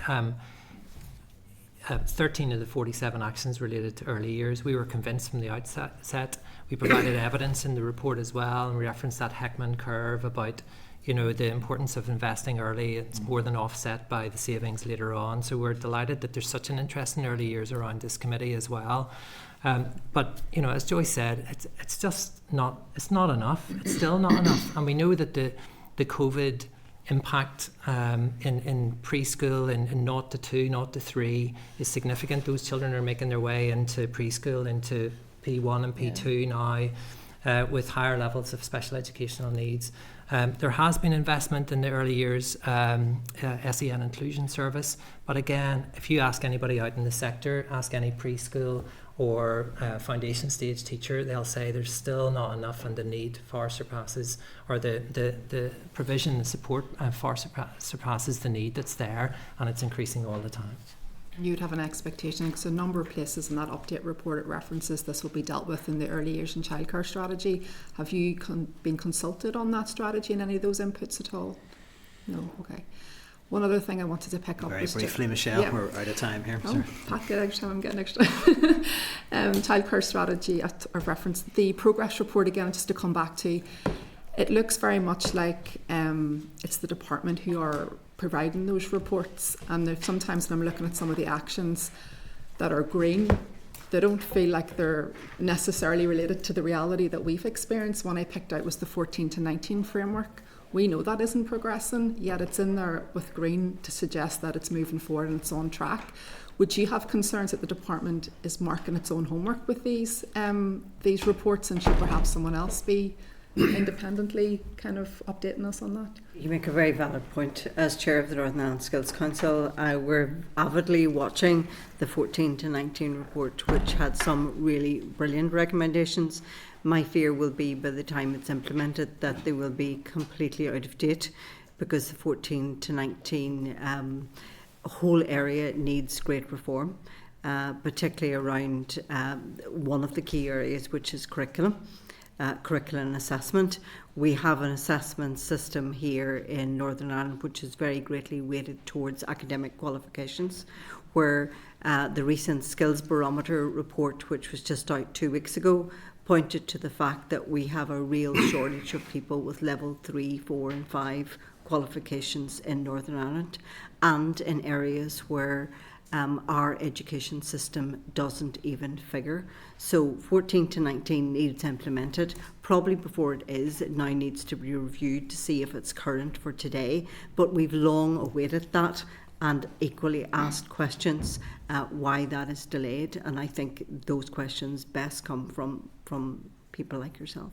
13 of the 47 actions related to early years, we were convinced from the outset. We provided evidence in the report as well, and we referenced that Heckman curve about, you know, the importance of investing early. It's more than offset by the savings later on. So we're delighted that there's such an interest in early years around this committee as well. But, you know, as Joyce said, it's just not, it's not enough. It's still not enough. And we know that the COVID impact in preschool in 0 to 2, 0 to 3 is significant. Those children are making their way into preschool, into P1 and P2 now, with higher levels of special educational needs. There has been investment in the early years SEN inclusion service, but again, if you ask anybody out in the sector, ask any preschool or foundation stage teacher, they'll say there's still not enough, and the need far surpasses, or the provision and support far surpasses the need that's there, and it's increasing all the time. You'd have an expectation, because a number of places in that update report it references this will be dealt with in the early years and childcare strategy. Have you been consulted on that strategy and any of those inputs at all? No? Okay. One other thing I wanted to pick up very was briefly, Michelle, we're out of time here. Oh, Pat, get extra time, I'm getting extra. Childcare strategy, I've referenced the progress report again, just to come back to. It looks very much like it's the department who are providing those reports, and sometimes when I'm looking at some of the actions that are green, they don't feel like they're necessarily related to the reality that we've experienced. One I picked out was the 14 to 19 framework. We know that isn't progressing, yet it's in there with green to suggest that it's moving forward and it's on track. Would you have concerns that the department is marking its own homework with these reports, and should perhaps someone else be independently kind of updating us on that? You make a very valid point. As chair of the Northern Ireland Skills Council, we're avidly watching the 14 to 19 report, which had some really brilliant recommendations. My fear will be by the time it's implemented that they will be completely out of date, because the 14 to 19 whole area needs great reform, particularly around one of the key areas, which is curriculum and assessment. We have an assessment system here in Northern Ireland which is very greatly weighted towards academic qualifications, where the recent Skills Barometer report, which was just out 2 weeks ago, pointed to the fact that we have a real shortage of people with level 3, 4 and 5 qualifications in Northern Ireland, and in areas where our education system doesn't even figure. So 14 to 19 needs implemented. Probably before it is, it now needs to be reviewed to see if it's current for today. But we've long awaited that, and equally asked questions why that is delayed. And I think those questions best come from people like yourself.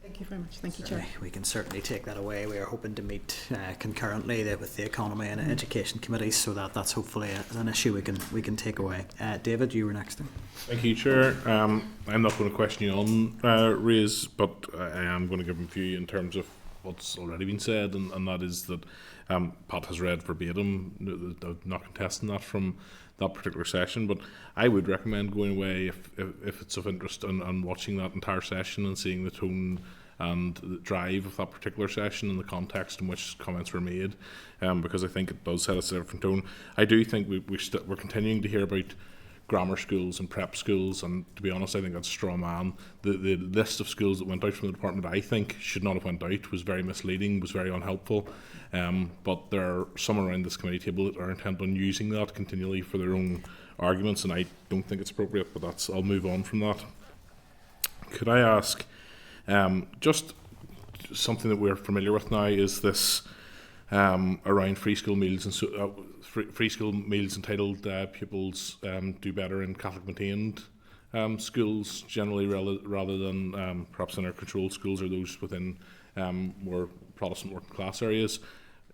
Thank you very much. Thank you, Chair. We can certainly take that away. We are hoping to meet concurrently with the Economy and Education Committees, so that's hopefully an issue we can take away. David, you were next. Thank you, Chair. I'm not going to question you on raise, but I am going to give a view in terms of what's already been said, and that is that Pat has read verbatim, not contesting that from that particular session, but I would recommend going away if it's of interest and watching that entire session and seeing the tone and the drive of that particular session and the context in which comments were made, because I think it does set us a different tone. I do think we're continuing to hear about grammar schools and prep schools, and to be honest, I think that's a straw man. The list of schools that went out from the department, I think, should not have went out, was very misleading, was very unhelpful. But there are some around this committee table that are intent on using that continually for their own arguments, and I don't think it's appropriate, but I'll move on from that. Could I ask, just something that we're familiar with now is this around free school meals, and free school meals entitled pupils do better in Catholic maintained schools generally rather than perhaps in our controlled schools or those within more Protestant working class areas.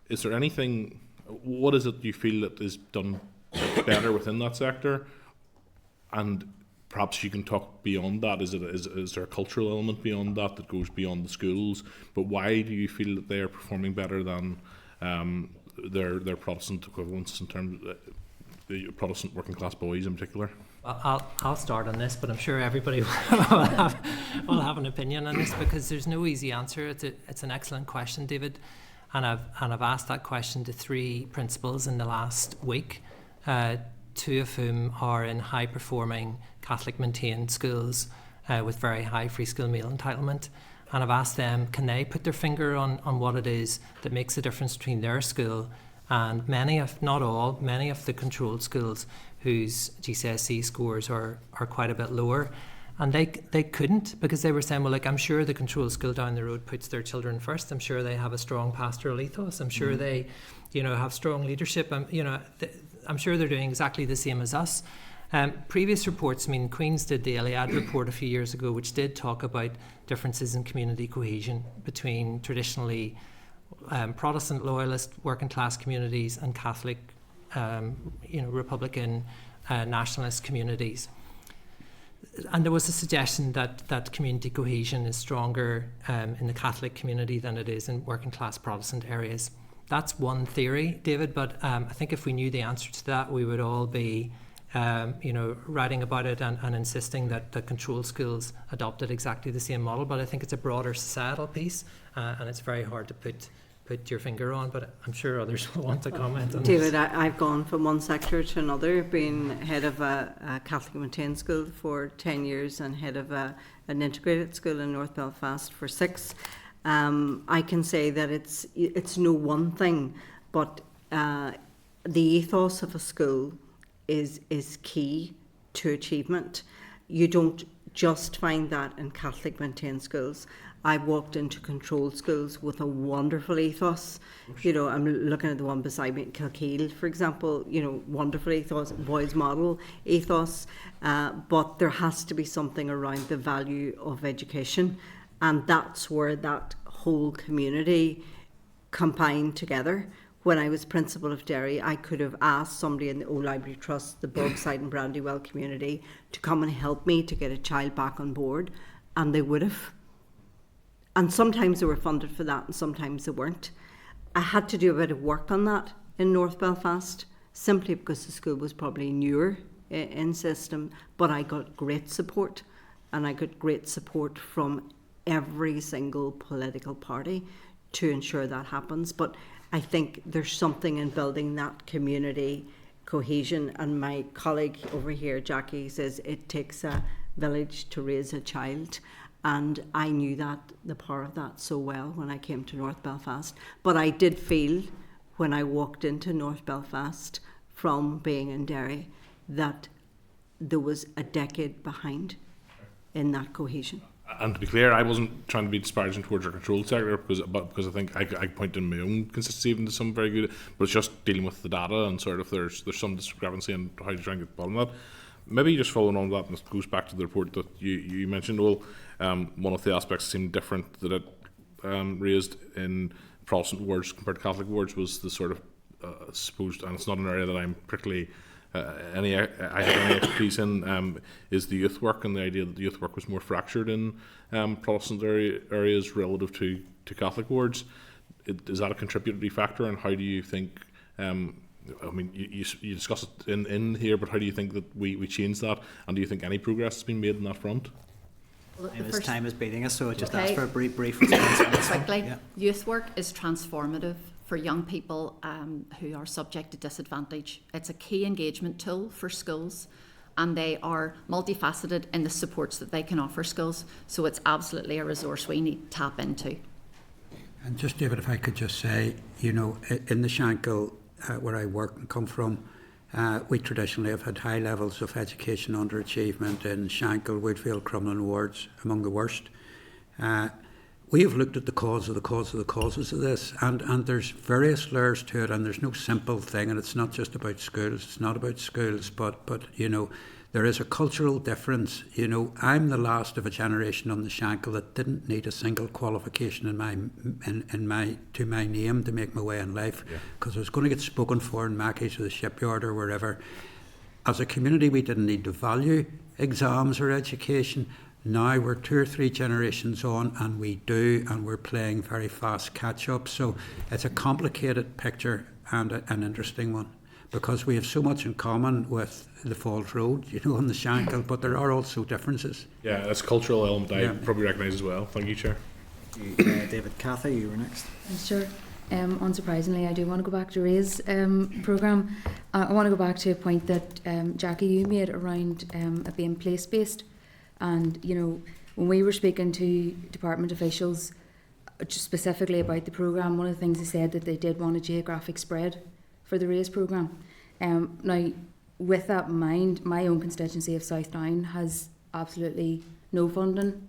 Is there anything, what is it you feel that is done better within that sector? And perhaps you can talk beyond that. Is there a cultural element beyond that goes beyond the schools? But why do you feel that they are performing better than their Protestant equivalents in terms? the Protestant working class boys in particular? I'll start on this, but I'm sure everybody will have an opinion on this, because there's no easy answer. It's an excellent question, David, and I've asked that question to 3 principals in the last week, 2 of whom are in high performing Catholic maintained schools with very high free school meal entitlement. And I've asked them, can they put their finger on what it is that makes the difference between their school and many, if not all, many of the controlled schools whose GCSE scores are quite a bit lower. And they couldn't, because they were saying, well, like, I'm sure the controlled school down the road puts their children first. I'm sure they have a strong pastoral ethos. I'm sure they, have strong leadership. I'm sure they're doing exactly the same as us. Previous reports, Queen's did the Iliad report a few years ago, which did talk about differences in community cohesion between traditionally Protestant loyalist working class communities and Catholic, Republican nationalist communities. And there was a suggestion that community cohesion is stronger in the Catholic community than it is in working class Protestant areas. That's one theory, David, but I think if we knew the answer to that, we would all be writing about it and insisting that the control schools adopted exactly the same model. But I think it's a broader societal piece, and it's very hard to put your finger on, but I'm sure others will want to comment on David, this. I've gone from one sector to another, being head of a Catholic maintained school for 10 years and head of an integrated school in North Belfast for 6. I can say that it's no one thing, but the ethos of a school is key to achievement. You don't just find that in Catholic maintained schools. I've walked into controlled schools with a wonderful ethos. I'm looking at the one beside me, Kilkeel, for example, wonderful ethos, boys model ethos, but there has to be something around the value of education, and that's where that whole community combined together. When I was principal of Derry, I could have asked somebody in the Old Library Trust, the Bogside and Brandywell community, to come and help me to get a child back on board, and they would have. And sometimes they were funded for that and sometimes they weren't. I had to do a bit of work on that in North Belfast, simply because the school was probably newer in system, but I got great support, and I got great support from every single political party to ensure that happens. But I think there's something in building that community cohesion, and my colleague over here, Jackie, says it takes a village to raise a child. And I knew the power of that so well when I came to North Belfast. But I did feel when I walked into North Belfast from being in Derry that there was a decade behind in that cohesion. And to be clear, I wasn't trying to be disparaging towards our controlled sector, because I think I point in my own consistency even to some very good, but it's just dealing with the data and sort of there's some discrepancy in how to try and get the bottom of that. Maybe just following on that, and this goes back to the report that you mentioned, one of the aspects that seemed different that it raised in Protestant wards compared to Catholic wards was the sort of supposed, and it's not an area that I'm particularly I have any expertise in, is the youth work, and the idea that the youth work was more fractured in Protestant areas relative to Catholic wards. Is that a contributory factor, and how do you think? You discuss it in here, but how do you think that we change that, and do you think any progress has been made on that front? Well, time is beating us, so I just ask for a brief response on this. Quickly, Yeah. Youth work is transformative for young people who are subject to disadvantage. It's a key engagement tool for schools, and they are multifaceted in the supports that they can offer schools, so it's absolutely a resource we need to tap into. And just, David, if I could just say, in the Shankill, where I work and come from, we traditionally have had high levels of education underachievement in Shankill, Woodfield, Crumlin wards, among the worst. We have looked at the causes of this, and there's various layers to it, and there's no simple thing, and it's not just about schools. It's not about schools, but there is a cultural difference. I'm the last of a generation on the Shankill that didn't need a single qualification to my name to make my way in life, because I was going to get spoken for in Mackey's or the shipyard or wherever. As a community, we didn't need to value exams or education. Now we're 2 or 3 generations on, and we do, and we're playing very fast catch up. So it's a complicated picture and an interesting one. because we have so much in common with the Falls Road, you know, and the Shankill, but there are also differences. Yeah, that's a cultural element I Yeah. probably recognise as well. Thank you, Chair. David, Cathy, you were next. Sure. Unsurprisingly, I do want to go back to Ray's programme. I want to go back to a point that Jackie, you made around it being place-based. And, you know, when we were speaking to department officials just specifically about the programme, one of the things they said that they did want a geographic spread for the Raise programme. Now, with that in mind, my own constituency of South Down has absolutely no funding.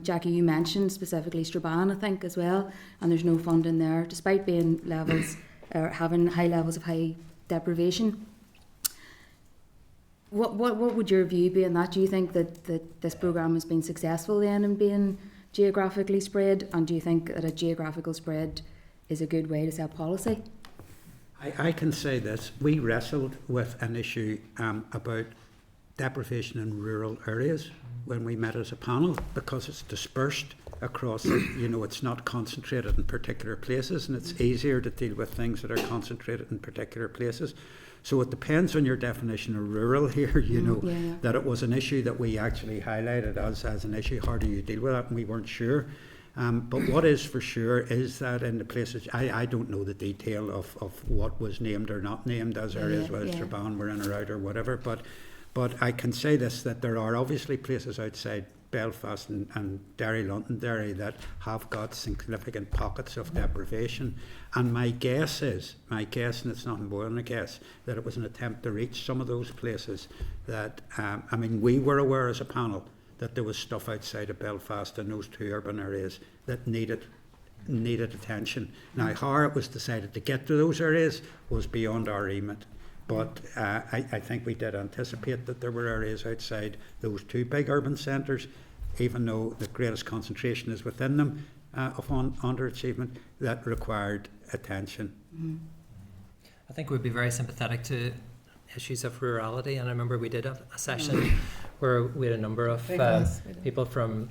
Jackie, you mentioned specifically Strabane, I think, as well, and there's no funding there, despite being levels or having high levels of high deprivation. What would your view be on that? Do you think that this programme has been successful then in being geographically spread, and do you think that a geographical spread is a good way to set policy? I can say this. We wrestled with an issue about deprivation in rural areas when we met as a panel, because it's dispersed across, you know, it's not concentrated in particular places, and it's easier to deal with things that are concentrated in particular places. So it depends on your definition of rural here, you know, that it was an issue that we actually highlighted as an issue. How do you deal with that? And we weren't sure. But what is for sure is that in the places, I don't know the detail of what was named or not named as areas, whether Strabane were in or out or whatever, but I can say this, that there are obviously places outside Belfast and Derry, Londonderry, that have got significant pockets of deprivation. And my guess, and it's nothing more than a guess, that it was an attempt to reach some of those places that, I mean, we were aware as a panel that there was stuff outside of Belfast in those two urban areas that needed attention. Now, how it was decided to get to those areas was beyond our remit. But I think we did anticipate that there were areas outside those two big urban centres, even though the greatest concentration is within them of underachievement, that required attention. Mm-hmm. I think we'd be very sympathetic to issues of rurality, and I remember we did a session where we had a number of people from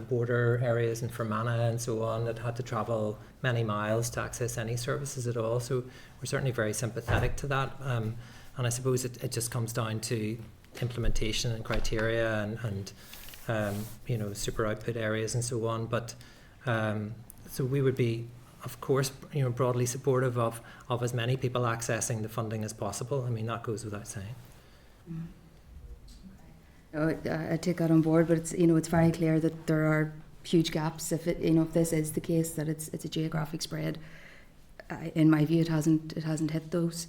border areas and Fermanagh and so on that had to travel many miles to access any services at all. So we're certainly very sympathetic to that, and I suppose it just comes down to implementation and criteria and super output areas and so on. But so we would be, of course, broadly supportive of as many people accessing the funding as possible. I mean, that goes without saying. I take that on board, but it's very clear that there are huge gaps. If this is the case, that it's a geographic spread, in my view, it hasn't hit those.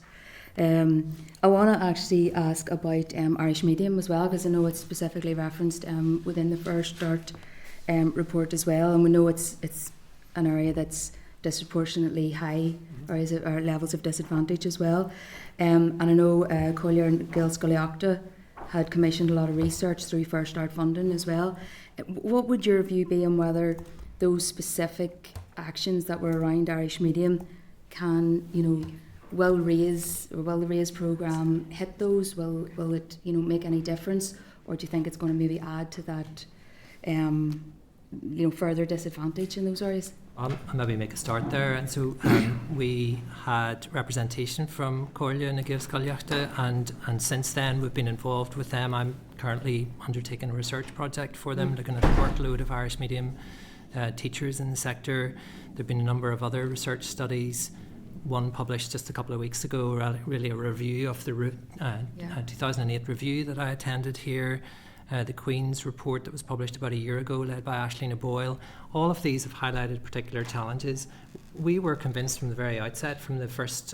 I want to actually ask about Irish medium as well, because I know it's specifically referenced within the First Start report as well, and we know it's an area that's disproportionately high, or levels of disadvantage as well. And I know Collier and Gil Scogliacta had commissioned a lot of research through First Start funding as well. What would your view be on whether those specific actions that were around Irish medium can, will the Raise programme hit those? Will it, make any difference, or do you think it's going to maybe add to that, further disadvantage in those areas? I'll maybe make a start there. And so we had representation from Collier and Gil Scogliacta, and since then we've been involved with them. I'm currently undertaking a research project for them, looking at the workload of Irish medium teachers in the sector. There have been a number of other research studies. One published just a couple of weeks ago, really a review of the 2008 review that I attended here. The Queen's report that was published about a year ago, led by Aisling O'Boyle. All of these have highlighted particular challenges. We were convinced from the very outset, from the first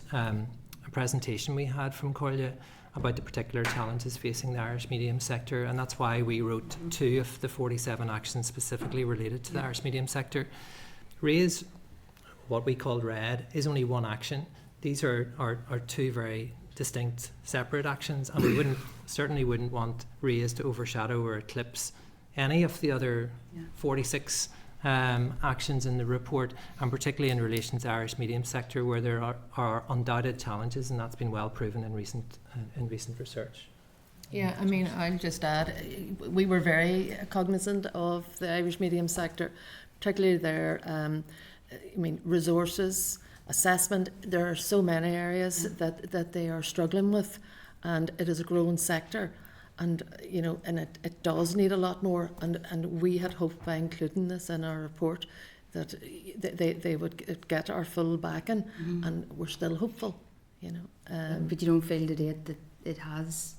presentation we had from Collier, about the particular challenges facing the Irish medium sector, and that's why we wrote 2 of the 47 actions specifically related to the Irish medium sector. Raise, what we call RED, is only one action. These are 2 very distinct, separate actions, and we certainly wouldn't want Raise to overshadow or eclipse any of the other 46 actions in the report, and particularly in relation to the Irish medium sector, where there are undoubted challenges, and that's been well proven in recent research. Yeah, I mean, I'll just add, we were very cognizant of the Irish medium sector, particularly their resources assessment. There are so many areas that they are struggling with, and it is a growing sector. And it does need a lot more. And we had hoped by including this in our report that they would get our full backing, and we're still hopeful. But you don't feel today that it has.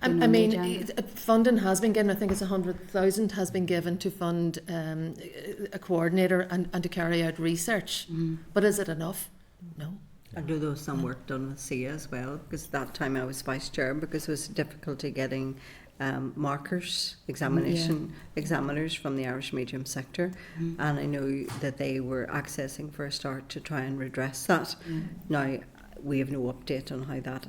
Funding has been given. I think it's 100,000 has been given to fund a coordinator and to carry out research. But is it enough? No. I know there was some work done with SIA as well, because that time I was vice chair, because there was difficulty getting markers, examiners from the Irish medium sector, and I know that they were accessing for a start to try and redress that. Now we have no update on how that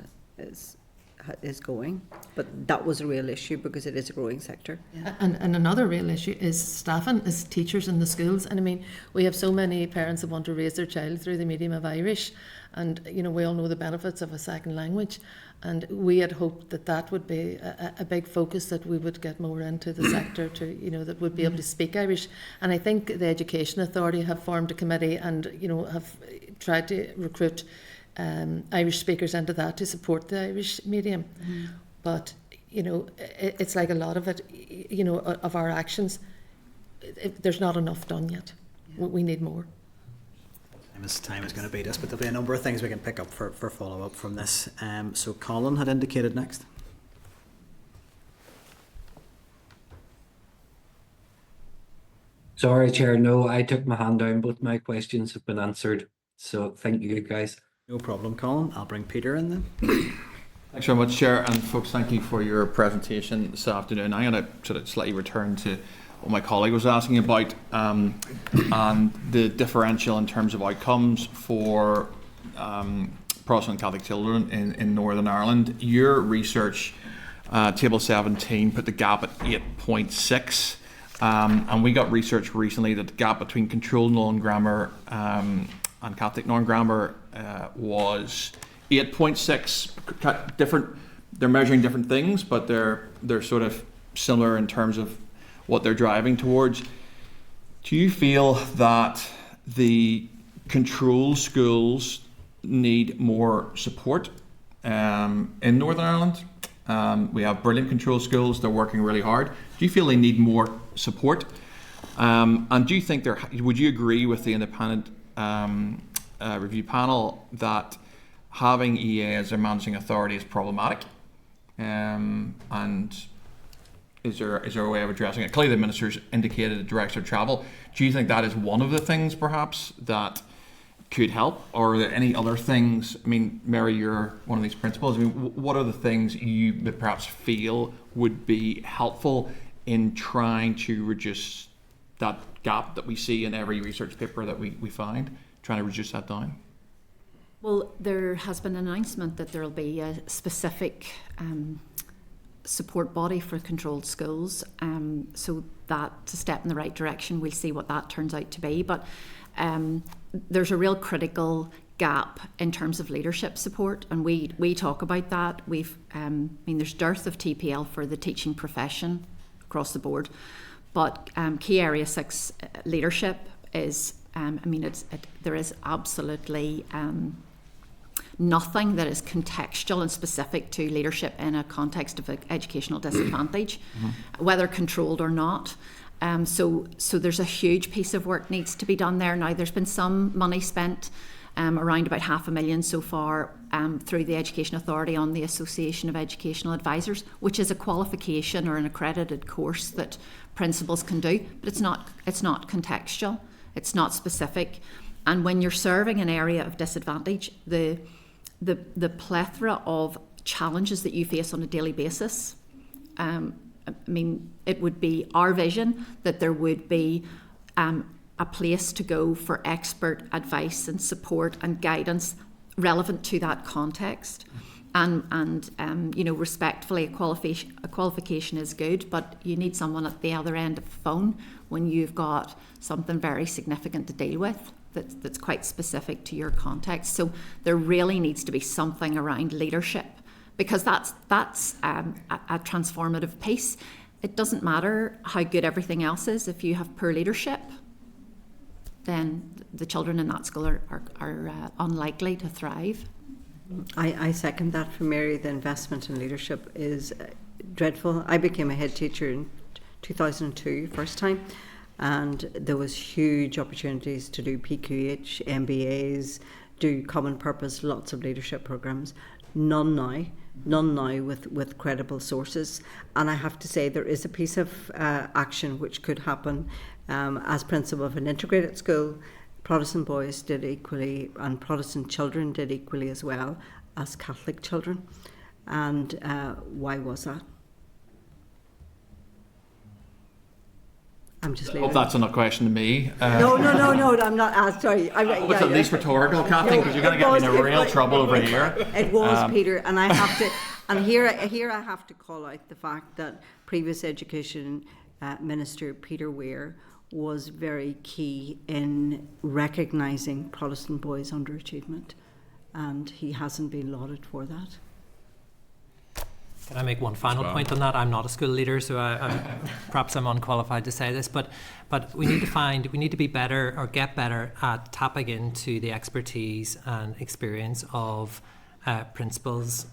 is going, but that was a real issue because it is a growing sector. And another real issue is staffing, is teachers in the schools. And I mean, we have so many parents that want to raise their child through the medium of Irish, and we all know the benefits of a second language, and we had hoped that would be a big focus, that we would get more into the sector to that would be able to speak Irish. And I think the Education Authority have formed a committee and have tried to recruit Irish speakers into that to support the Irish medium. But it's like a lot of it, of our actions, there's not enough done yet. We need more. Time is going to beat us, but there'll be a number of things we can pick up for follow-up from this. So Colin had indicated next. Sorry, Chair. No, I took my hand down. Both my questions have been answered. So thank you, guys. No problem, Colin. I'll bring Peter in then. Thanks very much, Chair, and folks, thank you for your presentation this afternoon. I'm going to sort of slightly return to what my colleague was asking about, and the differential in terms of outcomes for Protestant Catholic children in Northern Ireland. Your research, Table 17, put the gap at 8.6, and we got research recently that the gap between controlled non-grammar and Catholic non-grammar was 8.6. Different. They're measuring different things, but they're sort of similar in terms of what they're driving towards. Do you feel that the control schools need more support in Northern Ireland? We have brilliant control schools. They're working really hard. Do you feel they need more support? And do you think would you agree with the independent review panel that having EA as their managing authority is problematic? And is there a way of addressing it? Clearly the minister's indicated a direction of travel. Do you think that is one of the things perhaps that could help, or are there any other things? I mean, Mary, you're one of these principals. I mean, what are the things you perhaps feel would be helpful in trying to reduce that gap that we see in every research paper that we find, trying to reduce that down? Well, there has been an announcement that there will be a specific support body for controlled schools, so that's a step in the right direction. We'll see what that turns out to be, but there's a real critical gap in terms of leadership support, and we talk about that. There's dearth of TPL for the teaching profession across the board, but key area 6 leadership is there is absolutely nothing that is contextual and specific to leadership in a context of educational disadvantage, whether controlled or not. So there's a huge piece of work needs to be done there. Now, there's been some money spent, around about $500,000 so far, through the Education Authority on the Association of Educational Advisors, which is a qualification or an accredited course that principals can do, but it's not contextual, it's not specific. And when you're serving an area of disadvantage, the plethora of challenges that you face on a daily basis, it would be our vision that there would be a place to go for expert advice and support and guidance relevant to that context. And respectfully, a qualification is good, but you need someone at the other end of the phone when you've got something very significant to deal with that's quite specific to your context. So there really needs to be something around leadership, because that's a transformative piece. It doesn't matter how good everything else is if you have poor leadership. then the children in that school are unlikely to thrive. I second that for Mary. The investment in leadership is dreadful. I became a head teacher in 2002, first time, and there was huge opportunities to do PQH, MBAs, do common purpose, lots of leadership programs. None now with credible sources. And I have to say there is a piece of action which could happen. As principal of an integrated school, Protestant boys did equally, and Protestant children did equally as well as Catholic children. And why was that? I'm just I leaving. hope that's not a question to me. No, I'm not. Sorry. It's at least rhetorical, Kathleen, because you're going to get me in real trouble over here. It was, Peter, and I have to, and here I have to call out the fact that previous Education Minister Peter Weir was very key in recognising Protestant boys' underachievement, and he hasn't been lauded for that. Can I make one final point on that? I'm not a school leader, so perhaps I'm unqualified to say this, but we need to be better or get better at tapping into the expertise and experience of principals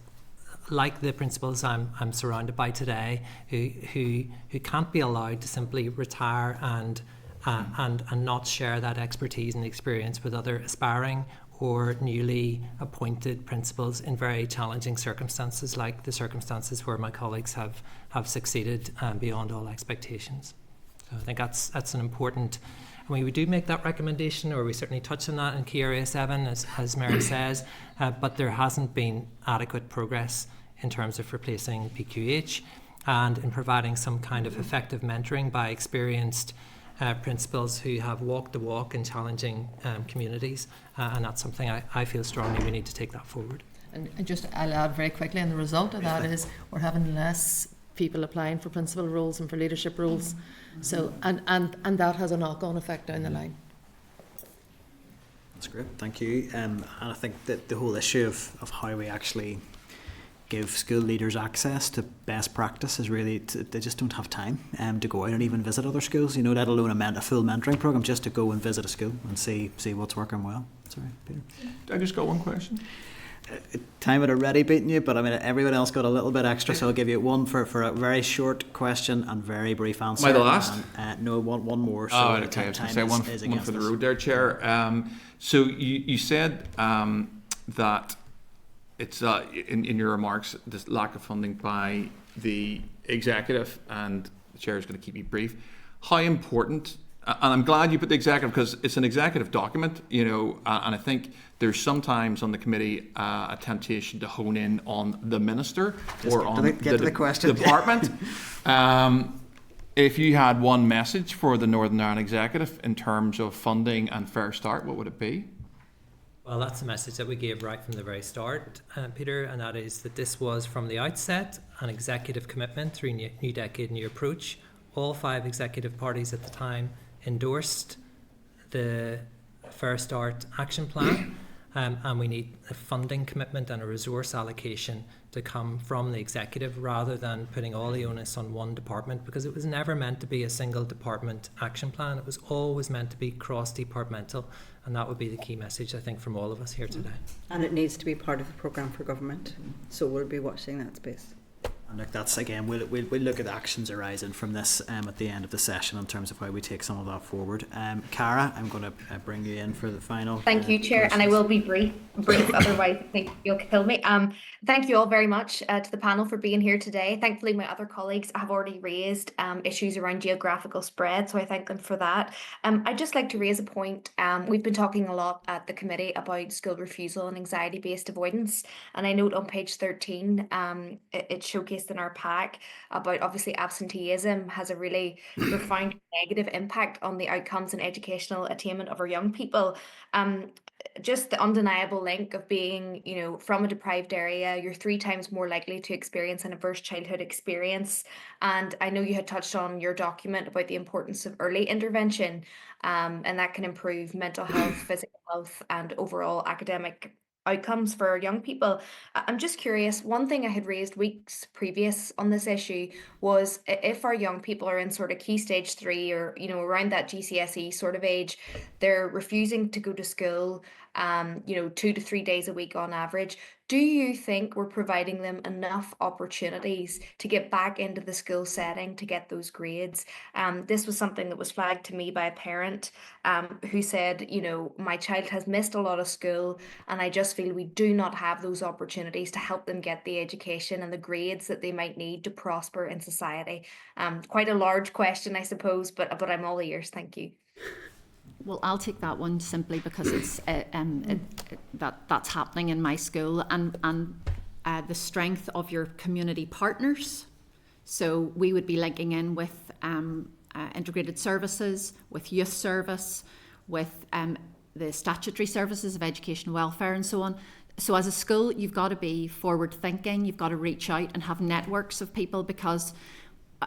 like the principals I'm surrounded by today, who can't be allowed to simply retire and not share that expertise and experience with other aspiring or newly appointed principals in very challenging circumstances, like the circumstances where my colleagues have succeeded beyond all expectations. So I think that's an important. I mean, we do make that recommendation, or we certainly touch on that in Key Area 7, as Mary says, but there hasn't been adequate progress in terms of replacing PQH and in providing some kind of effective mentoring by experienced principals who have walked the walk in challenging communities, and that's something I feel strongly we need to take that forward. And just I'll add very quickly, and the result of that is we're having less people applying for principal roles and for leadership roles. So and that has a knock-on effect down the line. That's great, thank you. And I think that the whole issue of how we actually give school leaders access to best practice is really, they just don't have time to go out and even visit other schools, let alone a full mentoring programme, just to go and visit a school and see what's working well. Sorry, Peter. I just got one question. Time had already beaten you, but I mean everyone else got a little bit extra, so I'll give you one for a very short question and very brief answer. Am I the last? And, no, one more. So okay. I was going to say one for the road there, Chair. So you said that it's in your remarks, this lack of funding by the executive, and the Chair is going to keep you brief. How important, and I'm glad you put the executive, because it's an executive document, and I think there's sometimes on the committee a temptation to hone in on the minister or on the department. If you had one message for the Northern Ireland executive in terms of funding and Fair Start, what would it be? Well, that's the message that we gave right from the very start, Peter, and that is that this was from the outset an executive commitment through New Decade, New Approach. All 5 executive parties at the time endorsed the Fair Start action plan, and we need a funding commitment and a resource allocation to come from the executive rather than putting all the onus on one department, because it was never meant to be a single department action plan. It was always meant to be cross-departmental, and that would be the key message, I think, from all of us here today. And it needs to be part of the programme for government, so we'll be watching that space. And look, that's again, we'll look at actions arising from this at the end of the session in terms of how we take some of that forward. Cara, I'm going to bring you in for the final. Thank you, Chair, and I will be brief, otherwise I think you'll kill me. Thank you all very much to the panel for being here today. Thankfully, my other colleagues have already raised issues around geographical spread, so I thank them for that. I'd just like to raise a point. We've been talking a lot at the committee about school refusal and anxiety-based avoidance, and I note on page 13, it showcased in our pack about obviously absenteeism has a really profound negative impact on the outcomes and educational attainment of our young people. Just the undeniable link of being, from a deprived area, you're 3 times more likely to experience an adverse childhood experience. And I know you had touched on your document about the importance of early intervention, and that can improve mental health, physical health, and overall academic outcomes for young people. I'm just curious, one thing I had raised weeks previous on this issue was if our young people are in sort of key stage 3 or, you know, around that GCSE sort of age, they're refusing to go to school, you know, 2 to 3 days a week on average. Do you think we're providing them enough opportunities to get back into the school setting to get those grades? This was something that was flagged to me by a parent who said, you know, my child has missed a lot of school and I just feel we do not have those opportunities to help them get the education and the grades that they might need to prosper in society. Quite a large question, I suppose, but I'm all ears. Thank you. Well, I'll take that one simply because it's that's happening in my school, and the strength of your community partners. So we would be linking in with integrated services, with youth service, with the statutory services of education and welfare and so on. So as a school, you've got to be forward thinking, you've got to reach out and have networks of people, because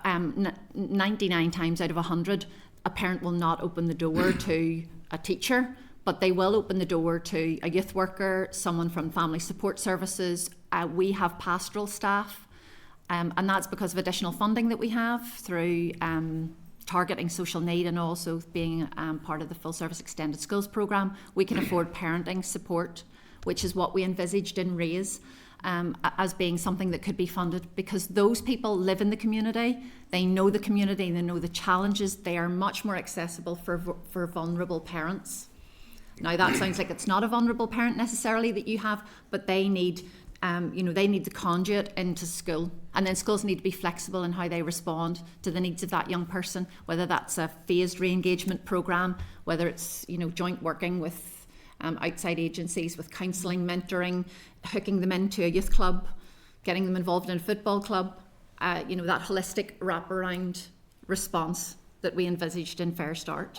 99 times out of 100, a parent will not open the door to a teacher, but they will open the door to a youth worker, someone from family support services. We have pastoral staff, and that's because of additional funding that we have through targeting social need, and also being part of the full service extended schools programme. We can afford parenting support, which is what we envisaged in RAISE. As being something that could be funded, because those people live in the community, they know the community, they know the challenges, they are much more accessible for vulnerable parents. Now that sounds like it's not a vulnerable parent necessarily that you have, but they need they need the conduit into school, and then schools need to be flexible in how they respond to the needs of that young person, whether that's a phased re-engagement programme, whether it's joint working with outside agencies, with counselling, mentoring, hooking them into a youth club, getting them involved in a football club, that holistic wraparound response that we envisaged in Fair Start.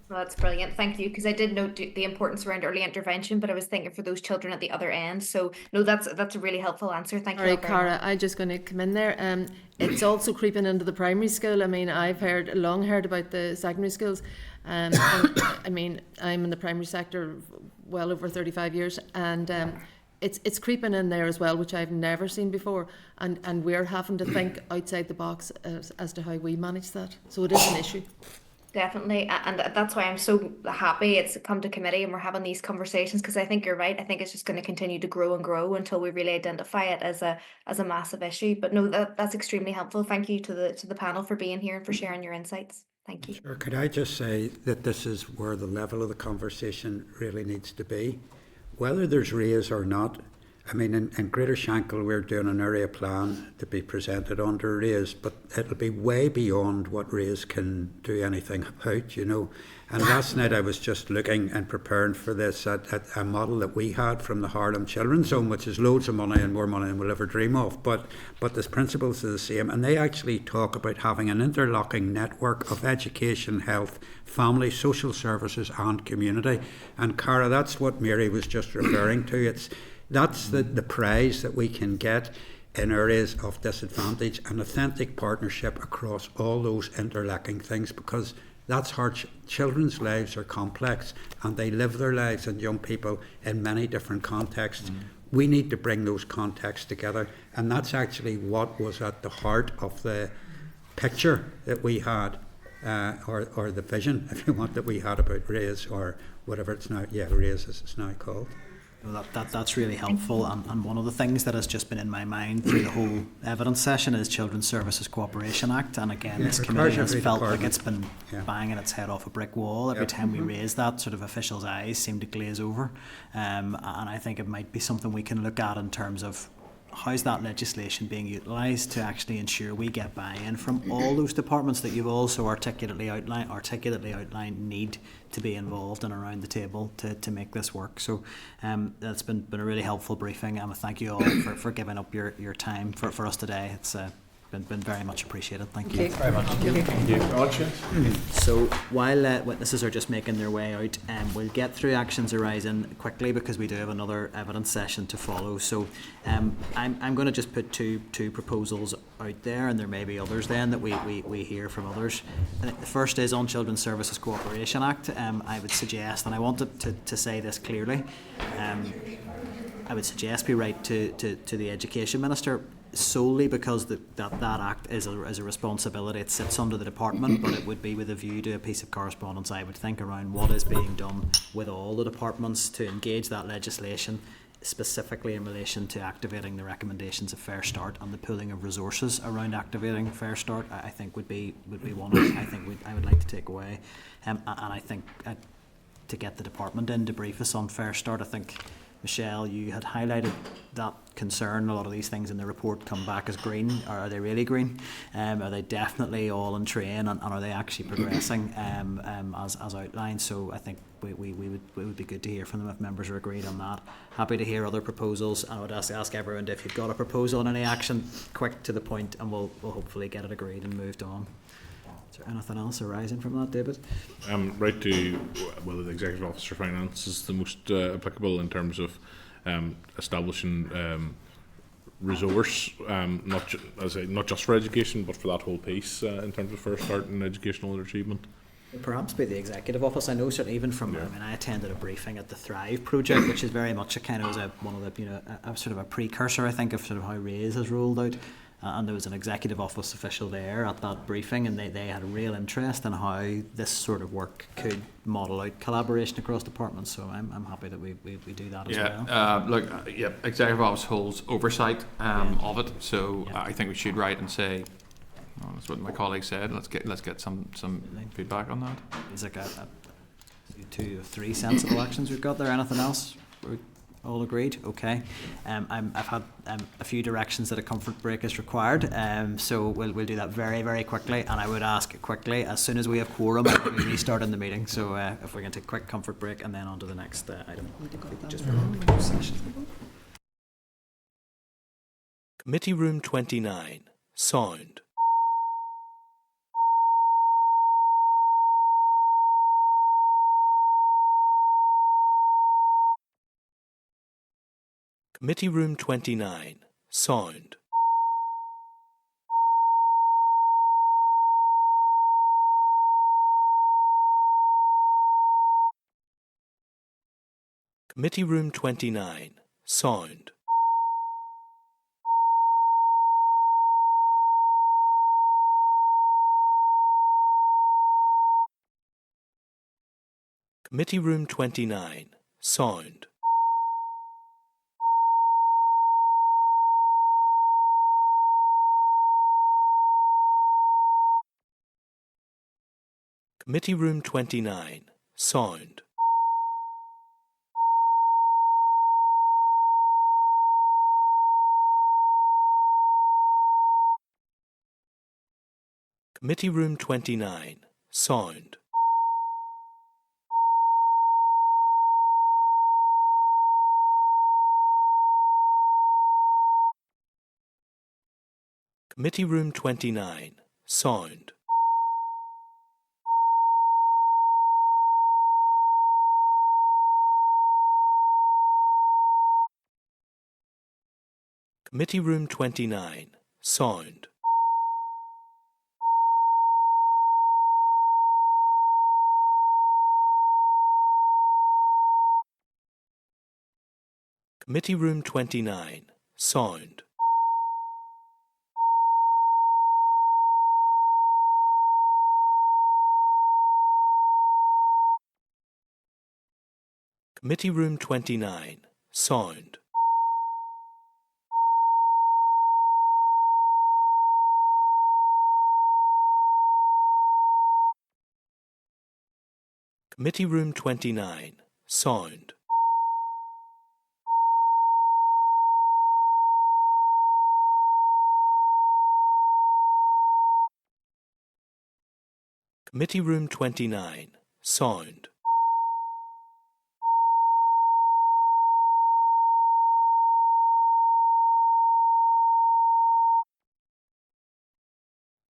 Well, that's brilliant. Thank you, because I did note the importance around early intervention, but I was thinking for those children at the other end. So no, that's a really helpful answer. Thank you. All right, Cara, I'm just going to come in there. It's also creeping into the primary school. I mean, I've long heard about the secondary schools. And, I mean, I'm in the primary sector well over 35 years, and it's creeping in there as well, which I've never seen before. And we're having to think outside the box as to how we manage that. So it is an issue. Definitely, and that's why I'm so happy it's come to committee and we're having these conversations, because I think you're right. I think it's just going to continue to grow and grow until we really identify it as a massive issue. But no, that's extremely helpful. Thank you to the panel for being here and for sharing your insights. Thank you. Sure. Could I just say that this is where the level of the conversation really needs to be, whether there's RAISE or not. I mean, in Greater Shankill, we're doing an area plan to be presented under RAISE, but it'll be way beyond what RAISE can do anything about, And last night I was just looking and preparing for this at a model that we had from the Harlem Children's Home, which is loads of money and more money than we'll ever dream of. But the principles are the same, and they actually talk about having an interlocking network of education, health, family, social services and community. And Cara, that's what Mary was just referring to. That's the prize that we can get in areas of disadvantage, an authentic partnership across all those interlocking things, because that's hard. Children's lives are complex and they live their lives, and young people, in many different contexts. We need to bring those contexts together, and that's actually what was at the heart of the picture that we had, or the vision, if you want, that we had about RAISE, or whatever it's now. Yeah, RAISE as it's now called. Well, that's really helpful, and one of the things that has just been in my mind through the whole evidence session is Children's Services Cooperation Act, and again, this committee has felt like it's been banging its head off a brick wall every time we raise that. Sort of officials' eyes seem to glaze over, and I think it might be something we can look at in terms of how's that legislation being utilised to actually ensure we get buy-in from all those departments that you've also articulately outlined need to be involved and around the table to make this work. So that's been a really helpful briefing, and thank you all for giving up your time for us today. It's been very much appreciated. Thank Okay. you. Very much. Thank you. So while witnesses are just making their way out, we'll get through actions arising quickly because we do have another evidence session to follow. So I'm going to just put two proposals out there, and there may be others then that we hear from others. I think the first is on Children's Services Cooperation Act. I would suggest, and I want to say this clearly, I would suggest we write to the Education Minister solely because that act is a responsibility. It sits under the department, but it would be with a view to a piece of correspondence, I would think, around what is being done with all the departments to engage that legislation, specifically in relation to activating the recommendations of Fair Start and the pooling of resources around activating Fair Start. I think would be one I would like to take away, and I think to get the department in to brief us on Fair Start. I think, Michelle, you had highlighted that concern. A lot of these things in the report come back as green. Are they really green? Are they definitely all in train, and are they actually progressing as outlined? So I think we would be good to hear from them if members are agreed on that. Happy to hear other proposals. I would ask everyone if you've got a proposal on any action, quick to the point, and we'll hopefully get it agreed and moved on. Is there anything else arising from that, David? Right to whether the Executive Officer Finance is the most applicable in terms of establishing resource, not just for education, but for that whole piece in terms of Fair Start and educational achievement. Perhaps by the Executive Office. I know certainly even from, I mean, I attended a briefing at the Thrive project, which is very much a kind of one of the, a sort of a precursor, I think, of sort of how RAISE has rolled out. And there was an Executive Office official there at that briefing, and they had a real interest in how this sort of work could model out collaboration across departments. So I'm happy that we do that as well. Executive Office holds oversight of it, so I think we should write and say, that's what my colleague said. Let's get some feedback on that. It's like 2 or 3 sensible actions we've got there. Anything else? All agreed? Okay. I've had a few directions that a comfort break is required, so we'll do that very, very quickly, and I would ask quickly, as soon as we have quorum, we restart in the meeting. So if we can take a quick comfort break and then on to the next item. Just for the session. Committee Room 29. Sound. Committee Room 29. Sound. Committee Room 29. Sound. Committee Room 29. Sound. Committee Room 29. Sound. Committee Room 29. Sound. Committee Room 29. Sound. Committee Room 29. Sound. Committee Room 29. Sound. Committee Room 29. Sound. Committee Room 29. Sound. Committee Room 29. Sound.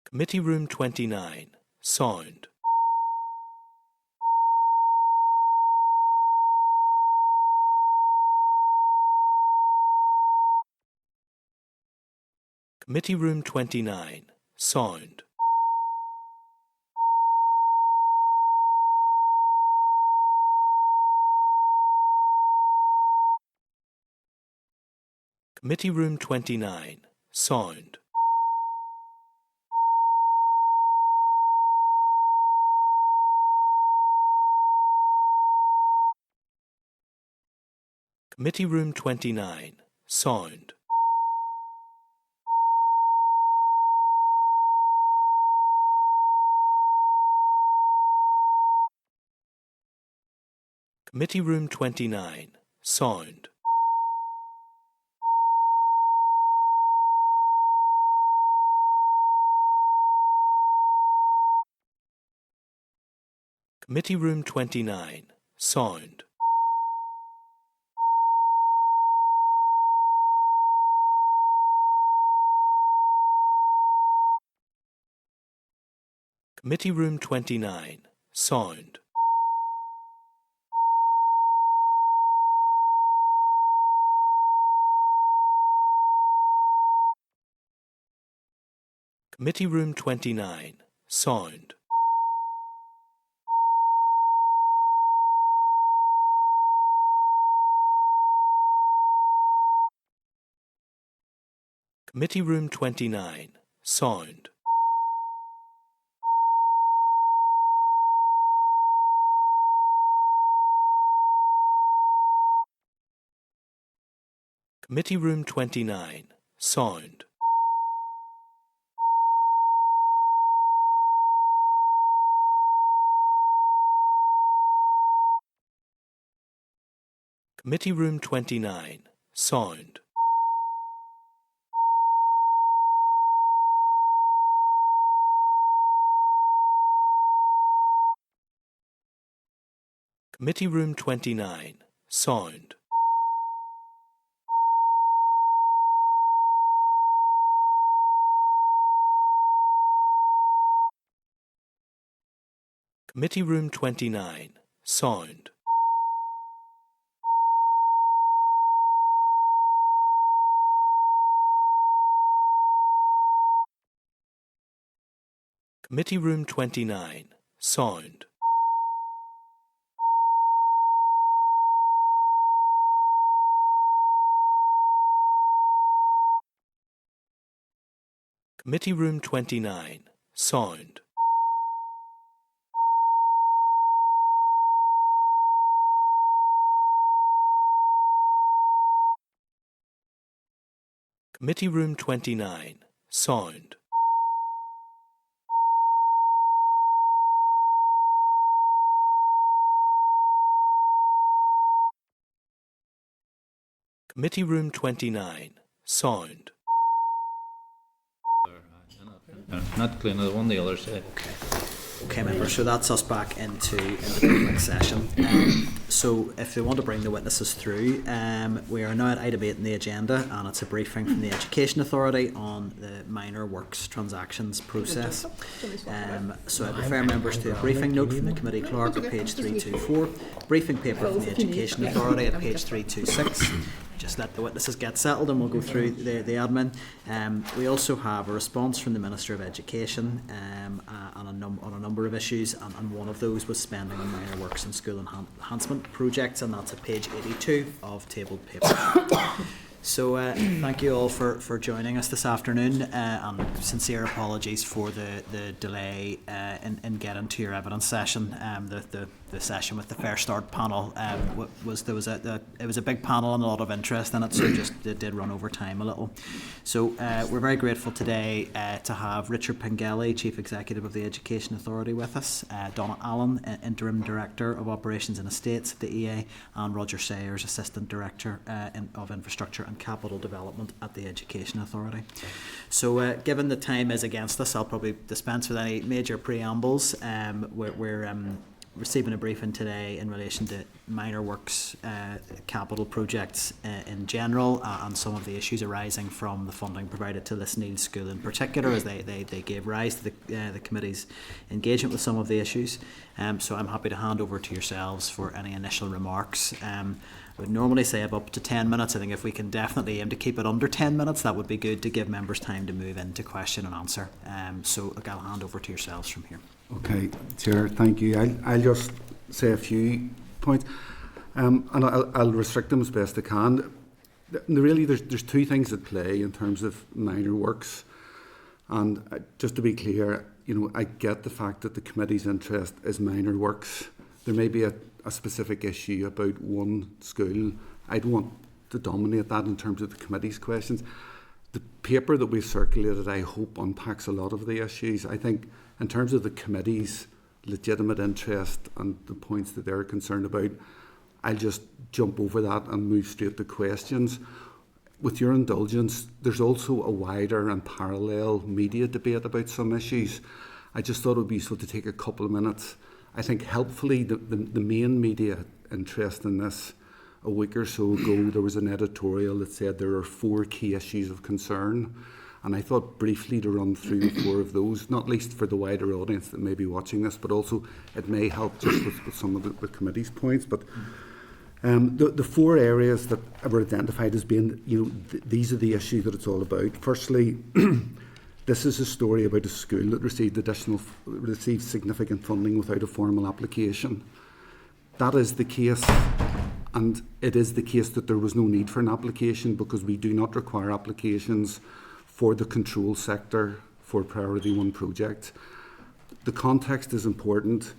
Committee Room 29, Sound. Committee Room 29, Sound. Committee Room 29, Sound. Committee Room 29, Sound. Committee Room 29, Sound. Committee Room 29, Sound. Committee Room 29, Sound. Committee Room 29, Sound. Committee Room 29, Sound. Committee Room 29, Sound. Committee Room 29, Sound. Committee Room 29, Sound. Committee Room 29, Sound. Committee Room 29, Sound. Committee Room 29, Sound. Committee Room 29, Sound. Committee Room 29, Sound. Not clean, one the other side. Okay, members, so that's us back into public session. So if they want to bring the witnesses through, we are now at item 8 in the agenda, and it's a briefing from the Education Authority on the minor works transactions process. So I refer members to a briefing note from the committee clerk at page 324, briefing paper from the Education Authority at page 326. Just let the witnesses get settled and we'll go through the admin. We also have a response from the Minister of Education on a number of issues, and one of those was spending on minor works and school enhancement projects, and that's at page 82 of tabled paper. So thank you all for joining us this afternoon, and sincere apologies for the delay in getting to your evidence session. The session with the Fair Start panel it was a big panel and a lot of interest in it, so it did run over time a little. So we're very grateful today to have Richard Pengelly, Chief Executive of the Education Authority, with us, Donna Allen, Interim Director of Operations and Estates at the EA, and Roger Sayers, Assistant Director of Infrastructure and Capital Development at the Education Authority. So given the time is against us, I'll probably dispense with any major preambles. receiving a briefing today in relation to minor works capital projects in general and some of the issues arising from the funding provided to Lisneal School in particular, as they gave rise to the committee's engagement with some of the issues. So I'm happy to hand over to yourselves for any initial remarks. I would normally say up to 10 minutes. I think if we can definitely aim to keep it under 10 minutes, that would be good to give members time to move into question and answer. So look, I'll hand over to yourselves from here. Okay, Chair, thank you. I'll just say a few points, and I'll restrict them as best I can. Really, there's two things at play in terms of minor works, and just to be clear, I get the fact that the committee's interest is minor works. There may be a specific issue about one school. I'd want to dominate that in terms of the committee's questions. The paper that we've circulated, I hope, unpacks a lot of the issues. I think in terms of the committee's legitimate interest and the points that they're concerned about, I'll just jump over that and move straight to questions. With your indulgence, there's also a wider and parallel media debate about some issues. I just thought it would be useful to take a couple of minutes. I think helpfully the main media interest in this, a week or so ago, there was an editorial that said there are 4 key issues of concern. And I thought briefly to run through the 4 of those, not least for the wider audience that may be watching this, but also it may help just with some of the committee's points. But the 4 areas that were identified as being, these are the issues that it's all about. Firstly, this is a story about a school that received significant funding without a formal application. That is the case, and it is the case that there was no need for an application because we do not require applications for the control sector for Priority 1 projects. The context is important.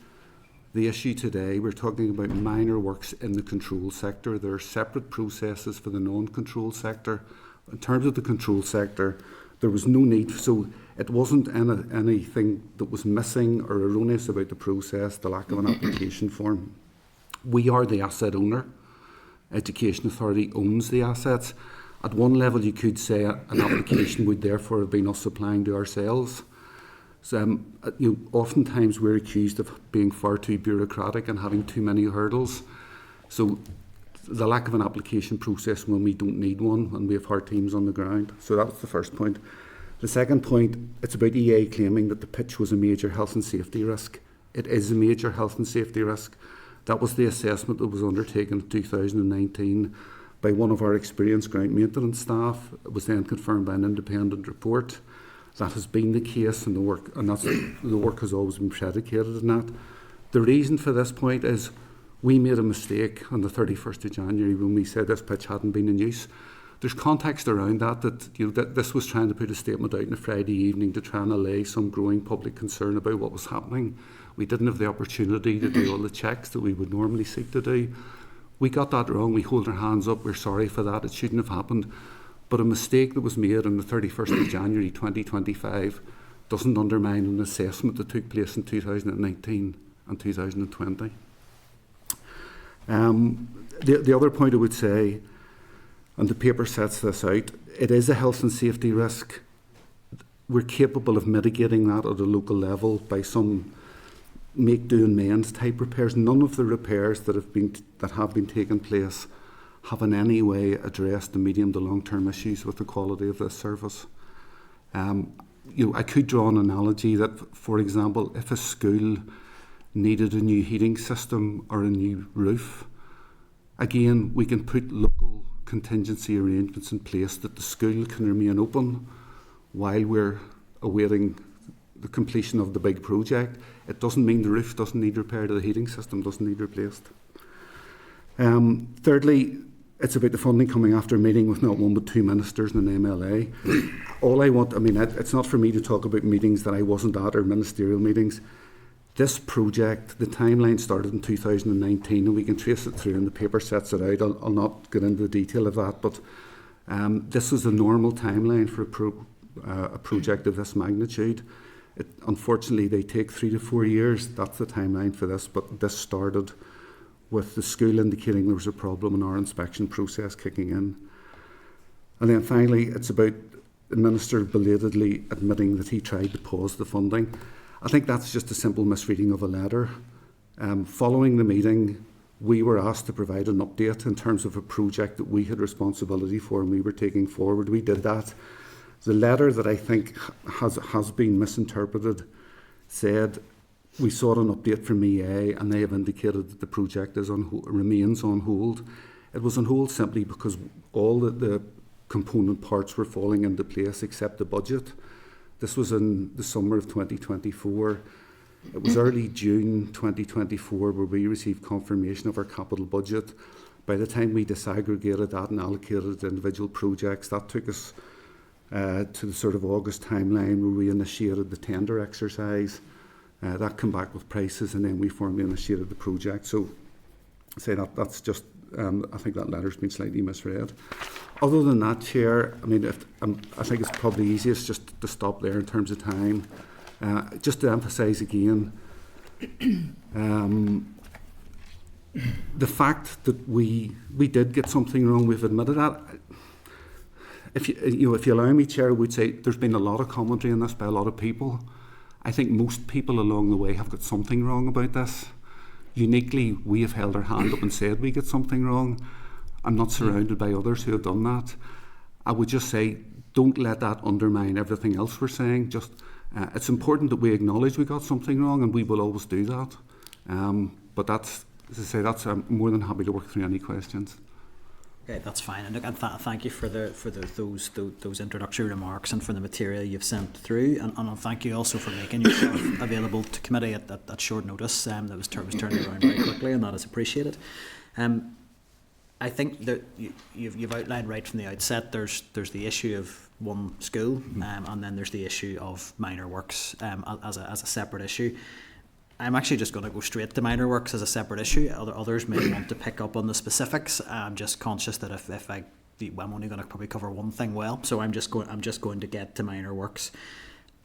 The issue today, we're talking about minor works in the control sector. There are separate processes for the non-control sector. In terms of the control sector, there was no need, so it wasn't anything that was missing or erroneous about the process, the lack of an application form. We are the asset owner. Education Authority owns the assets. At one level, you could say an application would therefore have been us applying to ourselves. So, oftentimes we're accused of being far too bureaucratic and having too many hurdles. So the lack of an application process when we don't need one and we have hard teams on the ground. So that's the first point. The second point, it's about EA claiming that the pitch was a major health and safety risk. It is a major health and safety risk. That was the assessment that was undertaken in 2019 by one of our experienced ground maintenance staff. It was then confirmed by an independent report. That has been the case, and the work has always been predicated on that. The reason for this point is we made a mistake on the 31st of January when we said this pitch hadn't been in use. There's context around that that this was trying to put a statement out on a Friday evening to try and allay some growing public concern about what was happening. We didn't have the opportunity to do all the checks that we would normally seek to do. We got that wrong. We hold our hands up. We're sorry for that. It shouldn't have happened. But a mistake that was made on the 31st of January 2025 doesn't undermine an assessment that took place in 2019 and 2020. The other point I would say, and the paper sets this out, it is a health and safety risk. We're capable of mitigating that at a local level by some make, do and mend type repairs. None of the repairs that have been taking place have in any way addressed the medium to long term issues with the quality of this service. I could draw an analogy that, for example, if a school needed a new heating system or a new roof, again, we can put local contingency arrangements in place that the school can remain open while we're awaiting the completion of the big project. It doesn't mean the roof doesn't need repair, the heating system doesn't need replaced. Thirdly, it's about the funding coming after a meeting with not one but 2 ministers and an MLA. It's not for me to talk about meetings that I wasn't at or ministerial meetings. This project, the timeline started in 2019 and we can trace it through and the paper sets it out. I'll not get into the detail of that, but this is a normal timeline for a project of this magnitude. Unfortunately, they take 3 to 4 years. That's the timeline for this, but this started with the school indicating there was a problem in our inspection process kicking in. And then finally, it's about the Minister belatedly admitting that he tried to pause the funding. I think that's just a simple misreading of a letter. Following the meeting, we were asked to provide an update in terms of a project that we had responsibility for and we were taking forward. We did that. The letter that I think has been misinterpreted said we sought an update from EA and they have indicated that the project is remains on hold. It was on hold simply because all the component parts were falling into place except the budget. This was in the summer of 2024. It was early June 2024 where we received confirmation of our capital budget. By the time we disaggregated that and allocated individual projects, that took us to the sort of August timeline where we initiated the tender exercise. That came back with prices and then we formally initiated the project. So say that's just, I think that letter's been slightly misread. Other than that, Chair, I mean, I think it's probably easiest just to stop there in terms of time. Just to emphasise again, the fact that we did get something wrong, we've admitted that. If you allow me, Chair, I would say there's been a lot of commentary on this by a lot of people. I think most people along the way have got something wrong about this. Uniquely, we have held our hand up and said we get something wrong. I'm not surrounded by others who have done that. I would just say, don't let that undermine everything else we're saying. Just it's important that we acknowledge we got something wrong, and we will always do that. But that's, as I say, I'm more than happy to work through any questions. Okay, that's fine. And look, thank you for those introductory remarks and for the material you've sent through. And thank you also for making yourself available to committee at short notice. That was turning around very quickly, and that is appreciated. I think that you've outlined right from the outset. There's the issue of one school, and then there's the issue of minor works as a separate issue. I'm actually just going to go straight to minor works as a separate issue. Others may want to pick up on the specifics. I'm just conscious that if I'm only going to probably cover one thing well, so I'm just going to get to minor works,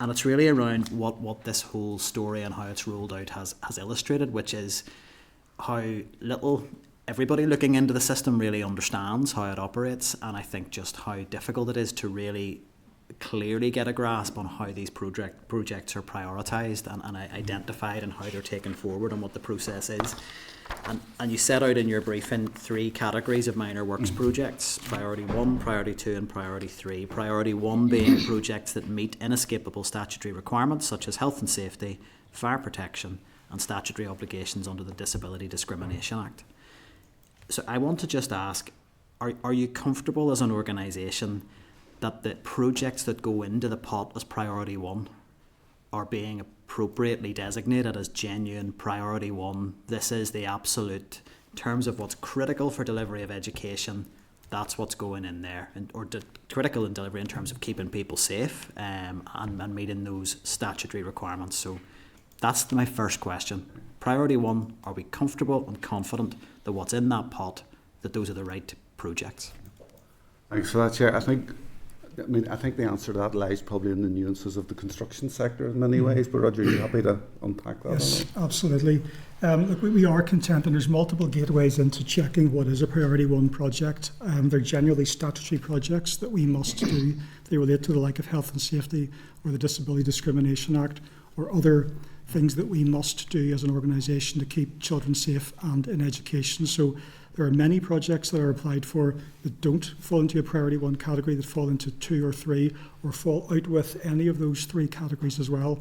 and it's really around what this whole story and how it's rolled out has illustrated, which is how little everybody looking into the system really understands how it operates, and I think just how difficult it is to really clearly get a grasp on how these projects are prioritised and identified and how they're taken forward and what the process is. And you set out in your briefing 3 categories of minor works projects: priority 1, priority 2 and priority 3. Priority 1 being projects that meet inescapable statutory requirements such as health and safety, fire protection and statutory obligations under the Disability Discrimination Act. So I want to just ask, are you comfortable as an organisation that the projects that go into the pot as priority 1 are being appropriately designated as genuine priority 1? This is the absolute, in terms of what's critical for delivery of education, that's what's going in there, or critical in delivery in terms of keeping people safe and meeting those statutory requirements. So that's my first question. Priority 1, are we comfortable and confident that what's in that pot, that those are the right projects? Thanks for that, Chair. I think the answer to that lies probably in the nuances of the construction sector in many ways, but Roger, you're happy to unpack that? Yes, absolutely. Look, we are content, and there's multiple gateways into checking what is a priority 1 project. They're generally statutory projects that we must do. They relate to the like of health and safety or the Disability Discrimination Act or other things that we must do as an organisation to keep children safe and in education. So there are many projects that are applied for that don't fall into a priority 1 category, that fall into 2 or 3, or fall out with any of those 3 categories as well.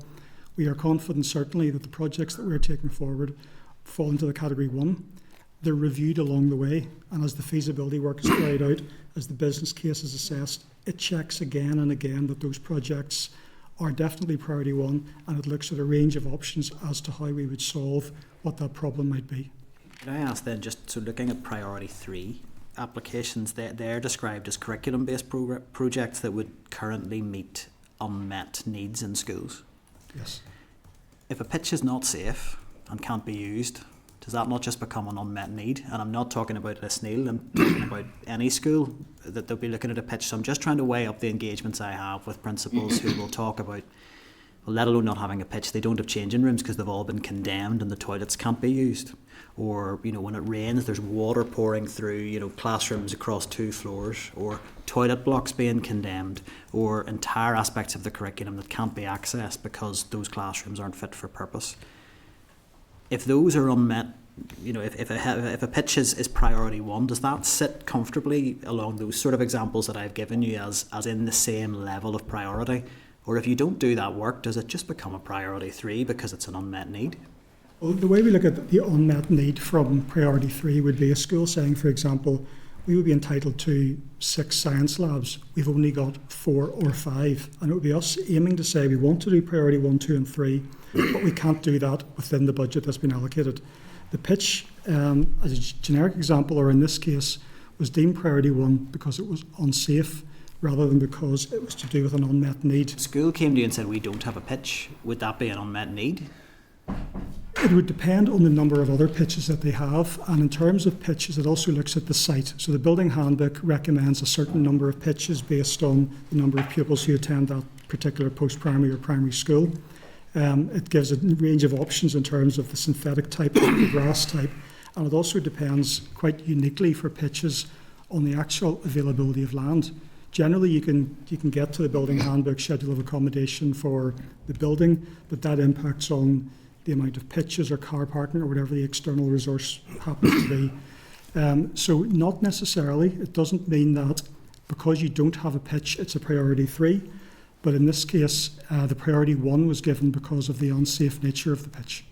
We are confident certainly that the projects that we're taking forward fall into the category 1. They're reviewed along the way, and as the feasibility work is carried out, as the business case is assessed, it checks again and again that those projects are definitely priority 1, and it looks at a range of options as to how we would solve what that problem might be. Can I ask then, just so looking at priority 3 applications, they're described as curriculum-based projects that would currently meet unmet needs in schools? Yes. If a pitch is not safe and can't be used, does that not just become an unmet need? And I'm not talking about Lisneal, I'm talking about any school that they'll be looking at a pitch. So I'm just trying to weigh up the engagements I have with principals who will talk about, well, let alone not having a pitch, they don't have changing rooms because they've all been condemned and the toilets can't be used. Or, when it rains, there's water pouring through, classrooms across 2 floors, or toilet blocks being condemned, or entire aspects of the curriculum that can't be accessed because those classrooms aren't fit for purpose. if those are unmet, you know, if a pitch is priority one, does that sit comfortably along those sort of examples that I've given you as in the same level of priority? Or if you don't do that work, does it just become a priority 3 because it's an unmet need? Well, the way we look at the unmet need from priority 3 would be a school saying, for example, we would be entitled to 6 science labs. We've only got 4 or 5. And it would be us aiming to say we want to do priority 1, 2 and 3, but we can't do that within the budget that's been allocated. The pitch, as a generic example, or in this case, was deemed priority 1 because it was unsafe rather than because it was to do with an unmet need. School came to you and said, we don't have a pitch. Would that be an unmet need? It would depend on the number of other pitches that they have, and in terms of pitches, it also looks at the site. So the building handbook recommends a certain number of pitches based on the number of pupils who attend that particular post-primary or primary school. It gives a range of options in terms of the synthetic type or the grass type, and it also depends quite uniquely for pitches on the actual availability of land. Generally, you can get to the building handbook schedule of accommodation for the building, but that impacts on the amount of pitches or car parking or whatever the external resource happens to be. So not necessarily. It doesn't mean that because you don't have a pitch, it's a priority 3. But in this case, the priority 1 was given because of the unsafe nature of the pitch.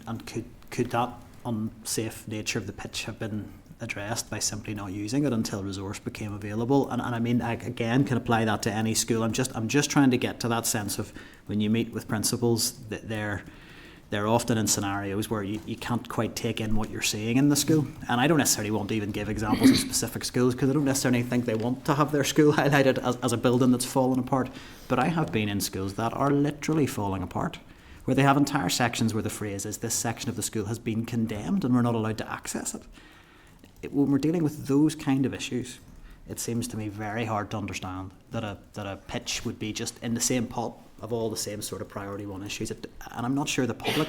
And could that unsafe nature of the pitch have been addressed by simply not using it until resource became available? And I mean, I again can apply that to any school. I'm just trying to get to that sense of when you meet with principals that they're often in scenarios where you can't quite take in what you're seeing in the school. And I don't necessarily want to even give examples of specific schools because I don't necessarily think they want to have their school highlighted as a building that's fallen apart. But I have been in schools that are literally falling apart, where they have entire sections where the phrase is, this section of the school has been condemned and we're not allowed to access it. When we're dealing with those kind of issues, it seems to me very hard to understand that a pitch would be just in the same pot of all the same sort of priority 1 issues. And I'm not sure the public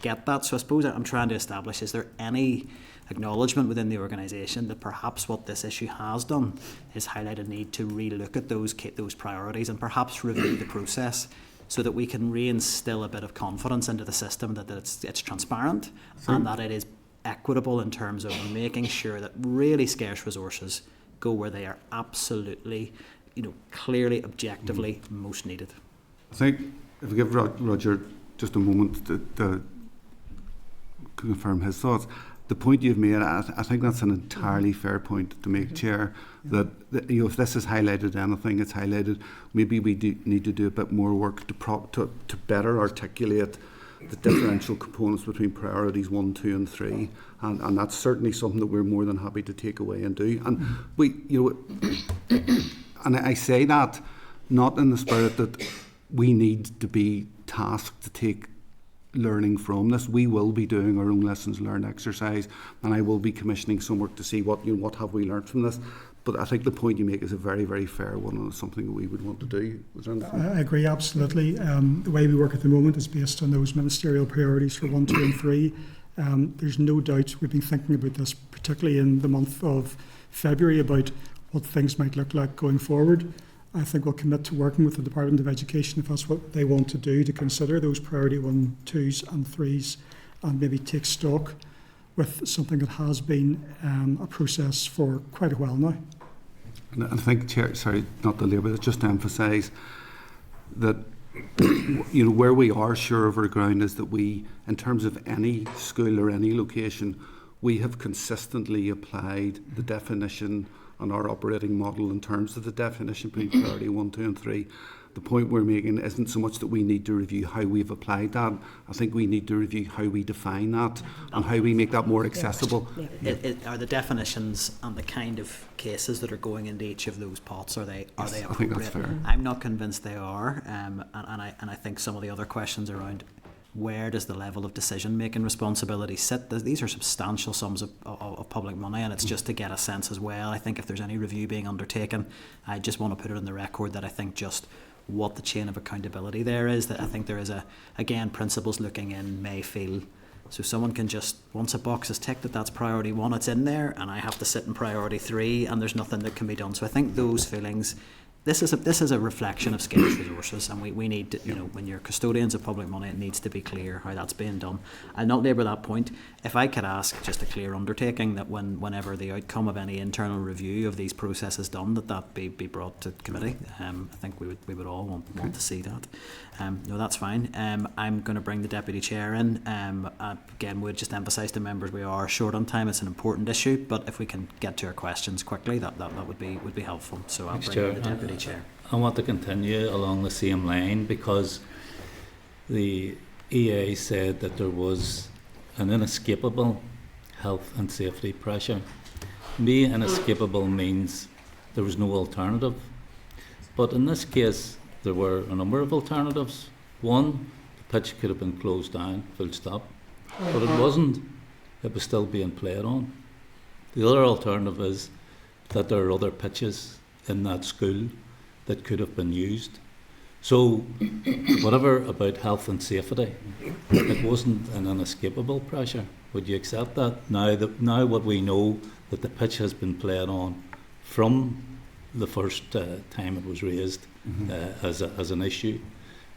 get that. So I suppose I'm trying to establish, is there any acknowledgement within the organisation that perhaps what this issue has done is highlight a need to relook at those priorities and perhaps review the process so that we can reinstill a bit of confidence into the system that it's transparent and that it is equitable in terms of making sure that really scarce resources go where they are absolutely, clearly, objectively most needed. I think if we give Roger just a moment to confirm his thoughts, the point you've made, I think that's an entirely fair point to make, Chair, that if this is highlighted anything, it's highlighted, maybe we need to do a bit more work to better articulate the differential components between priorities 1, 2 and 3, and that's certainly something that we're more than happy to take away and do. And and I say that not in the spirit that we need to be tasked to take learning from this. We will be doing our own lessons learned exercise, and I will be commissioning some work to see what have we learned from this. But I think the point you make is a very, very fair one, and it's something that we would want to do. I agree, absolutely. The way we work at the moment is based on those ministerial priorities for 1, 2 and 3. There's no doubt we've been thinking about this, particularly in the month of February, about what things might look like going forward. I think we'll commit to working with the Department of Education if that's what they want to do, to consider those priority 1, 2s and 3s and maybe take stock with something that has been a process for quite a while now. And I think, Chair, sorry, not to labour, but just to emphasise that where we are sure of our ground is that we, in terms of any school or any location, we have consistently applied the definition on our operating model in terms of the definition between priority 1, 2 and 3. The point we're making isn't so much that we need to review how we've applied that. I think we need to review how we define that and how we make that more accessible. Are the definitions and the kind of cases that are going into each of those pots, are they appropriate? I think that's fair. I'm not convinced they are, and I think some of the other questions around where does the level of decision-making responsibility sit? These are substantial sums of public money, and it's just to get a sense as well. I think if there's any review being undertaken, I just want to put it on the record that I think just what the chain of accountability there is, that I think there is principals looking in may feel, so someone can just, once a box is ticked that's priority 1, it's in there, and I have to sit in priority 3 and there's nothing that can be done. So I think those feelings this is a reflection of Scales Resources, and we need to, you know, when you're custodians of public money, it needs to be clear how that's being done. I'll not labour that point. If I could ask just a clear undertaking that whenever the outcome of any internal review of these processes done, that be brought to committee. I think we would all want to see that. No, that's fine. I'm going to bring the deputy chair in. Again, we'd just emphasise to members we are short on time. It's an important issue, but if we can get to our questions quickly, that would be helpful. So I'll bring in the deputy chair. I want to continue along the same line because the EA said that there was an inescapable health and safety pressure. To me, inescapable means there was no alternative. But in this case, there were a number of alternatives. One, the pitch could have been closed down, full stop. But it wasn't. It was still being played on. The other alternative is that there are other pitches in that school that could have been used. So, whatever about health and safety, it wasn't an inescapable pressure. Would you accept that? Now what we know, that the pitch has been played on from the first time it was raised as an issue,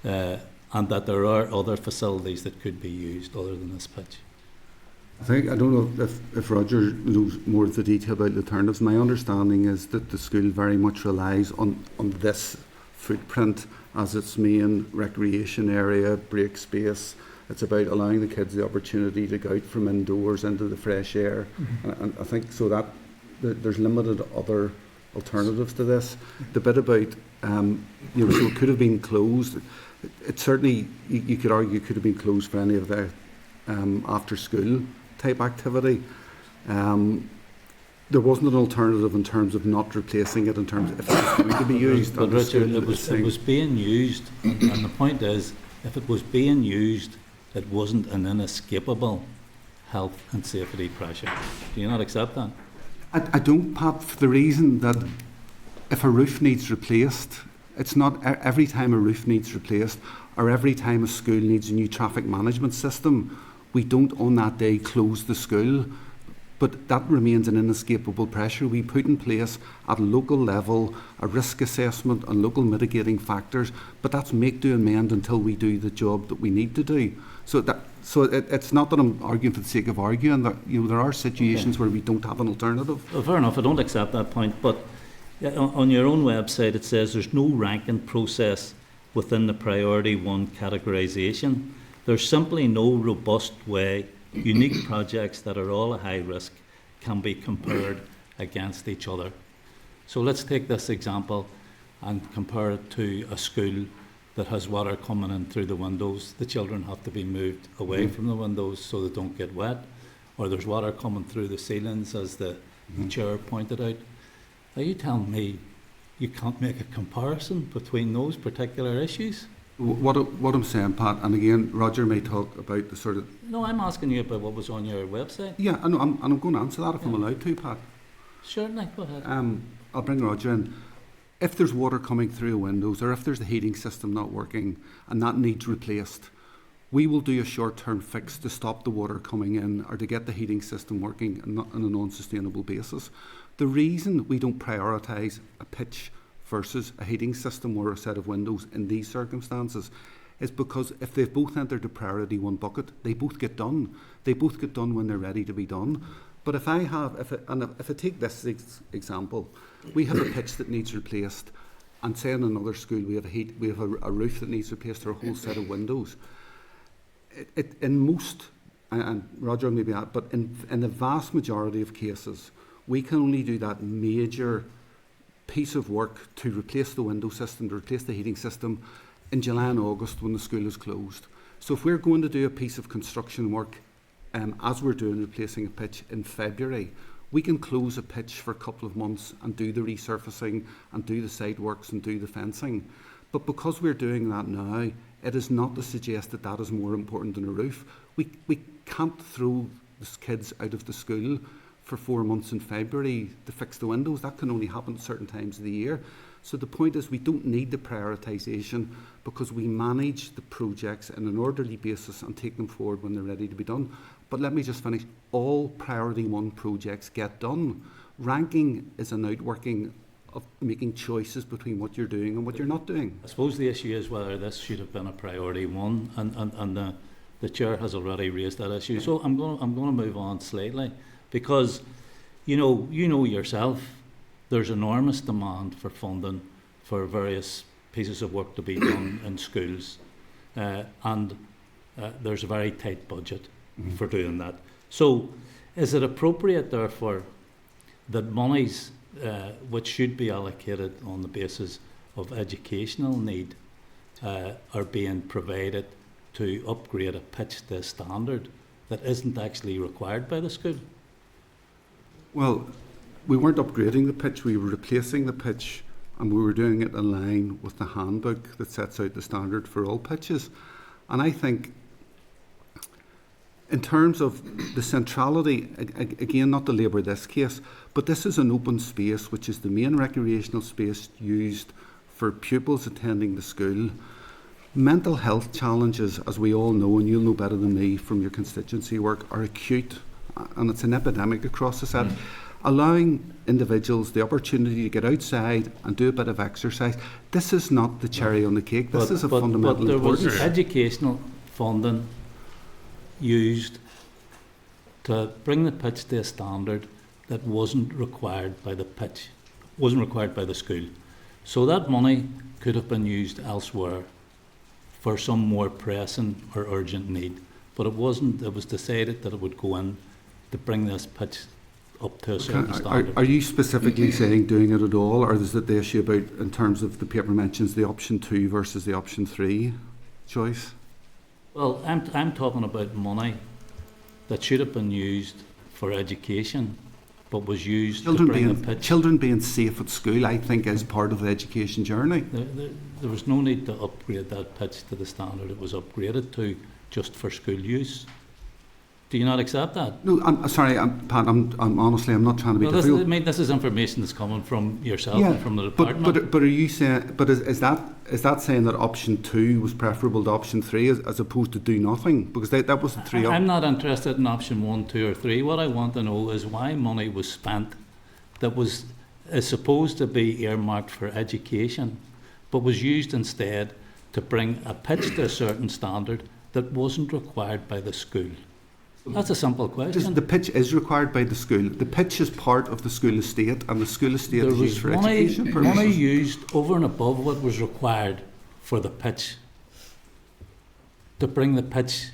and that there are other facilities that could be used other than this pitch. I don't know if Roger knows more of the detail about the alternatives. My understanding is that the school very much relies on this footprint as its main recreation area, break space. It's about allowing the kids the opportunity to go out from indoors into the fresh air. And I think so that there's limited other alternatives to this. The bit about, so it could have been closed. It certainly, you could argue, could have been closed for any of the after school type activity. There wasn't an alternative in terms of not replacing it in terms of if it was going to be used. But Richard, it was being used, and the point is, if it was being used, it wasn't an inescapable health and safety pressure. Do you not accept that? I don't, Pat, for the reason that if a roof needs replaced, it's not every time a roof needs replaced or every time a school needs a new traffic management system, we don't on that day close the school. But that remains an inescapable pressure. We put in place at a local level a risk assessment and local mitigating factors, but that's make, do and mend until we do the job that we need to do. So it's not that I'm arguing for the sake of arguing. That, there are situations where we don't have an alternative. Well, fair enough, I don't accept that point, but on your own website it says there's no ranking process within the Priority 1 categorisation. There's simply no robust way unique projects that are all a high risk can be compared against each other. So let's take this example and compare it to a school that has water coming in through the windows. The children have to be moved away from the windows so they don't get wet, or there's water coming through the ceilings, as the chair pointed out. Are you telling me you can't make a comparison between those particular issues? What I'm saying, Pat, and again, Roger may talk about the sort of... No, I'm asking you about what was on your website. Yeah, I know, I'm going to answer that if I'm allowed to, Pat. Certainly, go ahead. I'll bring Roger in. If there's water coming through windows, or if there's the heating system not working and that needs replaced, we will do a short-term fix to stop the water coming in or to get the heating system working on a non-sustainable basis. The reason we don't prioritise a pitch versus a heating system or a set of windows in these circumstances is because if they've both entered the Priority 1 bucket, they both get done. They both get done when they're ready to be done. But if I take this example, we have a pitch that needs replaced, and say in another school we have a roof that needs replaced or a whole set of windows. In most, and Roger may be at, but in the vast majority of cases, we can only do that major piece of work to replace the window system, to replace the heating system in July and August when the school is closed. So if we're going to do a piece of construction work as we're doing replacing a pitch in February, we can close a pitch for a couple of months and do the resurfacing and do the site works and do the fencing. But because we're doing that now, it is not to suggest that that is more important than a roof. We can't throw the kids out of the school for 4 months in February to fix the windows. That can only happen at certain times of the year. So the point is we don't need the prioritisation because we manage the projects on an orderly basis and take them forward when they're ready to be done. But let me just finish. All Priority 1 projects get done. Ranking is an outworking of making choices between what you're doing and what you're not doing. I suppose the issue is whether this should have been a priority one, and the chair has already raised that issue. So I'm going to move on slightly, because you know yourself, there's enormous demand for funding for various pieces of work to be done in schools, and there's a very tight budget for doing that. So is it appropriate, therefore, that monies which should be allocated on the basis of educational need are being provided to upgrade a pitch to a standard that isn't actually required by the school? Well, we weren't upgrading the pitch, we were replacing the pitch, and we were doing it in line with the handbook that sets out the standard for all pitches. And I think, in terms of the centrality, again, not to labour this case, but this is an open space which is the main recreational space used for pupils attending the school. Mental health challenges, as we all know, and you'll know better than me from your constituency work, are acute, and it's an epidemic across the set. Allowing individuals the opportunity to get outside and do a bit of exercise, this is not the cherry on the cake. This is a fundamental But there was importance. educational funding used to bring the pitch to a standard that wasn't required by the pitch, wasn't required by the school. So that money could have been used elsewhere for some more pressing or urgent need. But it wasn't. It was decided that it would go in to bring this pitch up to a certain standard. Are you specifically saying doing it at all, or is it the issue about, in terms of the paper mentions, the option 2 versus the option 3 choice? Well, I'm talking about money that should have been used for education, but was used to bring the pitch. Children being safe at school, I think, is part of the education journey. There was no need to upgrade that pitch to the standard it was upgraded to just for school use. Do you not accept that? No, I'm sorry, Pat. I'm honestly, I'm not trying to be difficult. This is information that's coming from yourself and from the department. But are you saying? But is that saying that option 2 was preferable to option 3 as opposed to do nothing? Because that was the 3. I'm not interested in option 1, 2, or 3. What I want to know is why money was spent that is supposed to be earmarked for education, but was used instead to bring a pitch to a certain standard that wasn't required by the school. That's a simple question. The pitch is required by the school. The pitch is part of the school estate, and the school estate is used for education purposes. Money used over and above what was required for the pitch to bring the pitch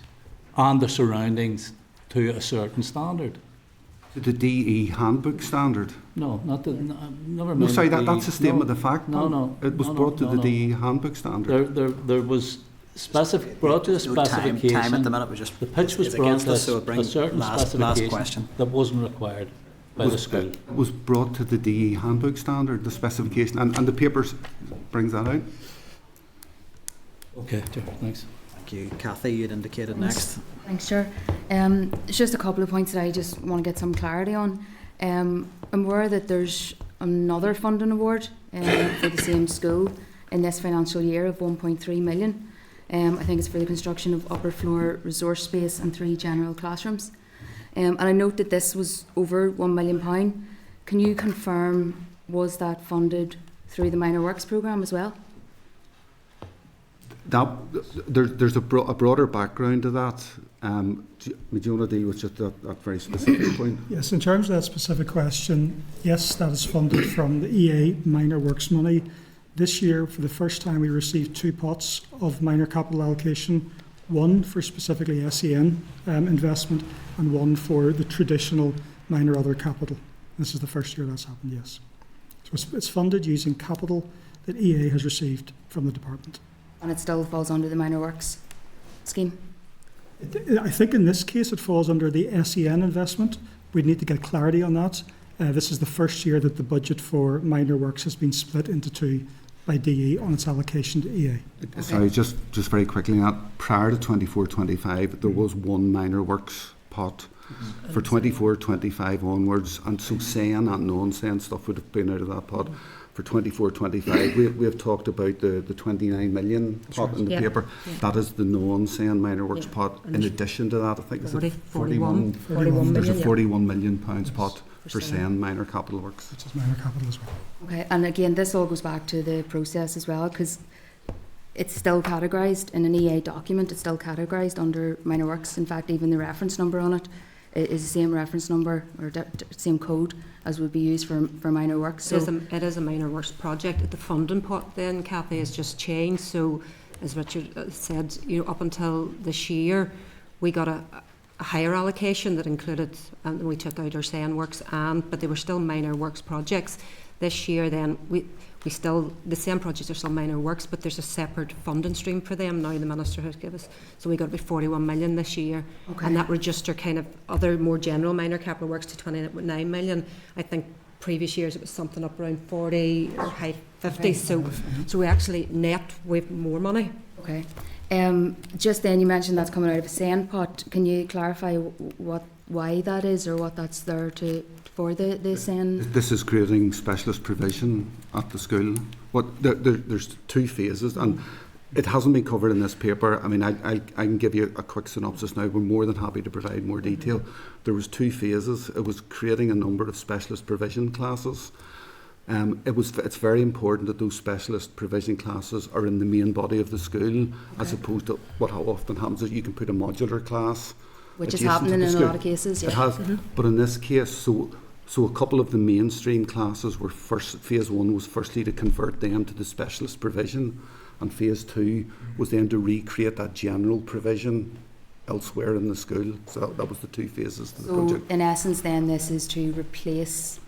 and the surroundings to a certain standard. The DE handbook standard? No, not the. Never mind. No, sorry, that's a statement of fact. No. It was brought to the DE handbook standard. There was. Brought to a specification. Time at the minute, we just the pitch was brought to a certain last specification question. that wasn't required by the school. It was brought to the DE handbook standard, the specification, and the paper brings that out. Okay, thanks. Thank you. Kathy, you'd indicated next. Thanks, Chair. It's just a couple of points that I just want to get some clarity on. I'm aware that there's another funding award for the same school in this financial year of 1.3 million. I think it's for the construction of upper floor resource space and 3 general classrooms. And I note that this was over £1 million. Can you confirm, was that funded through the Minor Works programme as well? There's a broader background to that. Do you want to deal with just that very specific point? Yes, in terms of that specific question, yes, that is funded from the EA Minor Works money. This year, for the first time, we received 2 pots of minor capital allocation, one for specifically SEN investment and one for the traditional minor other capital. This is the first year that's happened, yes. So it's funded using capital that EA has received from the department. And it still falls under the Minor Works scheme? I think in this case it falls under the SEN investment. We'd need to get clarity on that. This is the first year that the budget for Minor Works has been split into 2 by DE on its allocation to EA. Okay. Sorry, just very quickly, prior to 24-25, there was 1 Minor Works pot for 24-25 onwards, and so SEN and non-SEN stuff would have been out of that pot. For 24-25, we have talked about the 29 million pot in the paper. Yeah. That is the non-SEN Minor Works pot. In addition to that, I think it's 41 million. There's a 41 million pounds pot for SEN minor capital works. Which is minor capital as well. Okay, and again, this all goes back to the process as well, because it's still categorised in an EA document. It's still categorised under minor works. In fact, even the reference number on it is the same reference number or same code as would be used for minor works. So it is a minor works project. The funding pot then, Kathy, has just changed. So as Richard said, up until this year, we got a higher allocation that included, and we took out our SEN works, but they were still minor works projects. This year then, we still, the SEN projects are still minor works, but there's a separate funding stream for them now the Minister has given us. So we got about 41 million this year. Okay. And that registered kind of other more general minor capital works to 29 million. I think previous years it was something up around 40 or high 50s. Okay. So we actually net with more money. Okay. Just then you mentioned that's coming out of a SEN pot. Can you clarify why that is, or what that's there for the SEN? This is creating specialist provision at the school. There's two phases, and it hasn't been covered in this paper. I mean, I can give you a quick synopsis now. We're more than happy to provide more detail. There was two phases. It was creating a number of specialist provision classes. It's very important that those specialist provision classes are in the main body of the school, as opposed to what often happens is you can put a modular class, which is happening in a lot of cases. Yeah. It has, but in this case, so a couple of the mainstream classes were phase one was firstly to convert them to the specialist provision, and phase two was then to recreate that general provision elsewhere in the school. So that was the two phases to the project. In essence, then this is to replace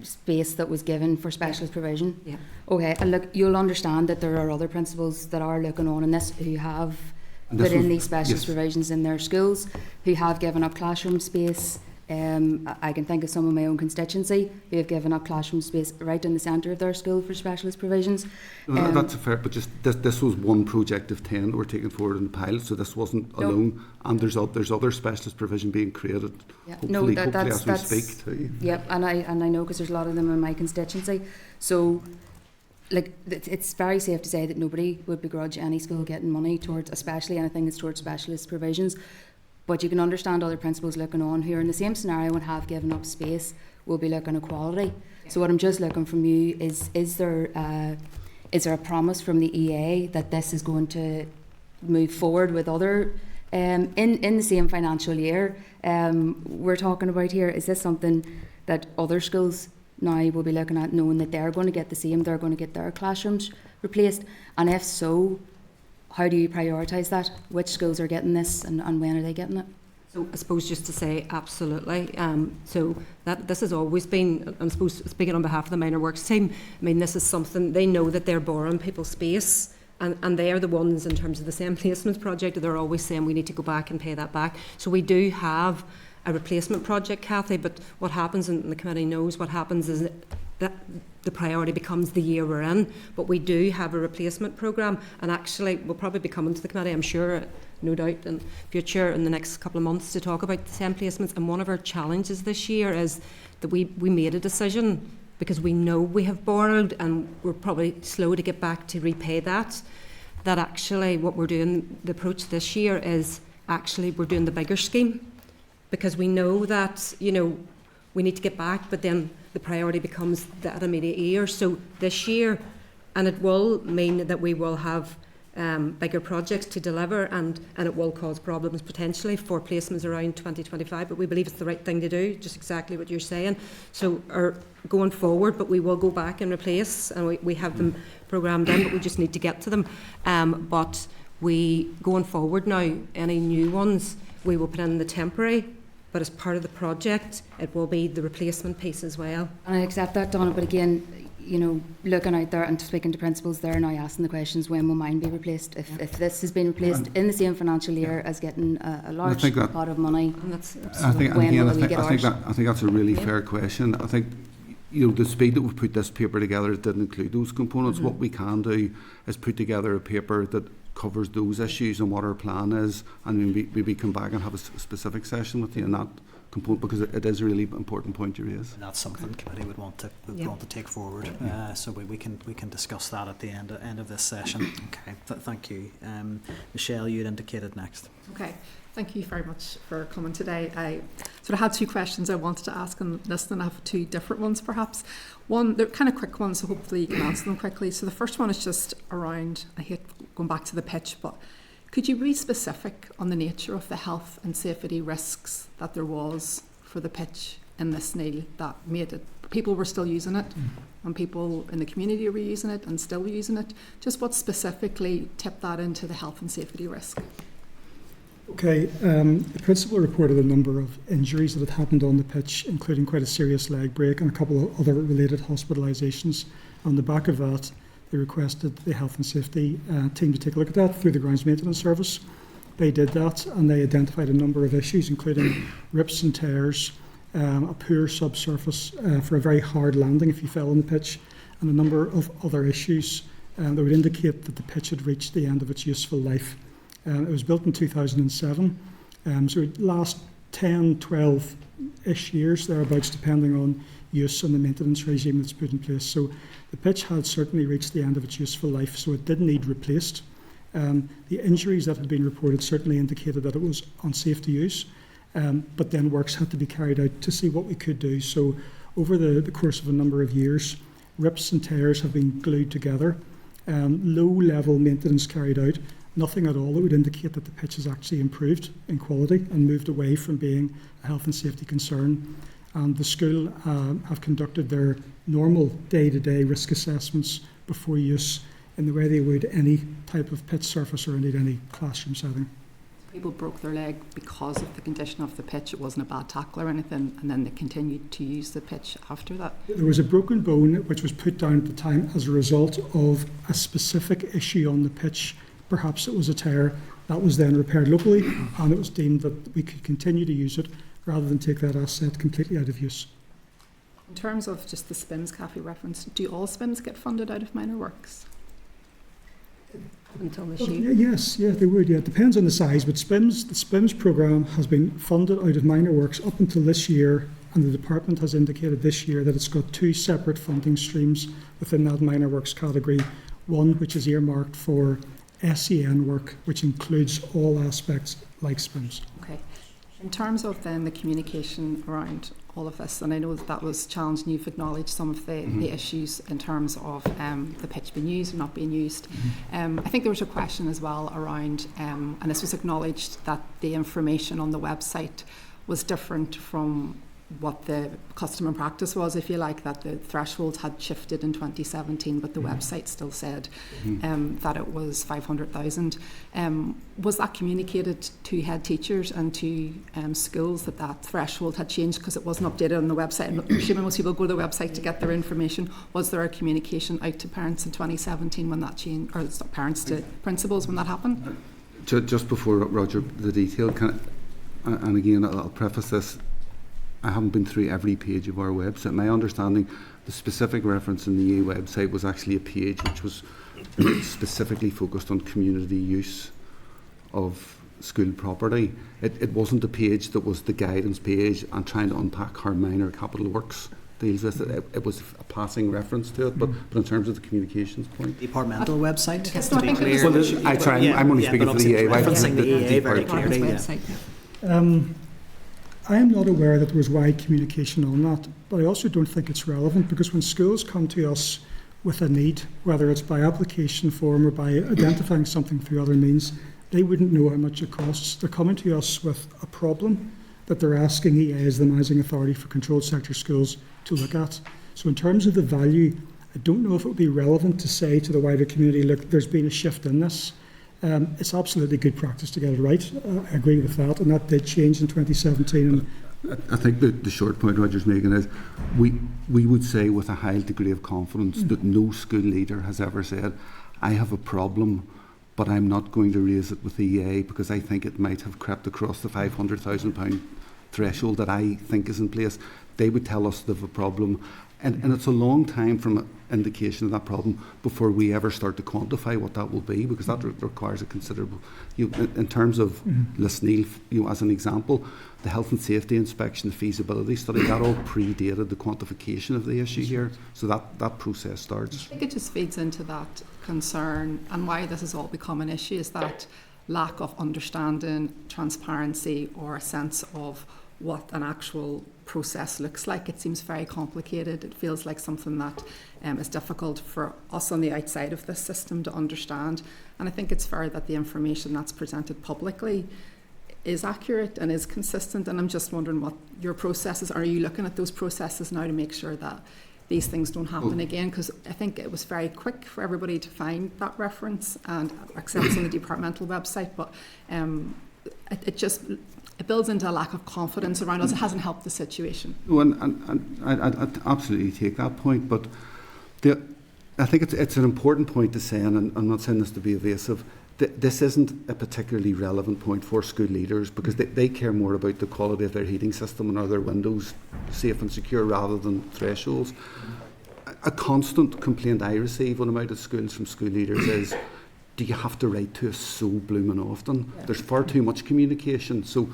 space that was given for specialist provision. Yeah. Okay, and look, you'll understand that there are other principals that are looking on in this who have put in these specialist provisions in their schools, who have given up classroom space. I can think of some of my own constituency who have given up classroom space right in the centre of their school for specialist provisions. That's a fair, but just this was one project of 10 that were taken forward in the pilot, so this wasn't alone. And there's other specialist provision being created. Yeah. Hopefully as we speak too. Yep, and I know because there's a lot of them in my constituency. So, like, it's very safe to say that nobody would begrudge any school getting money towards, especially anything that's towards specialist provisions. But you can understand other principals looking on who are in the same scenario and have given up space will be looking at quality. So what I'm just looking from you is there a promise from the EA that this is going to move forward with other in the same financial year we're talking about here? Is this something that other schools now will be looking at, knowing that they're going to get the same, they're going to get their classrooms replaced? And if so, how do you prioritise that? Which schools are getting this, and when are they getting it? So I suppose just to say absolutely. So that this has always been, I'm supposed speaking on behalf of the minor works team, I mean, this is something, they know that they're borrowing people's space, and they are the ones in terms of the SEN placements project, they're always saying we need to go back and pay that back. So we do have a replacement project, Kathy, but what happens, and the committee knows what happens, is that the priority becomes the year we're in, but we do have a replacement programme, and actually we'll probably be coming to the committee, I'm sure, no doubt, in future in the next couple of months to talk about the SEN placements. And one of our challenges this year is that we made a decision, because we know we have borrowed and we're probably slow to get back to repay that actually what we're doing, the approach this year is actually we're doing the bigger scheme, because we know that, we need to get back, but then the priority becomes that immediate year. So this year, and it will mean that we will have bigger projects to deliver, and it will cause problems potentially for placements around 2025, but we believe it's the right thing to do, just exactly what you're saying. So going forward, but we will go back and replace, and we have them programmed in, but we just need to get to them. But going forward now, any new ones, we will put in the temporary, but as part of the project, it will be the replacement piece as well. And I accept that, Donna, but again, looking out there and speaking to principals, they're now asking the questions, when will mine be replaced? If this has been replaced in the same financial year as getting a large pot of money, and I think that's a really fair question. I think the speed that we've put this paper together didn't include those components. What we can do is put together a paper that covers those issues and what our plan is, and maybe come back and have a specific session with you on that component, because it is a really important point you raise. And that's something the committee would want to take forward. So we can discuss that at the end of this session. Okay, thank you. Michelle, you'd indicated next. Okay, thank you very much for coming today. I sort of had two questions I wanted to ask on this, and I have two different ones perhaps. One, they're kind of quick ones, so hopefully you can answer them quickly. So the first one is just around, I hate going back to the pitch, but could you be specific on the nature of the health and safety risks that there was for the pitch in this Neil that made it? People were still using it, and people in the community were using it and still using it. Just what specifically tipped that into the health and safety risk? Okay, the principal reported a number of injuries that had happened on the pitch, including quite a serious leg break and a couple of other related hospitalisations. On the back of that, they requested the health and safety team to take a look at that through the grounds maintenance service. They did that, and they identified a number of issues, including rips and tears, a poor subsurface for a very hard landing if you fell on the pitch, and a number of other issues that would indicate that the pitch had reached the end of its useful life. It was built in 2007, so it last 10, 12-ish years, thereabouts, depending on use and the maintenance regime that's put in place. So the pitch had certainly reached the end of its useful life, so it did need replaced. The injuries that had been reported certainly indicated that it was unsafe to use, but then works had to be carried out to see what we could do. So over the course of a number of years, rips and tears have been glued together, low-level maintenance carried out, nothing at all that would indicate that the pitch has actually improved in quality and moved away from being a health and safety concern. And the school have conducted their normal day-to-day risk assessments before use in the way they would any type of pitch surface or indeed any classroom setting. People broke their leg because of the condition of the pitch. It wasn't a bad tackle or anything, and then they continued to use the pitch after that. There was a broken bone which was put down at the time as a result of a specific issue on the pitch. Perhaps it was a tear that was then repaired locally, and it was deemed that we could continue to use it rather than take that asset completely out of use. In terms of just the SPIMS CAFE reference, do all SPIMS get funded out of minor works? Until this Well, year? yes, they would. Yeah, it depends on the size, but the SPIMS programme has been funded out of minor works up until this year, and the department has indicated this year that it's got two separate funding streams within that minor works category. One which is earmarked for SEN work, which includes all aspects like SPIMS. Okay. In terms of then the communication around all of this, and I know that was challenged, and you've acknowledged some of the issues in terms of the pitch being used or not being used. I think there was a question as well around, and this was acknowledged, that the information on the website was different from what the custom and practice was, if you like, that the threshold had shifted in 2017, but the website still said that it was 500,000. Was that communicated to head teachers and to schools that threshold had changed because it wasn't updated on the website? I'm assuming most people go to the website to get their information. Was there a communication out to parents in 2017 when that changed, or parents to principals when that happened? Just before Roger, the detail, and again, I'll preface this, I haven't been through every page of our website. My understanding, the specific reference in the EA website was actually a page which was specifically focused on community use of school property. It wasn't a page that was the guidance page and trying to unpack how minor capital works deals with it. It was a passing reference to it, but in terms of the communications point. Departmental website, Yes, to be clear. I'm only speaking for the EA. Referencing the EA very clearly. I am not aware that there was wide communication on that, but I also don't think it's relevant, because when schools come to us with a need, whether it's by application form or by identifying something through other means, they wouldn't know how much it costs. They're coming to us with a problem that they're asking EA as the managing authority for controlled sector schools to look at. So in terms of the value, I don't know if it would be relevant to say to the wider community, look, there's been a shift in this. It's absolutely good practice to get it right. I agree with that, and that did change in 2017. I think the short point Roger's making is we would say with a high degree of confidence that no school leader has ever said, I have a problem, but I'm not going to raise it with the EA because I think it might have crept across the £500,000 threshold that I think is in place. they would tell us they have a problem. And it's a long time from an indication of that problem before we ever start to quantify what that will be, because that requires a considerable, in terms of Lisneal, as an example, the health and safety inspection, the feasibility study, that all predated the quantification of the issue here. So that process starts. I think it just feeds into that concern, and why this has all become an issue is that lack of understanding, transparency, or a sense of what an actual process looks like. It seems very complicated. It feels like something that is difficult for us on the outside of this system to understand. And I think it's fair that the information that's presented publicly is accurate and is consistent. And I'm just wondering what your processes are. You looking at those processes now to make sure that these things don't happen again? Because I think it was very quick for everybody to find that reference and access on the departmental website, but it builds into a lack of confidence around us. It hasn't helped the situation. No, and I absolutely take that point, but I think it's an important point to say, and I'm not saying this to be evasive, this isn't a particularly relevant point for school leaders, because they care more about the quality of their heating system and are their windows safe and secure rather than thresholds. A constant complaint I receive when I'm out at schools from school leaders is, do you have to write to us so blooming often? Yeah. There's far too much communication. So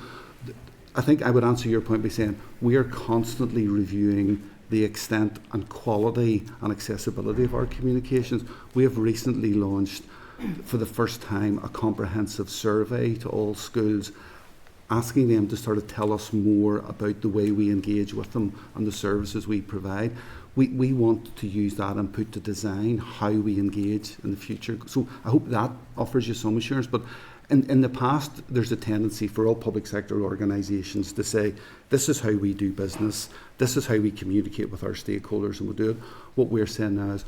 I think I would answer your point by saying we are constantly reviewing the extent and quality and accessibility of our communications. We have recently launched, for the first time, a comprehensive survey to all schools, asking them to sort of tell us more about the way we engage with them and the services we provide. We want to use that input to design how we engage in the future. So I hope that offers you some assurance. But in the past, there's a tendency for all public sector organisations to say, this is how we do business, this is how we communicate with our stakeholders, and we'll do it. What we're saying now is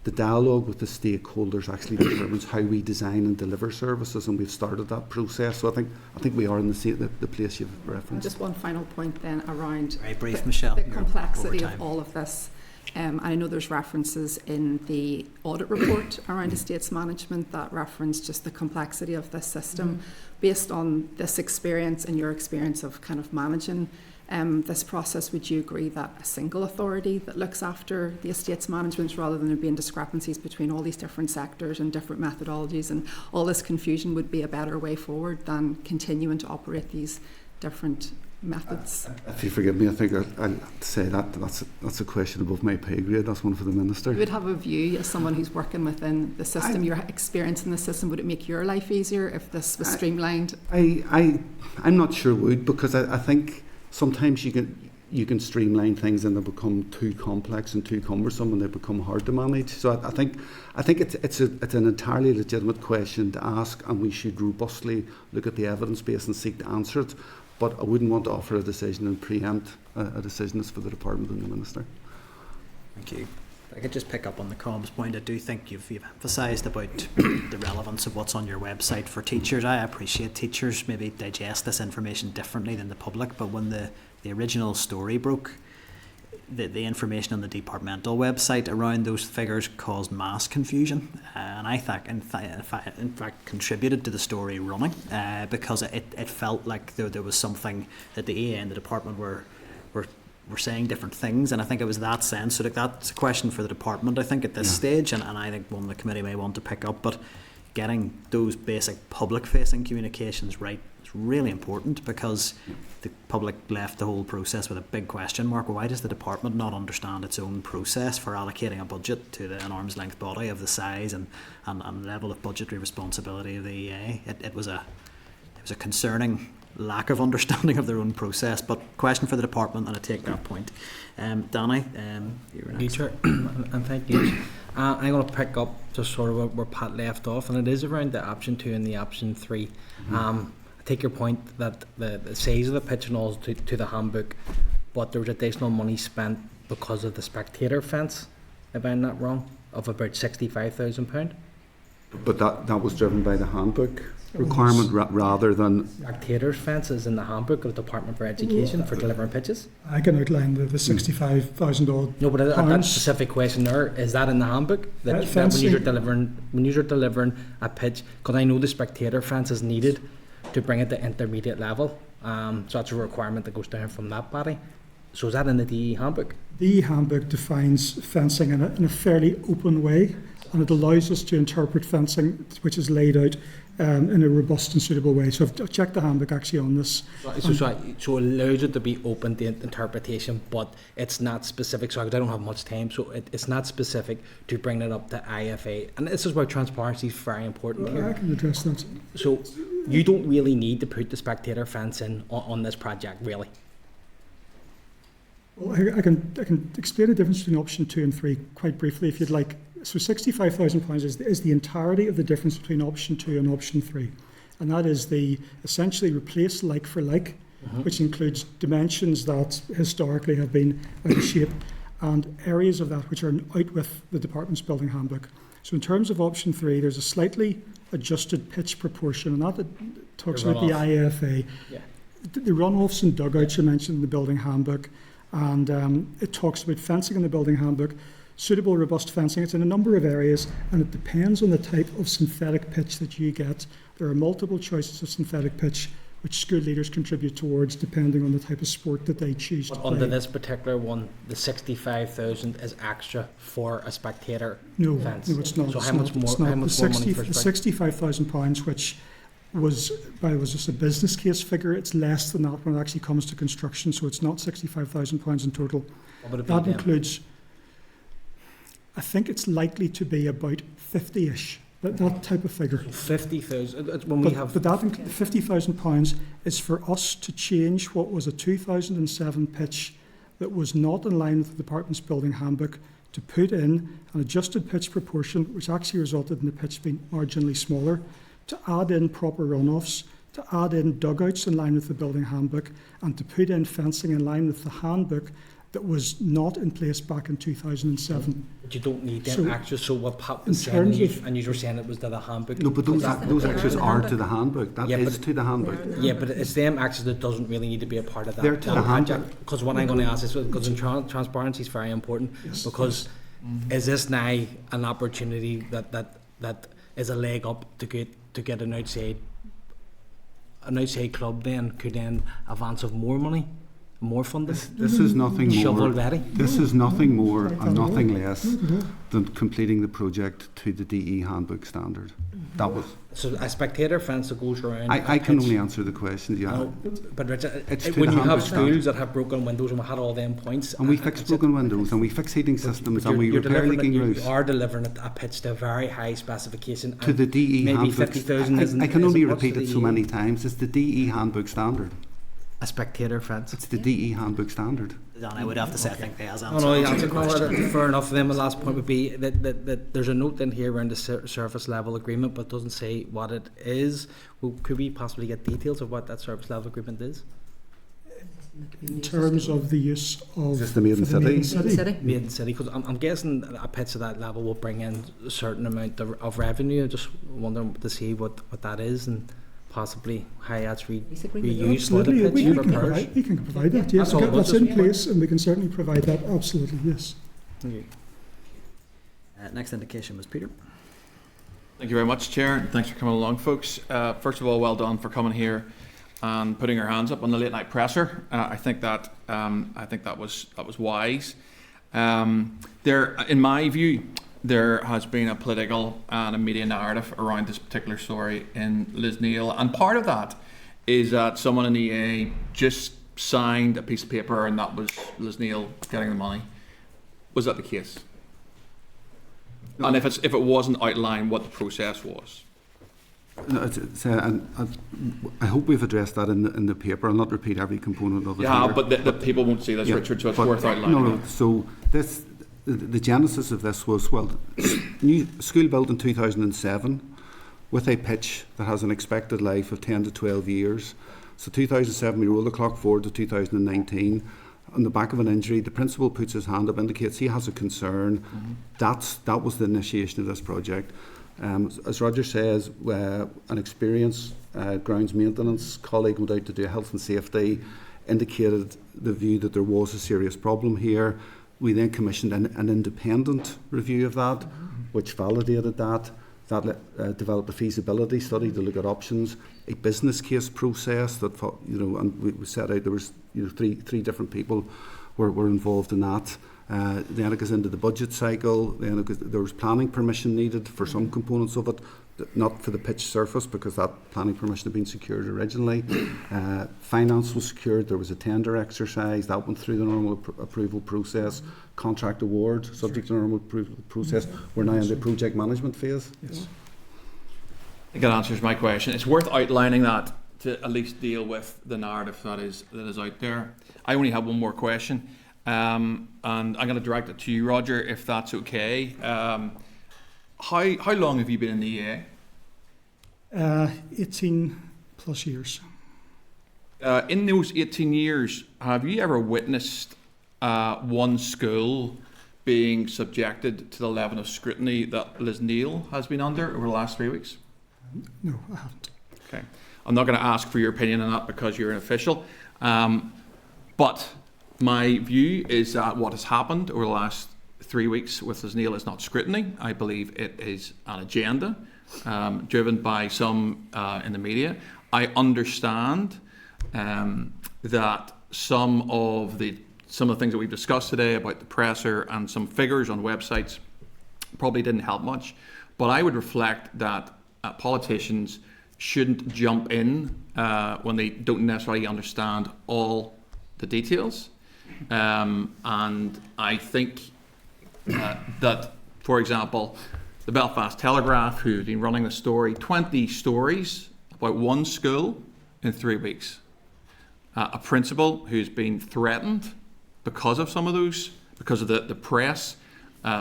the dialogue with the stakeholders actually determines how we design and deliver services, and we've started that process. So I think we are in the place you've referenced. Just one final point then around very brief, Michelle. The complexity of all of this. I know there's references in the audit report around estates management that reference just the complexity of this system. Based on this experience and your experience of kind of managing this process, would you agree that a single authority that looks after the estates management, rather than there being discrepancies between all these different sectors and different methodologies and all this confusion, would be a better way forward than continuing to operate these different methods? If you forgive me, I think I'll say that's a question above my pay grade. That's one for the Minister. You would have a view as someone who's working within the system, your experience in the system. Would it make your life easier if this was streamlined? I'm not sure it would, because I think sometimes you can streamline things and they become too complex and too cumbersome and they become hard to manage. So I think it's an entirely legitimate question to ask, and we should robustly look at the evidence base and seek to answer it. But I wouldn't want to offer a decision and preempt a decision that's for the Department and the Minister. Thank you. If I could just pick up on the comms point, I do think you've emphasised about the relevance of what's on your website for teachers. I appreciate teachers maybe digest this information differently than the public, but when the original story broke, the information on the departmental website around those figures caused mass confusion, and I think in fact contributed to the story running, because it felt like there was something that the EA and the department were saying different things, and I think it was that sense. So that's a question for the department, I think, at this stage, and I think one the committee may want to pick up. But getting those basic public-facing communications right is really important, because the public left the whole process with a big question mark. Well, why does the department not understand its own process for allocating a budget to an arm's length body of the size and level of budgetary responsibility of the EA? It was a concerning lack of understanding of their own process. But question for the department, and I take that point. Danny, you were next. Chair, and thank you. I'm going to pick up just sort of where Pat left off, and it is around the option 2 and the option 3. I take your point that the size of the pitch and all to the handbook, but there was additional money spent because of the spectator fence, if I'm not wrong, of about £65,000. But that was driven by the handbook requirement rather than... Spectator fence is in the handbook of the Department for Education for delivering pitches. I can outline the 65,000 odd. No, but that specific question there, is that in the handbook? That when you're delivering a pitch, because I know the spectator fence is needed to bring it to intermediate level, so that's a requirement that goes down from that body. So is that in the DE handbook? The handbook defines fencing in a fairly open way, and it allows us to interpret fencing which is laid out in a robust and suitable way. So I've checked the handbook actually on this. So it allows it to be open to interpretation, but it's not specific. So I don't have much time, so it's not specific to bring it up to IFA. And this is why transparency is very important here. I can address that. So you don't really need to put the spectator fence in on this project, really. Well, I can explain the difference between option 2 and 3 quite briefly, if you'd like. So £65,000 is the entirety of the difference between option 2 and option 3, and that is the essentially replace like for like, which includes dimensions that historically have been out of shape and areas of that which are out with the department's building handbook. So in terms of option 3, there's a slightly adjusted pitch proportion, and that talks about the IAFA. Yeah. The runoffs and dugouts are mentioned in the building handbook, and it talks about fencing in the building handbook, suitable robust fencing. It's in a number of areas, and it depends on the type of synthetic pitch that you get. There are multiple choices of synthetic pitch which school leaders contribute towards depending on the type of sport that they choose to play. Under this particular one, the 65,000 is extra for a spectator fence. No, it's not. So It's how much not. more? It's not. How much The more money for the £65,000, which was just a business case figure. It's less than that when it actually comes to construction. So it's not £65,000 in total. What would it be That then? includes, I think it's likely to be about 50-ish. That type of figure. 50,000. When we have. But that £50,000 is for us to change what was a 2007 pitch that was not in line with the department's building handbook, to put in an adjusted pitch proportion, which actually resulted in the pitch being marginally smaller, to add in proper runoffs, to add in dugouts in line with the building handbook, and to put in fencing in line with the handbook that was not in place back in 2007. But you don't need them So, extras. So what Pat was in saying, terms and you were saying it was to the handbook. No, but those extras are to the handbook. That is but, to the handbook. Yeah, but it's them extras that doesn't really need to be a part of that. They're to the handbook. Because what I'm going to ask is, because transparency is very important, because is this now an opportunity that is a leg up to get an outside club then could then advance of more money? More funding? This is nothing more. Shovel-ready? This is nothing more and nothing less than completing the project to the DE handbook standard. That was. So a spectator fence that goes around. I can only answer the questions you have. But Richard, It's to when the you have handbook schools standard. that have broken windows and we had all them points, And we fix broken windows, and we fix heating systems, and we repair leaking roofs. You are delivering a pitch to a very high specification. To the DE maybe handbook. 50,000 isn't. I can only isn't much repeat to it the so many times. It's the DE handbook standard. A spectator fence. It's the DE handbook standard. Dan, I would have to say I think they has Oh, answered no, the he answered. question. Fair enough. Then the last point would be that there's a note in here around the surface level agreement, but doesn't say what it is. Well, could we possibly get details of what that surface level agreement is? In terms of the use of... Is this the Maiden City? Maiden City, because I'm guessing a pitch of that level will bring in a certain amount of revenue. I just wonder to see what that is and possibly how that's reused for the Absolutely, pitch we repairs. can provide that, yes. That's all That's it in was. place, and we can certainly provide that, absolutely, yes. Okay. Next indication was Peter. Thank you very much, Chair, and thanks for coming along, folks. First of all, well done for coming here and putting your hands up on the late night presser. I think that was wise. There, in my view, there has been a political and a media narrative around this particular story in Lisneal, and part of that is that someone in EA just signed a piece of paper, and that was Lisneal getting the money. Was that the case? No. And if it wasn't outlined what the process was? No, I hope we've addressed that in the paper. I'll not repeat every component of it. Yeah, here. but the people won't see this, yeah, Richard, so it's worth outlining. No, so the genesis of this was, well, new school built in 2007 with a pitch that has an expected life of 10 to 12 years. So 2007, we roll the clock forward to 2019. On the back of an injury, the principal puts his hand up, indicates he has a concern. Mm-hmm. That was the initiation of this project. As Roger says, an experienced grounds maintenance colleague went out to do health and safety, indicated the view that there was a serious problem here. We then commissioned an independent review of that, which validated that. That developed a feasibility study to look at options, a business case process that, and we set out, there was three different people were involved in that. Then it goes into the budget cycle. Then there was planning permission needed for some components of it, not for the pitch surface because that planning permission had been secured originally. Finance was secured. There was a tender exercise that went through the normal approval process. Contract award, subject to normal approval process. We're now in the project management phase. Yes. I think that answers my question. It's worth outlining that to at least deal with the narrative that is out there. I only have one more question. And I'm going to direct it to you, Roger, if that's okay. How long have you been in the EA? 18 plus years. In those 18 years, have you ever witnessed one school being subjected to the level of scrutiny that Lisneal has been under over the last 3 weeks? No, I haven't. Okay. I'm not going to ask for your opinion on that because you're an official. But my view is that what has happened over the last 3 weeks with Lisneal is not scrutiny. I believe it is an agenda driven by some in the media. I understand that some of the things that we've discussed today about the presser and some figures on websites probably didn't help much. But I would reflect that politicians shouldn't jump in when they don't necessarily understand all the details. And I think that, for example, the Belfast Telegraph, who've been running the story, 20 stories about one school in 3 weeks. A principal who's been threatened because of some of those, because of the press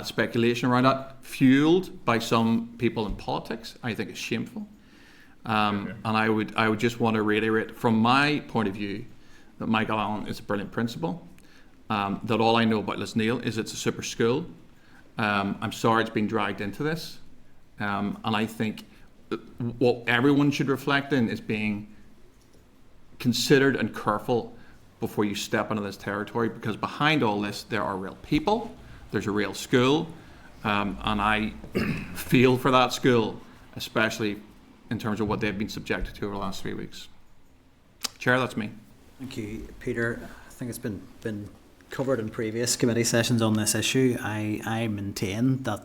speculation around that, fueled by some people in politics, I think is shameful. And I would just want to reiterate, from my point of view, that Michael Allen is a brilliant principal. That all I know about Lisneal is it's a super school. I'm sorry it's been dragged into this. And I think what everyone should reflect in is being considered and careful before you step into this territory, because behind all this there are real people, there's a real school, and I feel for that school, especially in terms of what they've been subjected to over the last 3 weeks. Chair, that's me. Thank you, Peter. I think it's been covered in previous committee sessions on this issue. I maintain that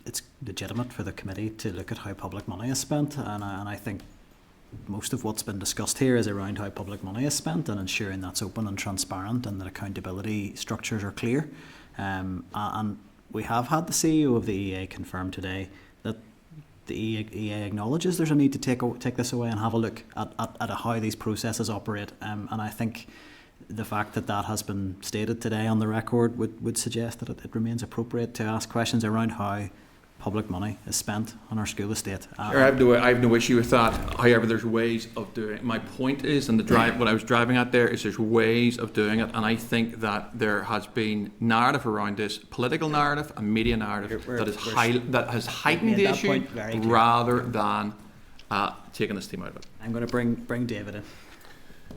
it's legitimate for the committee to look at how public money is spent, and I think most of what's been discussed here is around how public money is spent and ensuring that's open and transparent and that accountability structures are clear. And we have had the CEO of the EA confirm today that the EA acknowledges there's a need to take this away and have a look at how these processes operate. And I think the fact that that has been stated today on the record would suggest that it remains appropriate to ask questions around how public money is spent on our school estate. Sure, I have no issue with that. However, there's ways of doing it. My point is, and what I was driving at there is there's ways of doing it, and I think that there has been narrative around this, political narrative and media narrative, that has heightened the issue rather than taking the steam out of it. I'm going to bring David in.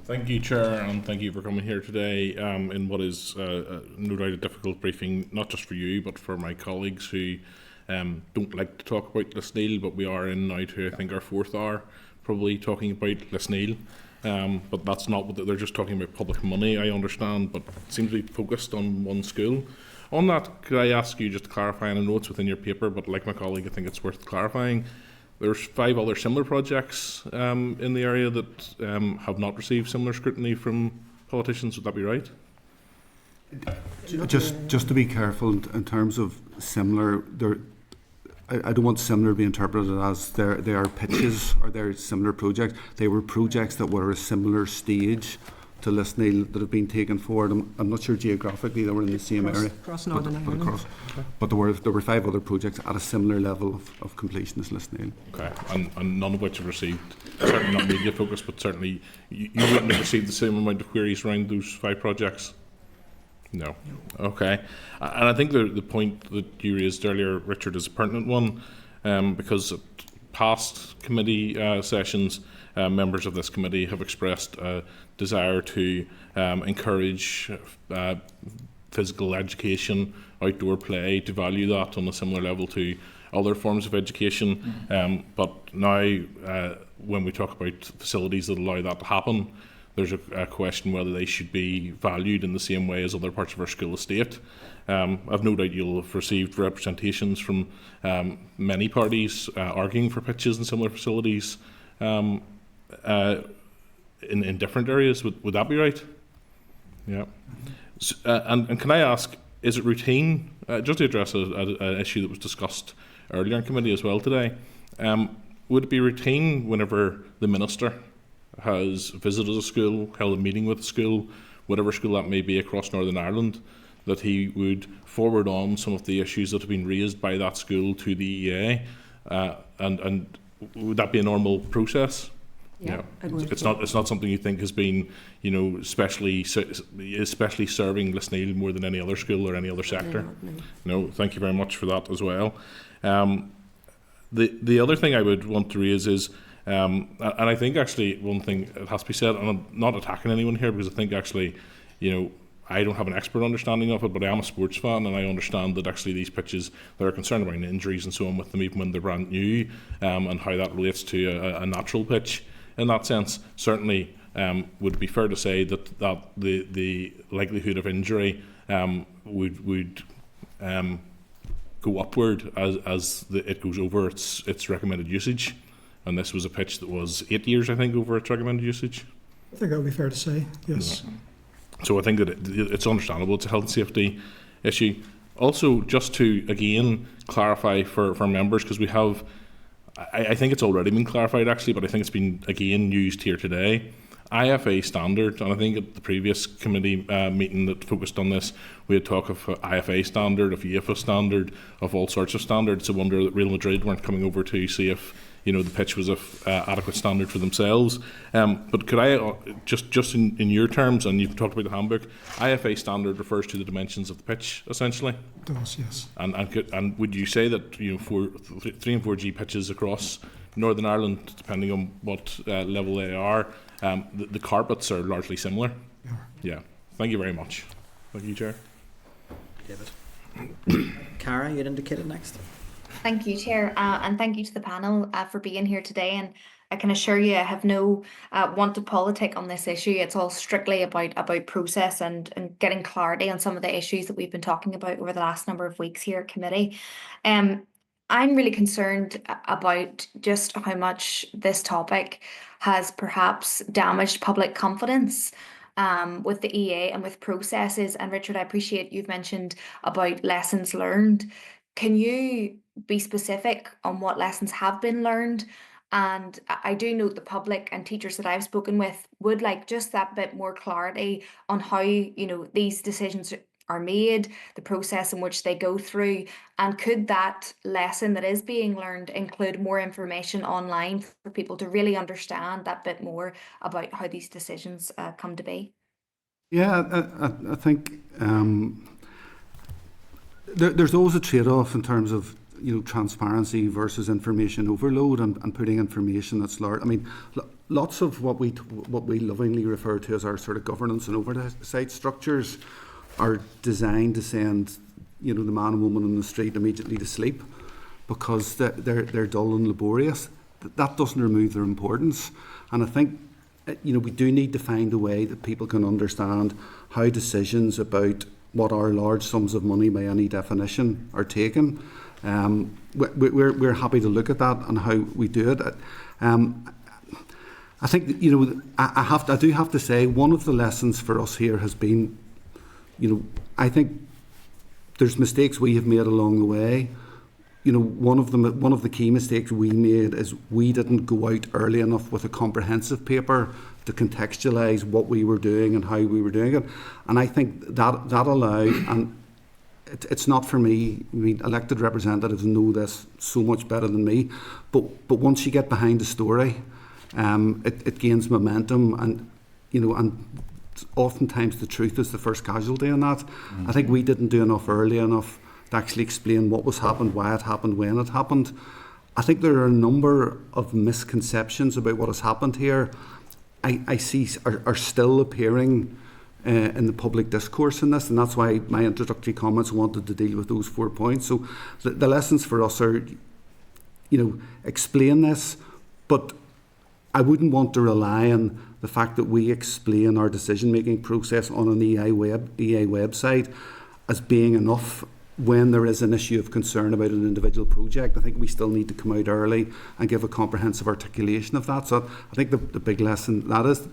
Thank you, Chair, and thank you for coming here today in what is no doubt a difficult briefing, not just for you, but for my colleagues who don't like to talk about Lisneal, but we are in now to, I think, our 4th hour probably talking about Lisneal. But that's not what they're just talking about public money, I understand, but it seems to be focused on one school. On that, could I ask you just to clarify, and I know it's within your paper, but like my colleague, I think it's worth clarifying. There's 5 other similar projects in the area that have not received similar scrutiny from politicians. Would that be right? Just to be careful in terms of similar, I don't want similar to be interpreted as they are pitches or they're similar projects. They were projects that were a similar stage to Lisneal that have been taken forward. I'm not sure geographically they were in the same area. Across Northern Ireland. But there were 5 other projects at a similar level of completion as Lisneal. Okay, and none of which have received, certainly not media focus, but certainly you wouldn't have received the same amount of queries around those 5 projects? No. Okay. And I think the point that you raised earlier, Richard, is a pertinent one, because at past committee sessions, members of this committee have expressed a desire to encourage physical education, outdoor play, to value that on a similar level to other forms of education. But now, when we talk about facilities that allow that to happen, there's a question whether they should be valued in the same way as other parts of our school estate. I've no doubt you'll have received representations from many parties arguing for pitches and similar facilities in different areas. Would that be right? Yeah. And can I ask, is it routine, just to address an issue that was discussed earlier in committee as well today, would it be routine whenever the minister has visited a school, held a meeting with a school, whatever school that may be across Northern Ireland, that he would forward on some of the issues that have been raised by that school to the EA? And would that be a normal process? Yeah. It's not something you think has been, especially serving Lisneal more than any other school or any other sector. No, thank you very much for that as well. The other thing I would want to raise is, and I think actually one thing that has to be said, and I'm not attacking anyone here because I think actually, I don't have an expert understanding of it, but I am a sports fan and I understand that actually these pitches, there are concern about injuries and so on with them even when they're brand new, and how that relates to a natural pitch. In that sense, certainly would it be fair to say that the likelihood of injury would go upward as it goes over its recommended usage, and this was a pitch that was 8 years, I think, over its recommended usage. I think that would be fair to say, yes. Yeah. So I think that it's understandable. It's a health and safety issue. Also, just to again clarify for members, because we have, I think it's already been clarified actually, but I think it's been again used here today. IFA standard, and I think at the previous committee meeting that focused on this, we had talk of IFA standard, of UEFA standard, of all sorts of standards. I wonder that Real Madrid weren't coming over to see if the pitch was of adequate standard for themselves. But could I just in your terms, and you've talked about the handbook, IFA standard refers to the dimensions of the pitch essentially. It does, yes. And would you say that 3 and 4G pitches across Northern Ireland, depending on what level they are, the carpets are largely similar? Yeah. Thank you very much. Thank you, Chair. David. Cara, you'd indicated next. Thank you, Chair, and thank you to the panel for being here today. And I can assure you I have no want to politic on this issue. It's all strictly about process and getting clarity on some of the issues that we've been talking about over the last number of weeks here at committee. I'm really concerned about just how much this topic has perhaps damaged public confidence with the EA and with processes. And Richard, I appreciate you've mentioned about lessons learned. Can you be specific on what lessons have been learned? And I do note the public and teachers that I've spoken with would like just that bit more clarity on how these decisions are made, the process in which they go through, and could that lesson that is being learned include more information online for people to really understand that bit more about how these decisions come to be? Yeah, I think there's always a trade-off in terms of transparency versus information overload and putting information that's large. I mean, lots of what we lovingly refer to as our sort of governance and oversight structures are designed to send the man and woman on the street immediately to sleep because they're dull and laborious. That doesn't remove their importance, and I think we do need to find a way that people can understand how decisions about what are large sums of money by any definition are taken. We're happy to look at that and how we do it. I think I do have to say one of the lessons for us here has been, I think there's mistakes we have made along the way. One of the key mistakes we made is we didn't go out early enough with a comprehensive paper to contextualise what we were doing and how we were doing it. And I think that allowed, and it's not for me, I mean, elected representatives know this so much better than me, but once you get behind the story, it gains momentum, and oftentimes the truth is the first casualty in that. I think we didn't do enough early enough to actually explain what was happened, why it happened, when it happened. I think there are a number of misconceptions about what has happened here. I see are still appearing in the public discourse in this, and that's why my introductory comments wanted to deal with those 4 points. So the lessons for us are, explain this, but I wouldn't want to rely on the fact that we explain our decision-making process on an EA website as being enough when there is an issue of concern about an individual project. I think we still need to come out early and give a comprehensive articulation of that. So I think the big lesson that is,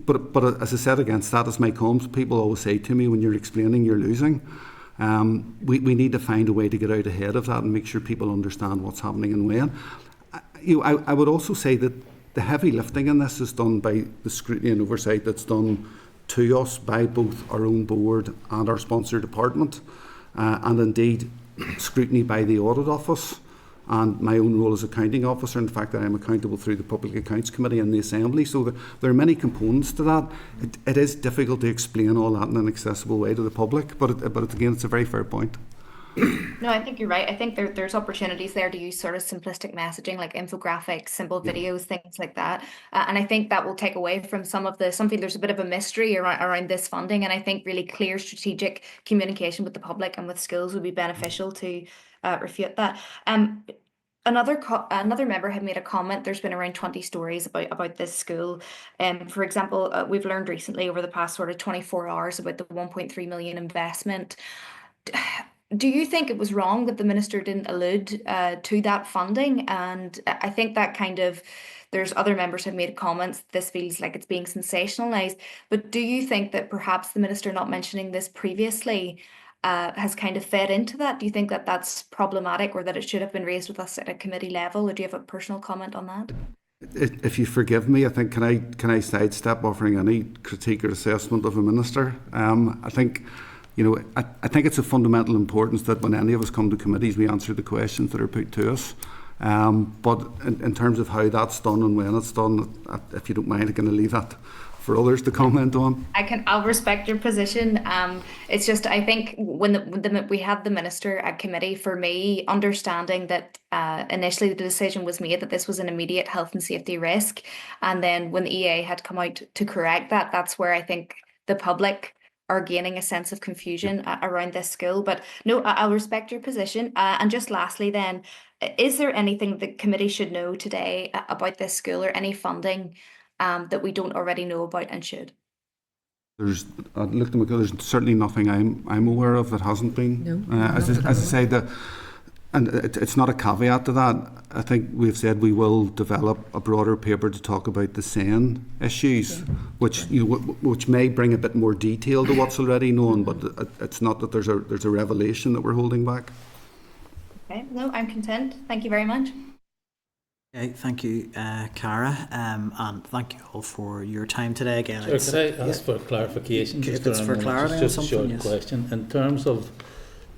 but as I said against that, as my comms people always say to me, when you're explaining, you're losing. We need to find a way to get out ahead of that and make sure people understand what's happening and when. I would also say that the heavy lifting in this is done by the scrutiny and oversight that's done to us by both our own board and our sponsor department, and indeed scrutiny by the Audit Office and my own role as accounting officer, in fact that I'm accountable through the Public Accounts Committee and the Assembly. So there are many components to that. It is difficult to explain all that in an accessible way to the public, but again, it's a very fair point. No, I think you're right. I think there's opportunities there to use sort of simplistic messaging like infographics, simple videos, things like that. And I think that will take away from something there's a bit of a mystery around this funding. And I think really clear strategic communication with the public and with schools would be beneficial to refute that. Another member had made a comment. There's been around 20 stories about this school. For example, we've learned recently over the past sort of 24 hours about the 1.3 million investment. Do you think it was wrong that the minister didn't allude to that funding? And I think that there's other members have made comments, this feels like it's being sensationalised. But do you think that perhaps the minister not mentioning this previously has kind of fed into that? Do you think that that's problematic, or that it should have been raised with us at a committee level? Or do you have a personal comment on that? If you forgive me, I think can I sidestep offering any critique or assessment of a minister? I think. I think it's of fundamental importance that when any of us come to committees, we answer the questions that are put to us. But in terms of how that's done and when it's done, if you don't mind, I'm going to leave that for others to comment on. I'll respect your position. It's just, I think when we had the minister at committee, for me, understanding that initially the decision was made that this was an immediate health and safety risk, and then when the EA had come out to correct that, that's where I think the public are gaining a sense of confusion around this school. But no, I'll respect your position. And just lastly then, is there anything the committee should know today about this school, or any funding that we don't already know about and should? There's certainly nothing I'm aware of that hasn't been. No, as I say, and it's not a caveat to that. I think we've said we will develop a broader paper to talk about the SEN issues, which may bring a bit more detail to what's already known, but it's not that there's a revelation that we're holding back. Okay, no, I'm content. Thank you very much. Okay, thank you, Cara, and thank you all for your time today. Again, Sure, could I ask for clarification? If it's for clarity, just a something, short yes. question. In terms of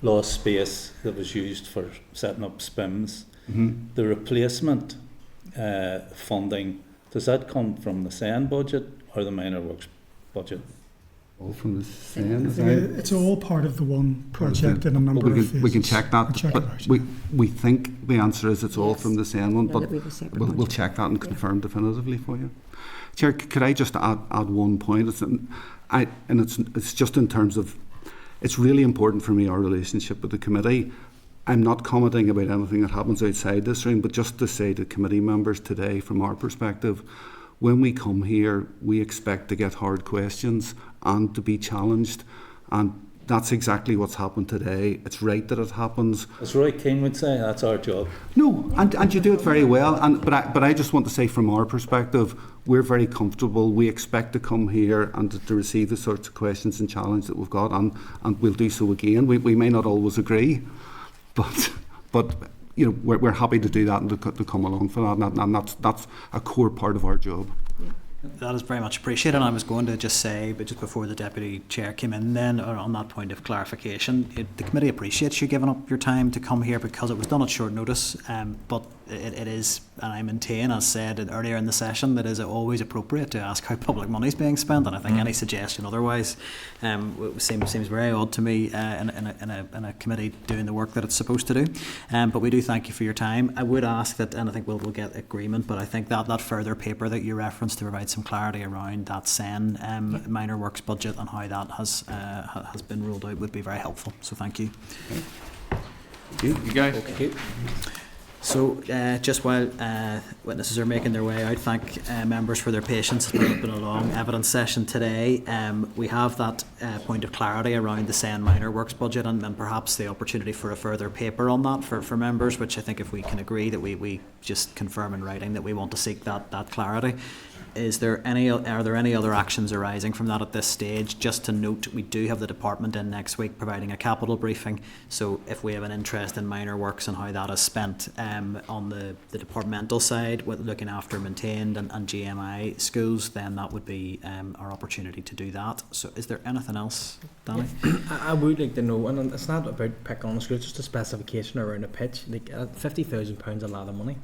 lost space that was used for setting up SPIMS, the replacement funding, does that come from the SEN budget or the minor works budget? All from the SEN. It's all part of the one project in a number of phases. We can check that. We think the answer is it's all from the SEN one, but we'll check that and confirm definitively for you. Chair, could I just add one point? It's just in terms of, it's really important for me, our relationship with the committee. I'm not commenting about anything that happens outside this room, but just to say to committee members today, from our perspective, when we come here, we expect to get hard questions and to be challenged. And that's exactly what's happened today. It's right that it happens. As Roy Keane would say, that's our job. No, and you do it very well. But I just want to say, from our perspective, we're very comfortable. We expect to come here and to receive the sorts of questions and challenge that we've got, and we'll do so again. We may not always agree, but we're happy to do that and to come along for that, and that's a core part of our job. That is very much appreciated. And I was going to just say, but just before the Deputy Chair came in then, on that point of clarification, the committee appreciates you giving up your time to come here, because it was done at short notice, but it is, and I maintain, as said earlier in the session, that it is always appropriate to ask how public money is being spent, and I think any suggestion otherwise seems very odd to me in a committee doing the work that it's supposed to do. But we do thank you for your time. I would ask that, and I think we'll get agreement, but I think that further paper that you referenced to provide some clarity around that SEN minor works budget and how that has been rolled out would be very helpful. So thank you. You guys. Okay. So, just while witnesses are making their way out, thank members for their patience. It's been a long evidence session today. We have that point of clarity around the SEN minor works budget and perhaps the opportunity for a further paper on that for members, which I think if we can agree that we just confirm in writing that we want to seek that clarity. Are there any other actions arising from that at this stage? Just to note, we do have the department in next week providing a capital briefing. So if we have an interest in minor works and how that is spent on the departmental side, with looking after maintained and GMI schools, then that would be our opportunity to do that. So is there anything else, Danny? I would like to know, and it's not about picking on the school, it's just a specification around a pitch. Like £50,000 is a lot of money.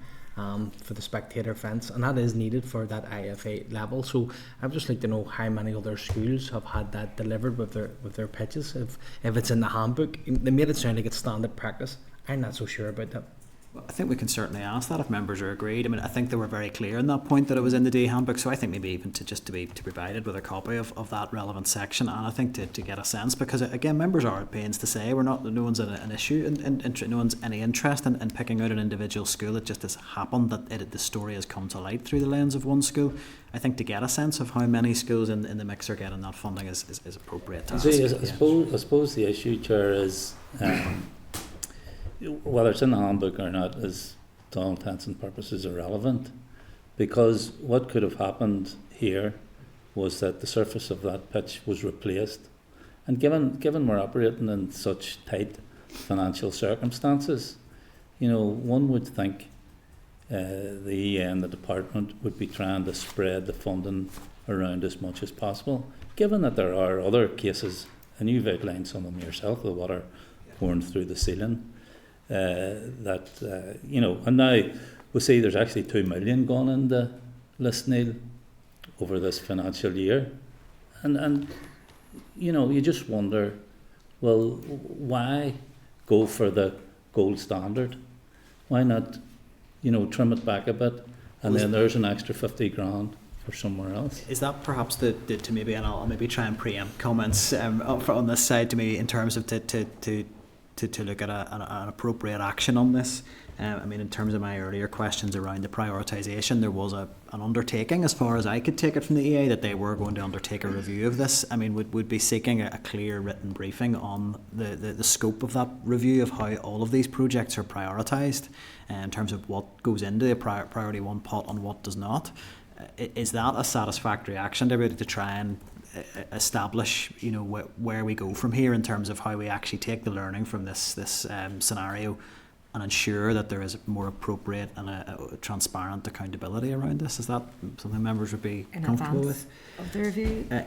For the spectator fence, and that is needed for that IFA level. So I'd just like to know how many other schools have had that delivered with their pitches. If it's in the handbook, they made it sound like it's standard practice. I'm not so sure about that. Well, I think we can certainly ask that if members are agreed. I mean, I think they were very clear in that point that it was in the D handbook, so I think maybe even to be provided with a copy of that relevant section, and I think to get a sense, because again, members are at pains to say no one's an issue, no one's any interest in picking out an individual school. It just has happened that the story has come to light through the lens of one school. I think to get a sense of how many schools in the mix are getting that funding is appropriate to ask. I suppose the issue, Chair, is whether it's in the handbook or not is, to all intents and purposes, irrelevant, because what could have happened here was that the surface of that pitch was replaced, and given we're operating in such tight financial circumstances, one would think the EA and the department would be trying to spread the funding around as much as possible, given that there are other cases, and you've outlined some of them yourself, the water pouring through the ceiling. And now we see there's actually 2 million gone into Lisneal over this financial year, and you just wonder, well, why go for the gold standard? Why not, trim it back a bit, and then there's an extra 50 grand for somewhere else? Is that perhaps to maybe, and I'll maybe try and preempt comments on this side to me in terms of to look at an appropriate action on this. I mean, in terms of my earlier questions around the prioritisation, there was an undertaking, as far as I could take it from the EA, that they were going to undertake a review of this. I mean, would be seeking a clear written briefing on the scope of that review, of how all of these projects are prioritised, in terms of what goes into the priority one pot and what does not. Is that a satisfactory action to try and establish, where we go from here in terms of how we actually take the learning from this scenario and ensure that there is more appropriate and a transparent accountability around this? Is that something members would be comfortable with? Of the review? I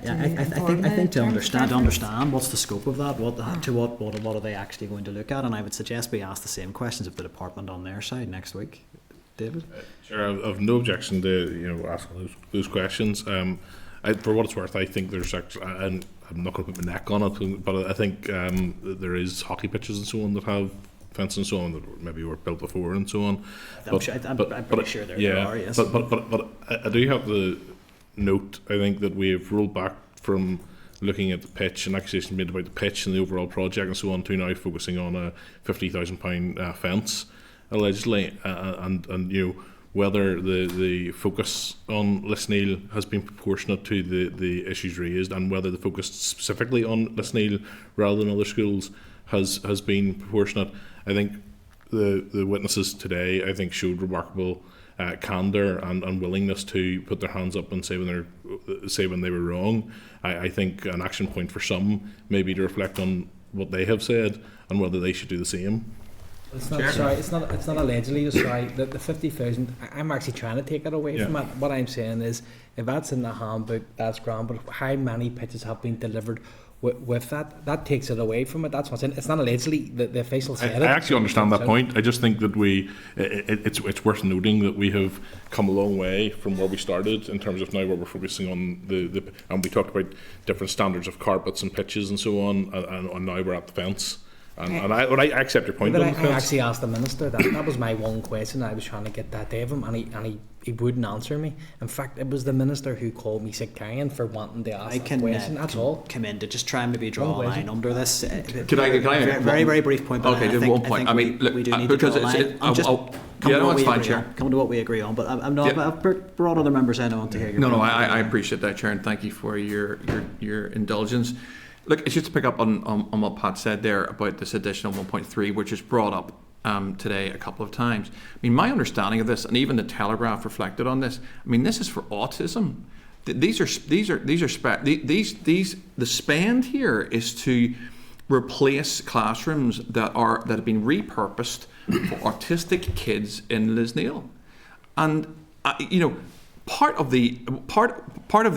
think to understand what's the scope of that, what are they actually going to look at, and I would suggest we ask the same questions of the department on their side next week. David? Sure, I've no objection to asking those questions. For what it's worth, I think there's actually, and I'm not going to put my neck on it, but I think there is hockey pitches and so on that have fence and so on that maybe were built before and so on. I'm pretty sure there are, yes. But I do have the note, I think, that we have rolled back from looking at the pitch and accusations made about the pitch and the overall project and so on to now focusing on a £50,000 fence, allegedly, and whether the focus on Lisneal has been proportionate to the issues raised, and whether the focus specifically on Lisneal rather than other schools has been proportionate. I think the witnesses today, I think, showed remarkable candour and willingness to put their hands up and say when they were wrong. I think an action point for some may be to reflect on what they have said and whether they should do the same. It's not allegedly. Sorry, the 50,000. I'm actually trying to take it away from it. What I'm saying is, if that's in the handbook, that's grand. But how many pitches have been delivered with that? That takes it away from it. That's what's in. It's not allegedly. The official said it. I actually understand that point. I just think that it's worth noting that we have come a long way from where we started in terms of now where we're focusing on the and we talked about different standards of carpets and pitches and so on, and now we're at the fence. And I accept your point. But I actually asked the minister that was my one question. I was trying to get that to him, and he wouldn't answer me. In fact, it was the minister who called me sectarian for wanting to ask that question. That's all. Come in to just try and maybe draw a line under this. Can I very brief point. Okay, just one point. I mean, look, we do need because to draw a line. come Yeah, to no, what it's we fine, agree Chair. on. Come to what we agree on. But I'm not. Yeah. I've brought other members in on to hear your. No, point. I appreciate that, Chair, and thank you for your indulgence. Look, it's just to pick up on what Pat said there about this additional 1.3, which is brought up today a couple of times. I mean, my understanding of this, and even the Telegraph reflected on this. I mean, this is for autism. The spend here is to replace classrooms that have been repurposed for autistic kids in Lisneal, and part of the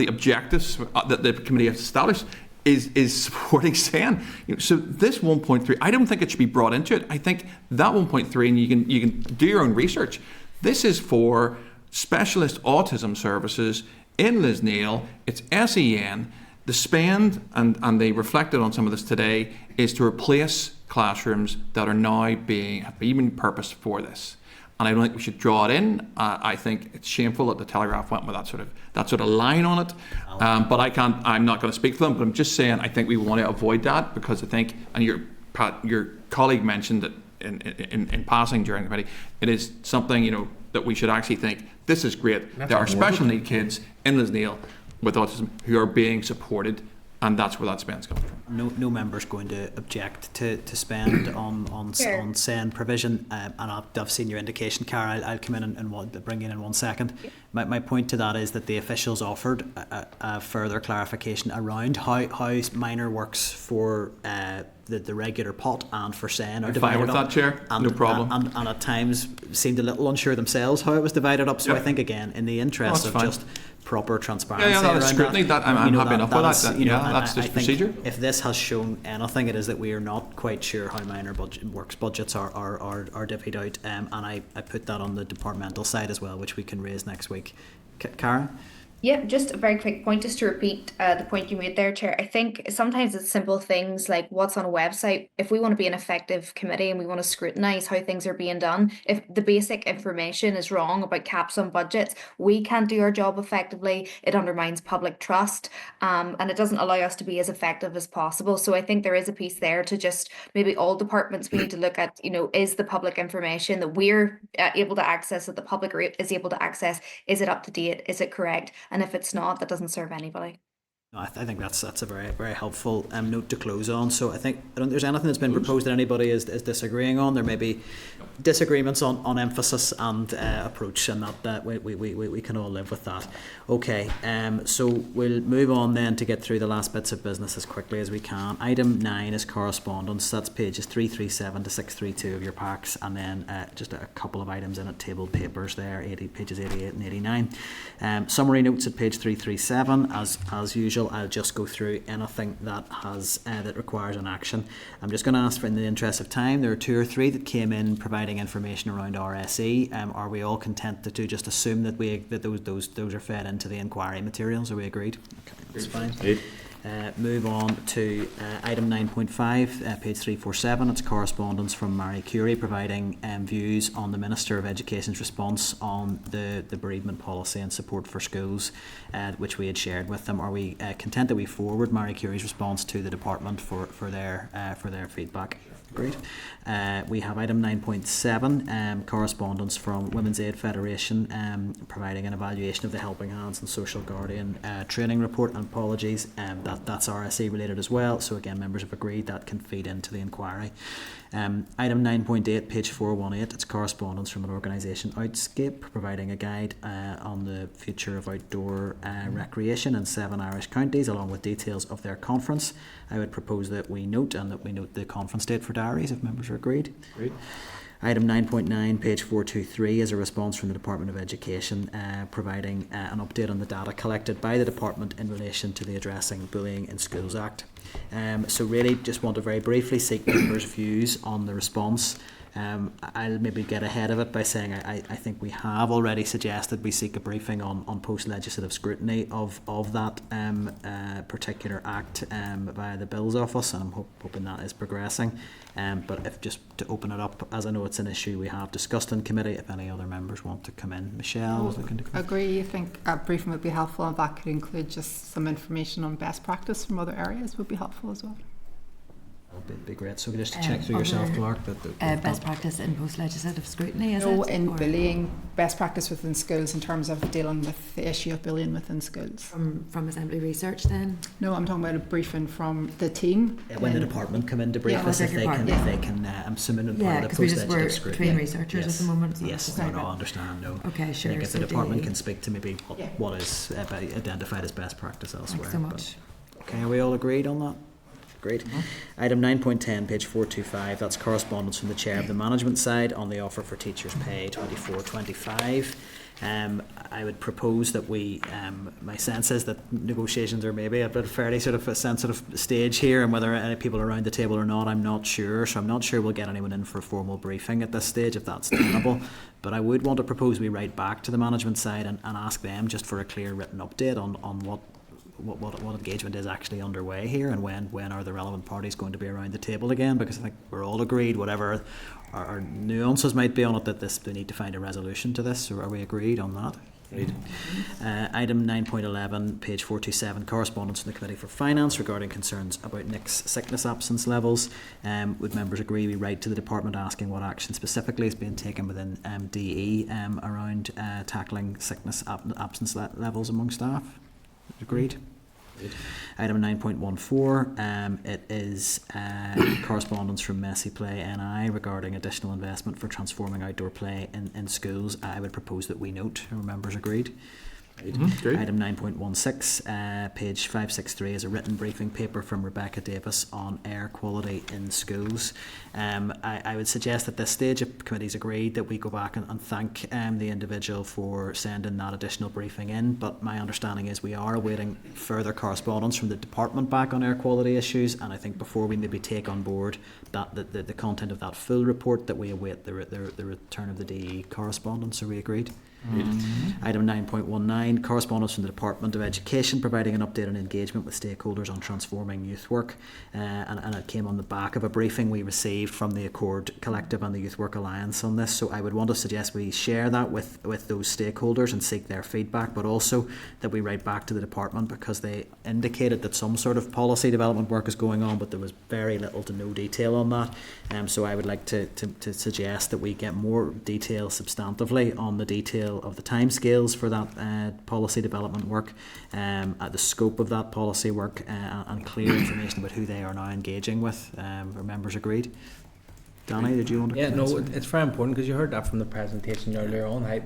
objectives that the committee has established is supporting SEN. So this 1.3, I don't think it should be brought into it. I think that 1.3, and you can do your own research. This is for specialist autism services in Lisneal. It's SEN. The spend, and they reflected on some of this today, is to replace classrooms that are now have been purposed for this. And I don't think we should draw it in. I think it's shameful that the Telegraph went with that sort of line on it. But I'm not going to speak for them. But I'm just saying I think we want to avoid that, because I think, and your colleague mentioned it in passing during the committee, it is something that we should actually think this is great. There are special need kids in Lisneal with autism who are being supported, and that's where that spend's coming from. No member's going to object to spend on SEN provision, and I've seen your indication, Cara. I'll come in and bring you in 1 second. My point to that is that the officials offered a further clarification around how minor works for the regular pot and for SEN are divided fine with up. that, Chair. No problem. And at times seemed a little unsure themselves how it was divided up. So I think, again, in the interest of fine. just proper transparency. That's scrutiny. I'm happy enough with that. That's the procedure. If this has shown anything, it is that we are not quite sure how minor works budgets are divvied out, and I put that on the departmental side as well, which we can raise next week. Karen? Yeah, just a very quick point, just to repeat the point you made there, Chair. I think sometimes it's simple things like what's on a website. If we want to be an effective committee and we want to scrutinise how things are being done, if the basic information is wrong about caps on budgets, we can't do our job effectively. It undermines public trust, and it doesn't allow us to be as effective as possible. So I think there is a piece there to just maybe all departments we need to look at, is the public information that we're able to access, that the public is able to access, is it up to date? Is it correct? And if it's not, that doesn't serve anybody. I think that's a very, very helpful note to close on. So I don't think there's anything that's been proposed that anybody is disagreeing on. There may be disagreements on emphasis and approach, and that we can all live with that. Okay, so we'll move on then to get through the last bits of business as quickly as we can. Item 9 is correspondence. That's pages 337 to 632 of your packs, and then just a couple of items in it, tabled papers there, pages 88 and 89. Summary notes at page 337. As usual, I'll just go through anything that has that requires an action. I'm just going to ask, for, in the interest of time, there are 2 or 3 that came in providing information around RSE. Are we all content to just assume that those are fed into the inquiry materials? Are we agreed? Okay, that's fine. Move on to item 9.5, page 347. It's correspondence from Marie Curie providing views on the Minister of Education's response on the bereavement policy and support for schools, which we had shared with them. Are we content that we forward Marie Curie's response to the department for their feedback? Great. We have item 9.7, correspondence from Women's Aid Federation providing an evaluation of the Helping Hands and Social Guardian training report. And apologies, that's RSE related as well. So again, members have agreed that can feed into the inquiry. Item 9.8, page 418, it's correspondence from an organisation, Outscape, providing a guide on the future of outdoor recreation in 7 Irish counties, along with details of their conference. I would propose that we note the conference date for diaries, if members are agreed. Great. Item 9.9, page 423, is a response from the Department of Education providing an update on the data collected by the department in relation to the Addressing Bullying in Schools Act. So really just want to very briefly seek members' views on the response. I'll maybe get ahead of it by saying I think we have already suggested we seek a briefing on post-legislative scrutiny of that particular act via the Bills Office, and I'm hoping that is progressing. But if just to open it up, as I know it's an issue we have discussed in committee, if any other members want to come in. Michelle was looking to come in. Agree. I think a briefing would be helpful, and that could include just some information on best practice from other areas would be helpful as well. Be great. So just to check through yourself, Clark, that best practice in post-legislative scrutiny, is No, it? in Or bullying, best practice within schools in terms of dealing with the issue of bullying within schools. From Assembly Research then? No, I'm talking about a briefing from the team. when the department come in to brief Yeah, us, if they can, I'm assuming in part of the because we just post-legislative work scrutiny. between researchers at the moment. So Yes, that's no, okay. I understand. No. Okay, sure. I think if so the department DE. can speak to maybe what is identified as best practice elsewhere. so much. But, okay, are we all agreed on that? Great. Item 9.10, page 425, that's correspondence from the chair of the management side on the offer for teachers' pay 24-25. I would propose that we, my sense is that negotiations are maybe at a fairly sort of a sensitive stage here, and whether any people are around the table or not, I'm not sure. So I'm not sure we'll get anyone in for a formal briefing at this stage, if that's tenable. But I would want to propose we write back to the management side and ask them just for a clear written update on what engagement is actually underway here, and when are the relevant parties going to be around the table again, because I think we're all agreed, whatever our nuances might be on it, that they need to find a resolution to this. So are we agreed on that? Right. Item 9.11, page 427, correspondence from the Committee for Finance regarding concerns about Nick's sickness absence levels. Would members agree we write to the department asking what action specifically is being taken within DE around tackling sickness absence levels among staff? Agreed. Item 9.14, it is correspondence from Messy Play NI regarding additional investment for transforming outdoor play in schools. I would propose that we note. Are members agreed? Item 9.16, page 563 is a written briefing paper from Rebecca Davis on air quality in schools. I would suggest at this stage, if committee's agreed, that we go back and thank the individual for sending that additional briefing in, but my understanding is we are awaiting further correspondence from the department back on air quality issues, and I think before we maybe take on board that the content of that full report, that we await the return of the DE correspondence. Are we agreed? Item 9.19, correspondence from the Department of Education providing an update on engagement with stakeholders on transforming youth work, and it came on the back of a briefing we received from the Accord Collective and the Youth Work Alliance on this. So I would want to suggest we share that with those stakeholders and seek their feedback, but also that we write back to the department, because they indicated that some sort of policy development work is going on, but there was very little to no detail on that. So I would like to suggest that we get more detail substantively on the detail of the timescales for that policy development work, at the scope of that policy work, and clear information about who they are now engaging with. Are members agreed? Danny, did you want to? Yeah, no, it's very important, because you heard that from the presentation earlier on, how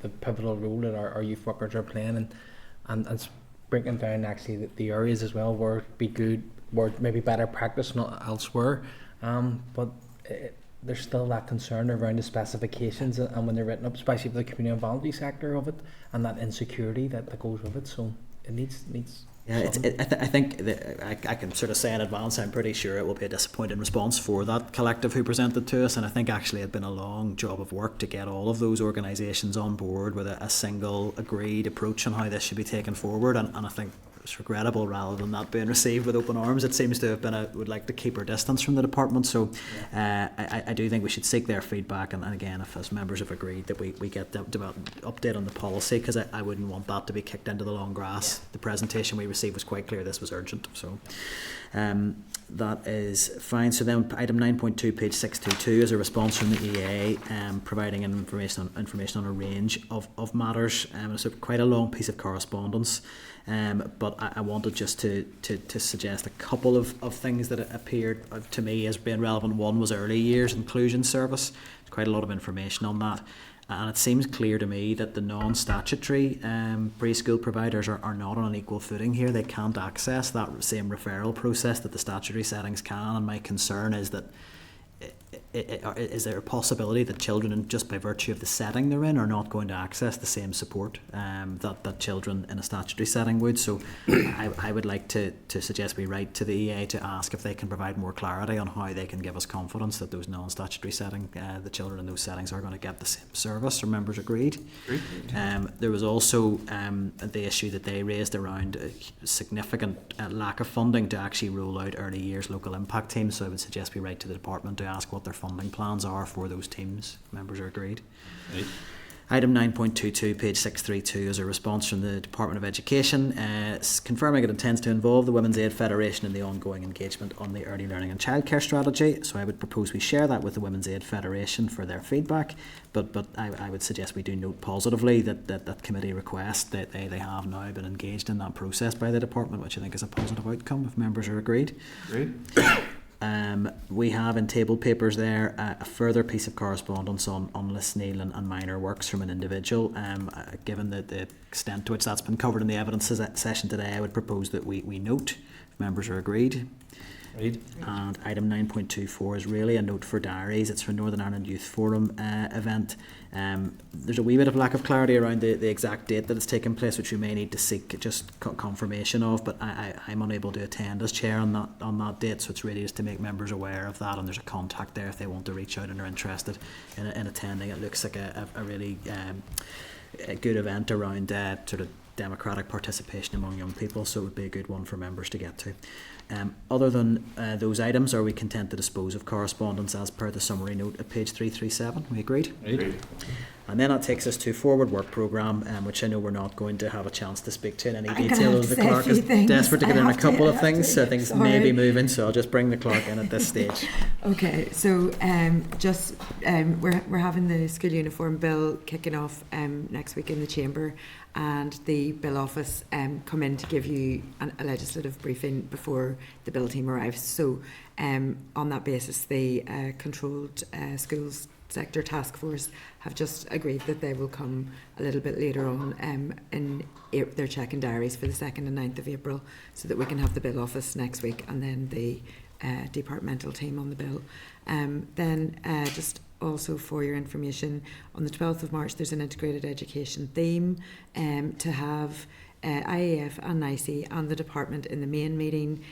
the pivotal role that our youth workers are playing, and breaking down actually the areas as well where it'd be good, where maybe better practice not elsewhere, but there's still that concern around the specifications and when they're written up, especially for the community and voluntary sector of it, and that insecurity that goes with it. So it needs. Yeah, I think I can sort of say in advance, I'm pretty sure it will be a disappointing response for that collective who presented to us, and I think actually it's been a long job of work to get all of those organisations on board with a single agreed approach on how this should be taken forward, and I think it's regrettable rather than that being received with open arms. It seems to have been would like to keep our distance from the department, so I do think we should seek their feedback, and again, if as members have agreed that we get the update on the policy, because I wouldn't want that to be kicked into the long grass. The presentation we received was quite clear this was urgent, so that is fine. So then item 9.2, page 622 is a response from the EA providing information on a range of matters. It's quite a long piece of correspondence, but I wanted just to suggest a couple of things that appeared to me as being relevant. One was early years inclusion service. There's quite a lot of information on that. And it seems clear to me that the non-statutory preschool providers are not on an equal footing here. They can't access that same referral process that the statutory settings can. And my concern is that is there a possibility that children, just by virtue of the setting they're in, are not going to access the same support that children in a statutory setting would? So I would like to suggest we write to the EA to ask if they can provide more clarity on how they can give us confidence that those non-statutory setting, the children in those settings are going to get the same service. Are members agreed? There was also the issue that they raised around a significant lack of funding to actually roll out early years local impact teams. So I would suggest we write to the department to ask what their funding plans are for those teams. Members are agreed. Item 9.22, page 632, is a response from the Department of Education, confirming it intends to involve the Women's Aid Federation in the ongoing engagement on the early learning and childcare strategy. So I would propose we share that with the Women's Aid Federation for their feedback. But I would suggest we do note positively that committee request that they have now been engaged in that process by the department, which I think is a positive outcome if members are agreed. Agreed. We have in table papers there a further piece of correspondence on Lisneal and minor works from an individual. Given the extent to which that's been covered in the evidence session today, I would propose that we note, if members are agreed. And item 9.24 is really a note for diaries. It's for Northern Ireland Youth Forum event. There's a wee bit of lack of clarity around the exact date that it's taken place, which we may need to seek just confirmation of, but I'm unable to attend as chair on that date, so it's really just to make members aware of that, and there's a contact there if they want to reach out and are interested in attending. It looks like a really a good event around sort of democratic participation among young people, so it would be a good one for members to get to. Other than those items, are we content to dispose of correspondence as per the summary note at page 337? We agreed? Agreed. And then that takes us to forward work programme, which I know we're not going to have a chance to speak to in any detail. The clerk is desperate to get in a couple of things, so things may be moving, so I'll just bring the clerk in at this stage. Okay, so we're having the school uniform bill kicking off next week in the Chamber, and the bill office come in to give you a legislative briefing before the bill team arrives. So on that basis, the Controlled Schools Sector Task Force have just agreed that they will come a little bit later on they're checking diaries for the 2nd and 9th of April, so that we can have the bill office next week and then the departmental team on the bill. Then just also for your information, on the 12th of March there's an integrated education theme to have IAF and NICE and the department in the main meeting.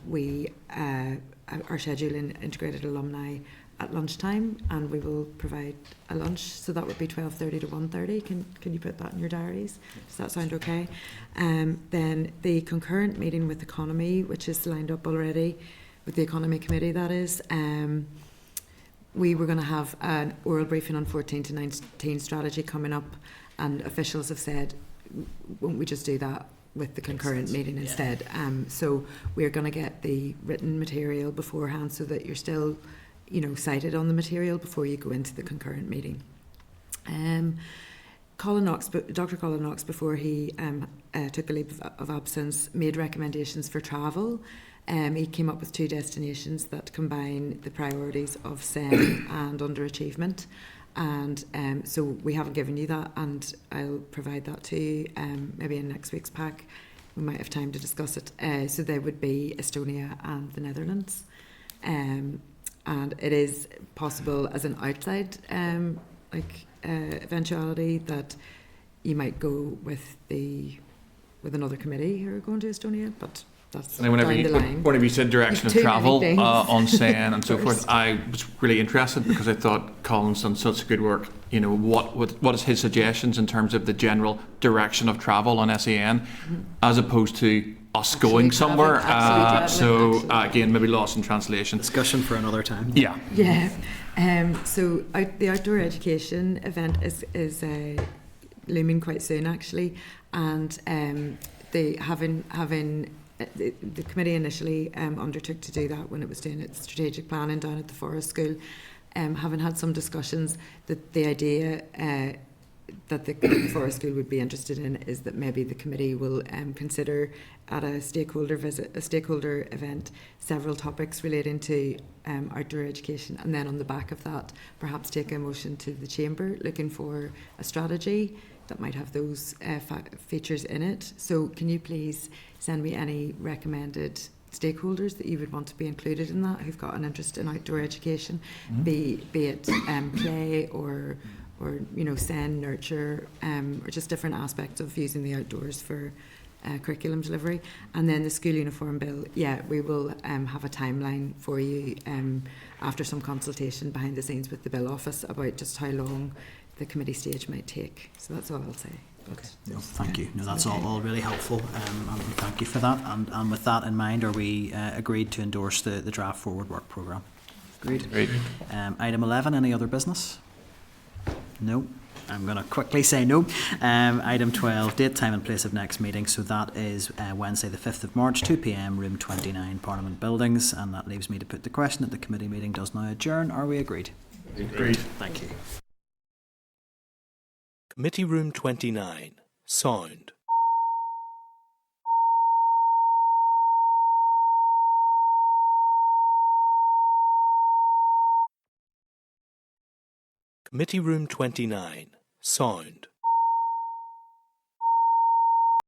We are scheduling integrated alumni at lunchtime, and we will provide a lunch, so that would be 12:30 to 1:30. Can you put that in your diaries? Does that sound okay? Then the concurrent meeting with Economy, which is lined up already with the Economy Committee, that is, we were going to have an oral briefing on 14 to 19 strategy coming up, and officials have said, won't we just do that with the concurrent meeting instead? So we're going to get the written material beforehand, so that you're still cited on the material before you go into the concurrent meeting. Dr. Colin Knox, before he took a leave of absence, made recommendations for travel. He came up with 2 destinations that combine the priorities of SEN and underachievement. And so we haven't given you that, and I'll provide that to you maybe in next week's pack. We might have time to discuss it. So they would be Estonia and the Netherlands. And it is possible as an outside eventuality that you might go with another committee who are going to Estonia, but that's down the line. Whenever you said direction of travel on SEN and so forth, I was really interested because I thought Colin's done such good work. What is his suggestions in terms of the general direction of travel on SEN, as opposed to us going somewhere? Again, maybe lost in translation. Discussion for another time. Yeah. Yeah. So the outdoor education event is looming quite soon, actually, and the committee initially undertook to do that when it was doing its strategic planning down at the Forest School. Having had some discussions, that the idea that the Forest School would be interested in is that maybe the committee will consider at a stakeholder event several topics relating to outdoor education, and then on the back of that perhaps take a motion to the Chamber looking for a strategy that might have those features in it. So can you please send me any recommended stakeholders that you would want to be included in that, who've got an interest in outdoor education, be it play or SEN, nurture, or just different aspects of using the outdoors for curriculum delivery. And then the school uniform bill, we will have a timeline for you after some consultation behind the scenes with the bill office about just how long the committee stage might take. So that's all I'll say. Okay. No, thank you. No, that's all really helpful, and thank you for that. And with that in mind, are we agreed to endorse the draft forward work programme? Agreed. Agreed. Item 11, any other business? No. I'm going to quickly say no. Item 12, date, time and place of next meeting. So that is Wednesday the 5th of March, 2 p.m, room 29, Parliament Buildings. And that leaves me to put the question that the committee meeting does now adjourn. Are we agreed? Agreed. Thank you. Committee Room 29. Sound. Committee Room 29. Sound.